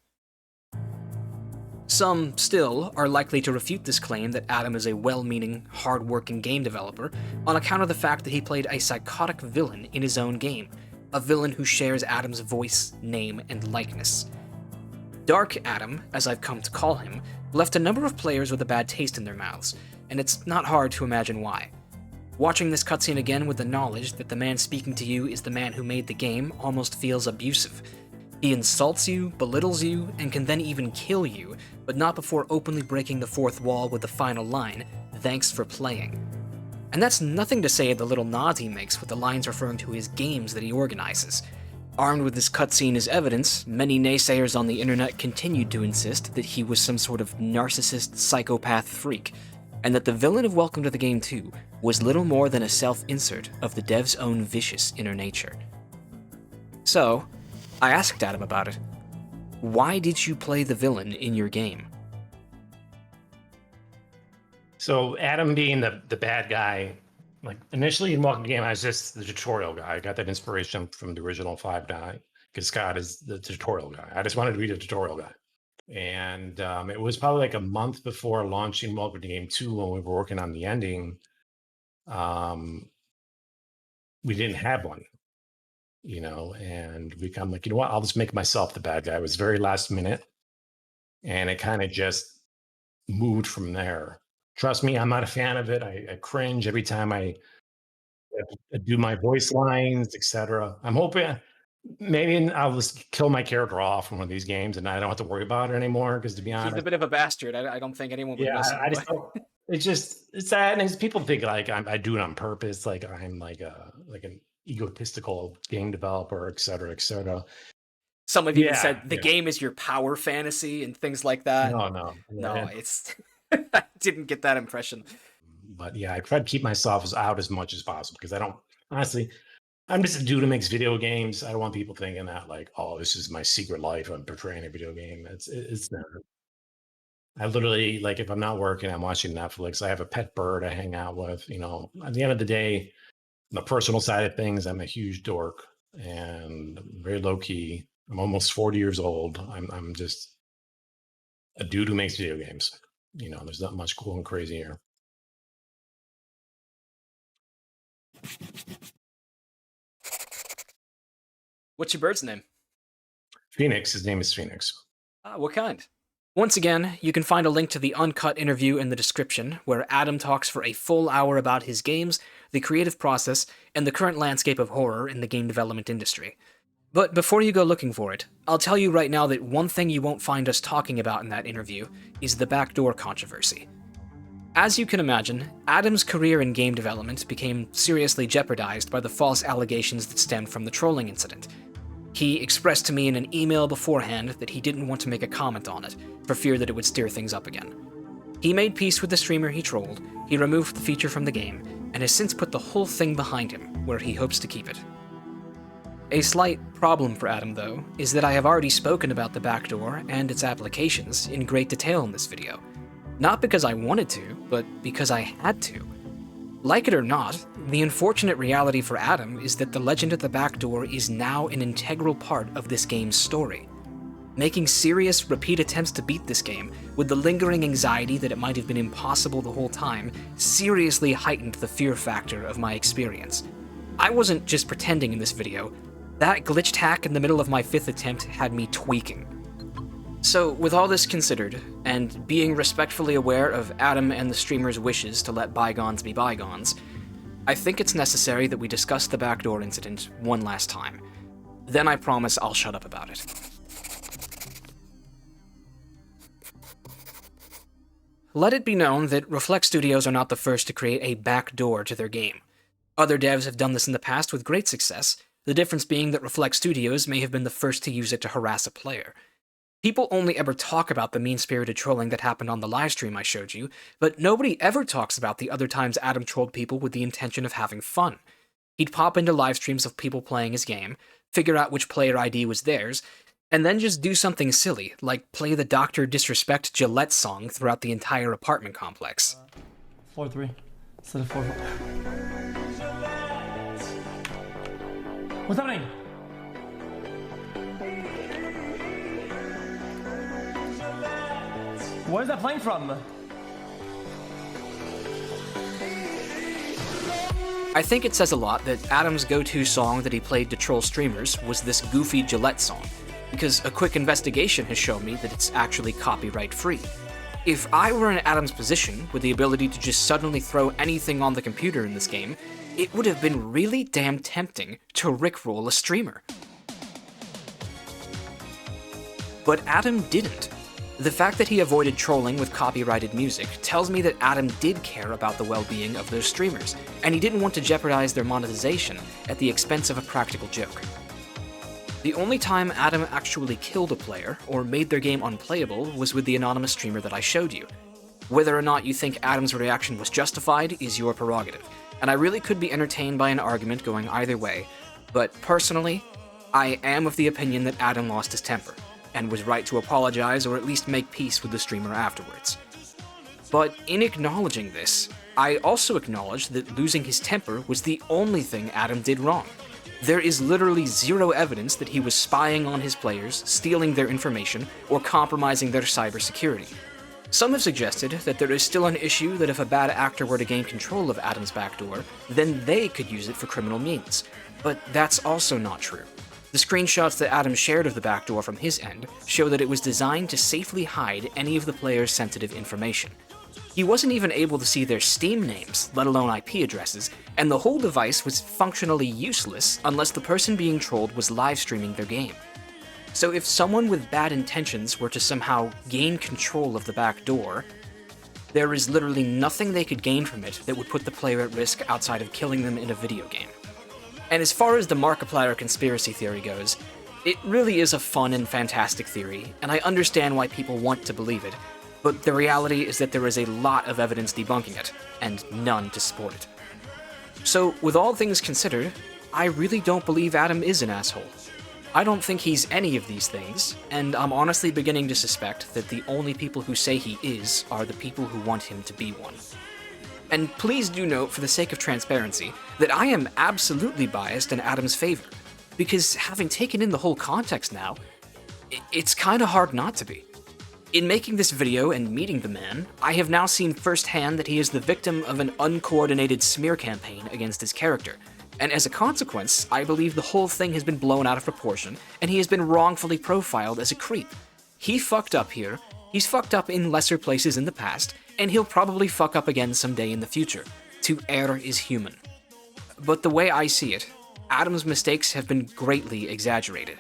Some, still, are likely to refute this claim that Adam is a well-meaning, hard-working game developer on account of the fact that he played a psychotic villain in his own game, a villain who shares Adam's voice, name, and likeness. Dark Adam, as I've come to call him, left a number of players with a bad taste in their mouths, and it's not hard to imagine why. Watching this cutscene again with the knowledge that the man speaking to you is the man who made the game almost feels abusive. He insults you, belittles you, and can then even kill you, but not before openly breaking the fourth wall with the final line, "Thanks for playing." And that's nothing to say of the little nods he makes with the lines referring to his games that he organizes. Armed with this cutscene as evidence, many naysayers on the internet continued to insist that he was some sort of narcissist psychopath freak, and that the villain of Welcome to the Game 2 was little more than a self-insert of the dev's own vicious inner nature. So, I asked Adam about it. Why did you play the villain in your game? So Adam being the bad guy, like initially in Welcome to the Game, I was just the tutorial guy. I got that inspiration from the original Five guy, because Scott is the tutorial guy. I just wanted to be the tutorial guy. And it was probably like a month before launching Welcome to Game 2 when we were working on the ending. We didn't have one, and I'm like, you know what? I'll just make myself the bad guy. It was very last minute. And it kind of just moved from there. Trust me, I'm not a fan of it. I cringe every time I do my voice lines, etc. I'm hoping maybe I'll just kill my character off from one of these games and I don't have to worry about it anymore, because to be honest, He's a bit of a bastard. I don't think anyone would listen. I just don't, it's sad, and people think like I do it on purpose, like I'm like an egotistical game developer, etc., etc. Some of you said the game is your power fantasy and things like that. No, it's I didn't get that impression. But yeah, I try to keep myself out as much as possible, because I don't, honestly, I'm just a dude who makes video games. I don't want people thinking that like, oh, this is my secret life, I'm portraying a video game. It's not. I literally, like, if I'm not working, I'm watching Netflix. I have a pet bird I hang out with. At the end of the day, on the personal side of things, I'm a huge dork and very low key. I'm almost 40 years old. I'm just a dude who makes video games. There's not much cool and crazy here. What's your bird's name? Phoenix. His name is Phoenix. What kind? Once again, you can find a link to the uncut interview in the description, where Adam talks for a full hour about his games, the creative process, and the current landscape of horror in the game development industry. But before you go looking for it, I'll tell you right now that one thing you won't find us talking about in that interview is the backdoor controversy. As you can imagine, Adam's career in game development became seriously jeopardized by the false allegations that stemmed from the trolling incident. He expressed to me in an email beforehand that he didn't want to make a comment on it, for fear that it would stir things up again. He made peace with the streamer he trolled, he removed the feature from the game, and has since put the whole thing behind him, where he hopes to keep it. A slight problem for Adam, though, is that I have already spoken about the backdoor and its applications in great detail in this video. Not because I wanted to, but because I had to. Like it or not, the unfortunate reality for Adam is that the legend of the backdoor is now an integral part of this game's story. Making serious, repeat attempts to beat this game, with the lingering anxiety that it might have been impossible the whole time, seriously heightened the fear factor of my experience. I wasn't just pretending in this video. That glitched hack in the middle of my 5th attempt had me tweaking. So, with all this considered, and being respectfully aware of Adam and the streamer's wishes to let bygones be bygones, I think it's necessary that we discuss the backdoor incident one last time. Then I promise I'll shut up about it. Let it be known that Reflect Studios are not the first to create a backdoor to their game. Other devs have done this in the past with great success, the difference being that Reflect Studios may have been the first to use it to harass a player. People only ever talk about the mean-spirited trolling that happened on the livestream I showed you, but nobody ever talks about the other times Adam trolled people with the intention of having fun. He'd pop into livestreams of people playing his game, figure out which player ID was theirs, and then just do something silly, like play the Dr. Disrespect Gillette song throughout the entire apartment complex. 4-3 instead of 4-4. What's happening? Where's that playing from? I think it says a lot that Adam's go-to song that he played to troll streamers was this goofy Gillette song, because a quick investigation has shown me that it's actually copyright-free. If I were in Adam's position, with the ability to just suddenly throw anything on the computer in this game, it would have been really damn tempting to rickroll a streamer. But Adam didn't. The fact that he avoided trolling with copyrighted music tells me that Adam did care about the well-being of those streamers, and he didn't want to jeopardize their monetization at the expense of a practical joke. The only time Adam actually killed a player or made their game unplayable was with the anonymous streamer that I showed you. Whether or not you think Adam's reaction was justified is your prerogative, and I really could be entertained by an argument going either way, but personally, I am of the opinion that Adam lost his temper, and was right to apologize or at least make peace with the streamer afterwards. But in acknowledging this, I also acknowledge that losing his temper was the only thing Adam did wrong. There is literally zero evidence that he was spying on his players, stealing their information, or compromising their cybersecurity. Some have suggested that there is still an issue that if a bad actor were to gain control of Adam's backdoor, then they could use it for criminal means. But that's also not true. The screenshots that Adam shared of the backdoor from his end show that it was designed to safely hide any of the player's sensitive information. He wasn't even able to see their Steam names, let alone IP addresses, and the whole device was functionally useless unless the person being trolled was live streaming their game. So if someone with bad intentions were to somehow gain control of the backdoor, there is literally nothing they could gain from it that would put the player at risk outside of killing them in a video game. And as far as the Markiplier conspiracy theory goes, it really is a fun and fantastic theory, and I understand why people want to believe it, but the reality is that there is a lot of evidence debunking it, and none to support it. So, with all things considered, I really don't believe Adam is an asshole. I don't think he's any of these things, and I'm honestly beginning to suspect that the only people who say he is are the people who want him to be one. And please do note, for the sake of transparency, that I am absolutely biased in Adam's favor, because having taken in the whole context now, it's kinda hard not to be. In making this video and meeting the man, I have now seen firsthand that he is the victim of an uncoordinated smear campaign against his character, and as a consequence, I believe the whole thing has been blown out of proportion, and he has been wrongfully profiled as a creep. He fucked up here, he's fucked up in lesser places in the past, and he'll probably fuck up again someday in the future. To err is human. But the way I see it, Adam's mistakes have been greatly exaggerated,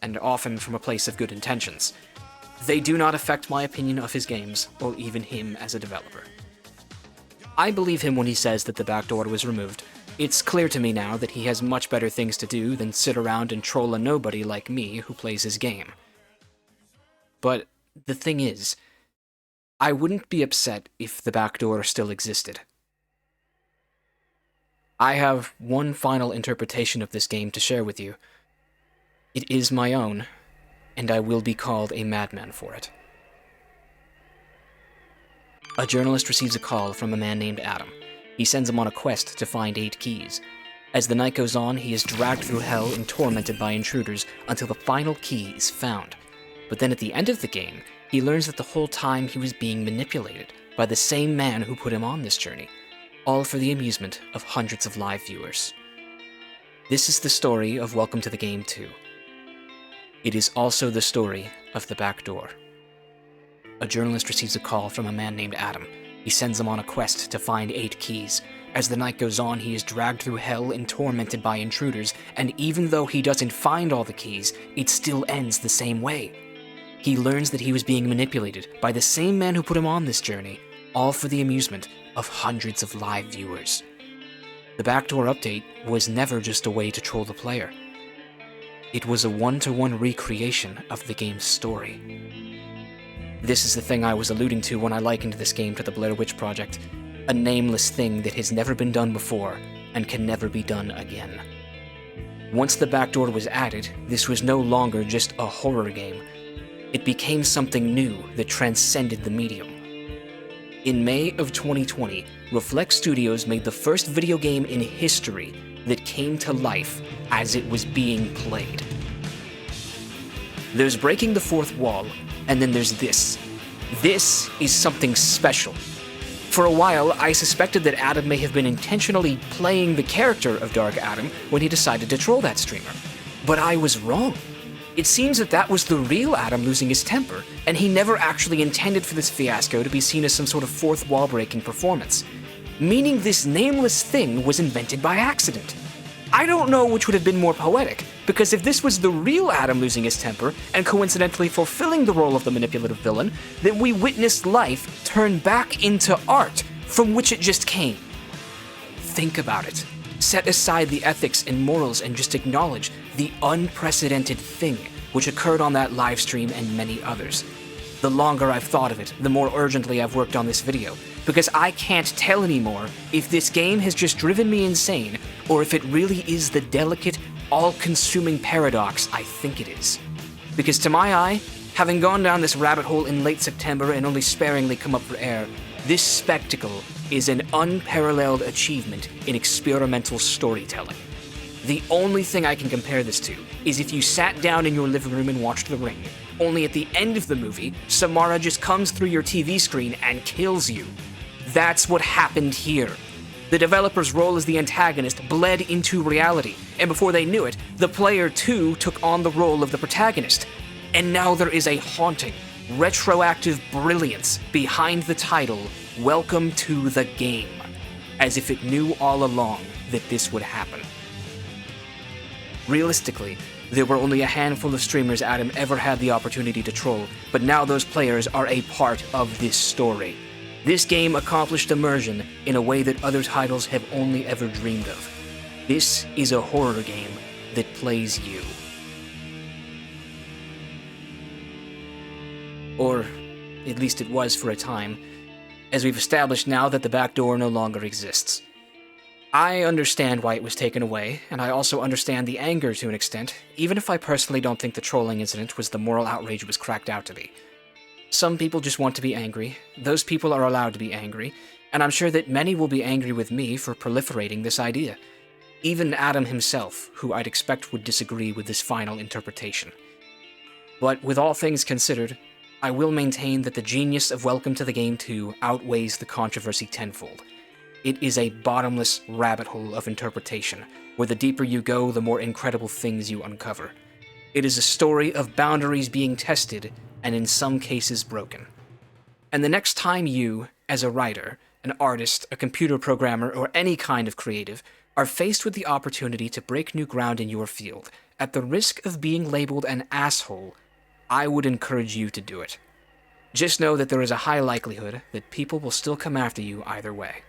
and often from a place of good intentions. They do not affect my opinion of his games, or even him as a developer. I believe him when he says that the backdoor was removed. It's clear to me now that he has much better things to do than sit around and troll a nobody like me who plays his game. But the thing is, I wouldn't be upset if the backdoor still existed. I have one final interpretation of this game to share with you. It is my own, and I will be called a madman for it. A journalist receives a call from a man named Adam. He sends him on a quest to find 8 keys. As the night goes on, he is dragged through hell and tormented by intruders until the final key is found. But then at the end of the game, he learns that the whole time he was being manipulated by the same man who put him on this journey, all for the amusement of hundreds of live viewers. This is the story of Welcome to the Game 2. It is also the story of the backdoor. A journalist receives a call from a man named Adam. He sends him on a quest to find 8 keys. As the night goes on, he is dragged through hell and tormented by intruders, and even though he doesn't find all the keys, it still ends the same way. He learns that he was being manipulated by the same man who put him on this journey, all for the amusement of hundreds of live viewers. The backdoor update was never just a way to troll the player. It was a one-to-one recreation of the game's story. This is the thing I was alluding to when I likened this game to the Blair Witch Project, a nameless thing that has never been done before and can never be done again. Once the backdoor was added, this was no longer just a horror game. It became something new that transcended the medium. In May of 2020, Reflect Studios made the first video game in history that came to life as it was being played. There's breaking the fourth wall, and then there's this. This is something special. For a while, I suspected that Adam may have been intentionally playing the character of Dark Adam when he decided to troll that streamer. But I was wrong. It seems that that was the real Adam losing his temper, and he never actually intended for this fiasco to be seen as some sort of fourth wall-breaking performance. Meaning this nameless thing was invented by accident. I don't know which would have been more poetic, Because if this was the real Adam losing his temper and coincidentally fulfilling the role of the manipulative villain, then we witnessed life turn back into art from which it just came. Think about it. Set aside the ethics and morals and just acknowledge the unprecedented thing which occurred on that live stream and many others. The longer I've thought of it, the more urgently I've worked on this video, because I can't tell anymore if this game has just driven me insane or if it really is the delicate, all-consuming paradox I think it is. Because to my eye, having gone down this rabbit hole in late September and only sparingly come up for air, this spectacle is an unparalleled achievement in experimental storytelling. The only thing I can compare this to is if you sat down in your living room and watched The Ring, only at the end of the movie, Samara just comes through your TV screen and kills you. That's what happened here. The developer's role as the antagonist bled into reality, and before they knew it, the player too took on the role of the protagonist. And now there is a haunting, retroactive brilliance behind the title, Welcome to the Game, as if it knew all along that this would happen. Realistically, there were only a handful of streamers Adam ever had the opportunity to troll, but now those players are a part of this story. This game accomplished immersion in a way that other titles have only ever dreamed of. This is a horror game that plays you. Or, at least it was for a time, as we've established now that the back door no longer exists. I understand why it was taken away, and I also understand the anger to an extent, even if I personally don't think the trolling incident was the moral outrage it was cracked out to be. Some people just want to be angry, those people are allowed to be angry, and I'm sure that many will be angry with me for proliferating this idea. Even Adam himself, who I'd expect would disagree with this final interpretation. But with all things considered, I will maintain that the genius of Welcome to the Game 2 outweighs the controversy tenfold. It is a bottomless rabbit hole of interpretation, where the deeper you go, the more incredible things you uncover. It is a story of boundaries being tested, and in some cases broken. And the next time you, as a writer, an artist, a computer programmer, or any kind of creative, are faced with the opportunity to break new ground in your field, at the risk of being labeled an asshole, I would encourage you to do it. Just know that there is a high likelihood that people will still come after you either way.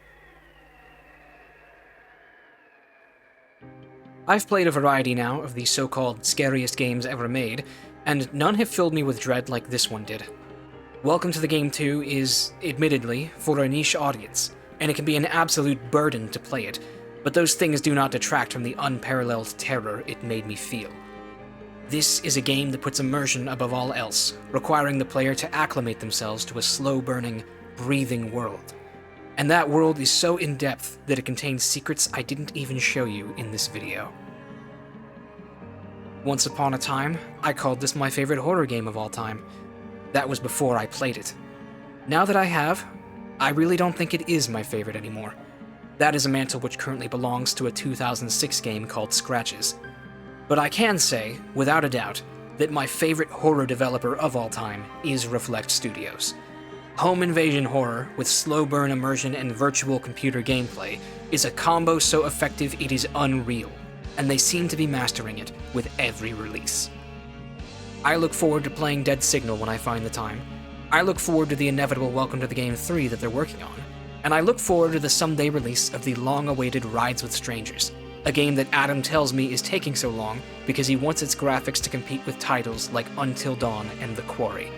I've played a variety now of the so-called scariest games ever made, and none have filled me with dread like this one did. Welcome to the Game 2 is, admittedly, for a niche audience, and it can be an absolute burden to play it, but those things do not detract from the unparalleled terror it made me feel. This is a game that puts immersion above all else, requiring the player to acclimate themselves to a slow-burning, breathing world. And that world is so in-depth that it contains secrets I didn't even show you in this video. Once upon a time, I called this my favorite horror game of all time. That was before I played it. Now that I have, I really don't think it is my favorite anymore. That is a mantle which currently belongs to a 2006 game called Scratches. But I can say, without a doubt, that my favorite horror developer of all time is Reflect Studios. Home invasion horror with slow burn immersion and virtual computer gameplay is a combo so effective it is unreal, and they seem to be mastering it with every release. I look forward to playing Dead Signal when I find the time. I look forward to the inevitable Welcome to the Game 3 that they're working on, and I look forward to the someday release of the long-awaited Rides with Strangers, a game that Adam tells me is taking so long because he wants its graphics to compete with titles like Until Dawn and The Quarry.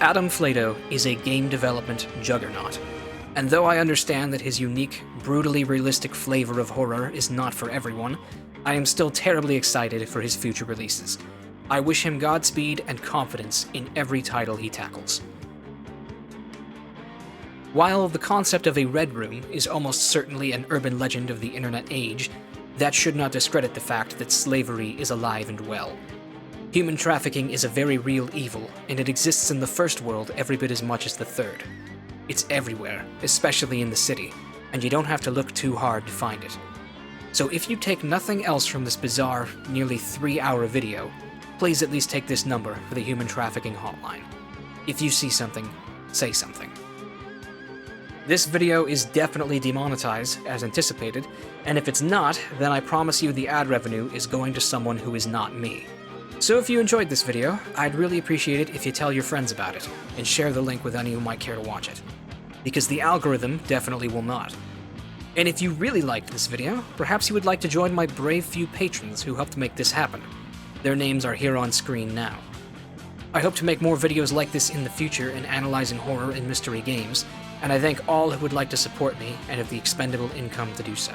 Adam Flato is a game development juggernaut, and though I understand that his unique, brutally realistic flavor of horror is not for everyone, I am still terribly excited for his future releases. I wish him Godspeed and confidence in every title he tackles. While the concept of a red room is almost certainly an urban legend of the internet age, that should not discredit the fact that slavery is alive and well. Human trafficking is a very real evil, and it exists in the first world every bit as much as the third. It's everywhere, especially in the city, and you don't have to look too hard to find it. So if you take nothing else from this bizarre, nearly 3-hour video, please at least take this number for the Human Trafficking Hotline. If you see something, say something. This video is definitely demonetized, as anticipated, and if it's not, then I promise you the ad revenue is going to someone who is not me. So if you enjoyed this video, I'd really appreciate it if you tell your friends about it, and share the link with any who might care to watch it. Because the algorithm definitely will not. And if you really liked this video, perhaps you would like to join my brave few patrons who helped make this happen. Their names are here on screen now. I hope to make more videos like this in the future in analyzing horror and mystery games, and I thank all who would like to support me and have the expendable income to do so.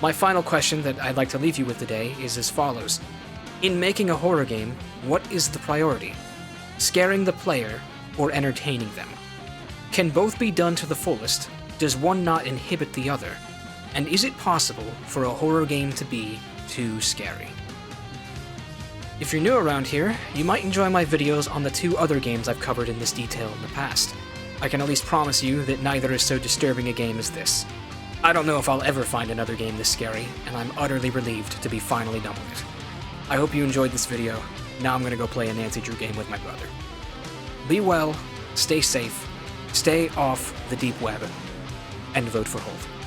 My final question that I'd like to leave you with today is as follows. In making a horror game, what is the priority? Scaring the player or entertaining them? Can both be done to the fullest? Does one not inhibit the other? And is it possible for a horror game to be too scary? If you're new around here, you might enjoy my videos on the 2 other games I've covered in this detail in the past. I can at least promise you that neither is so disturbing a game as this. I don't know if I'll ever find another game this scary, and I'm utterly relieved to be finally done with it. I hope you enjoyed this video. Now I'm gonna go play a Nancy Drew game with my brother. Be well, stay safe, stay off the deep web, and vote for Holt.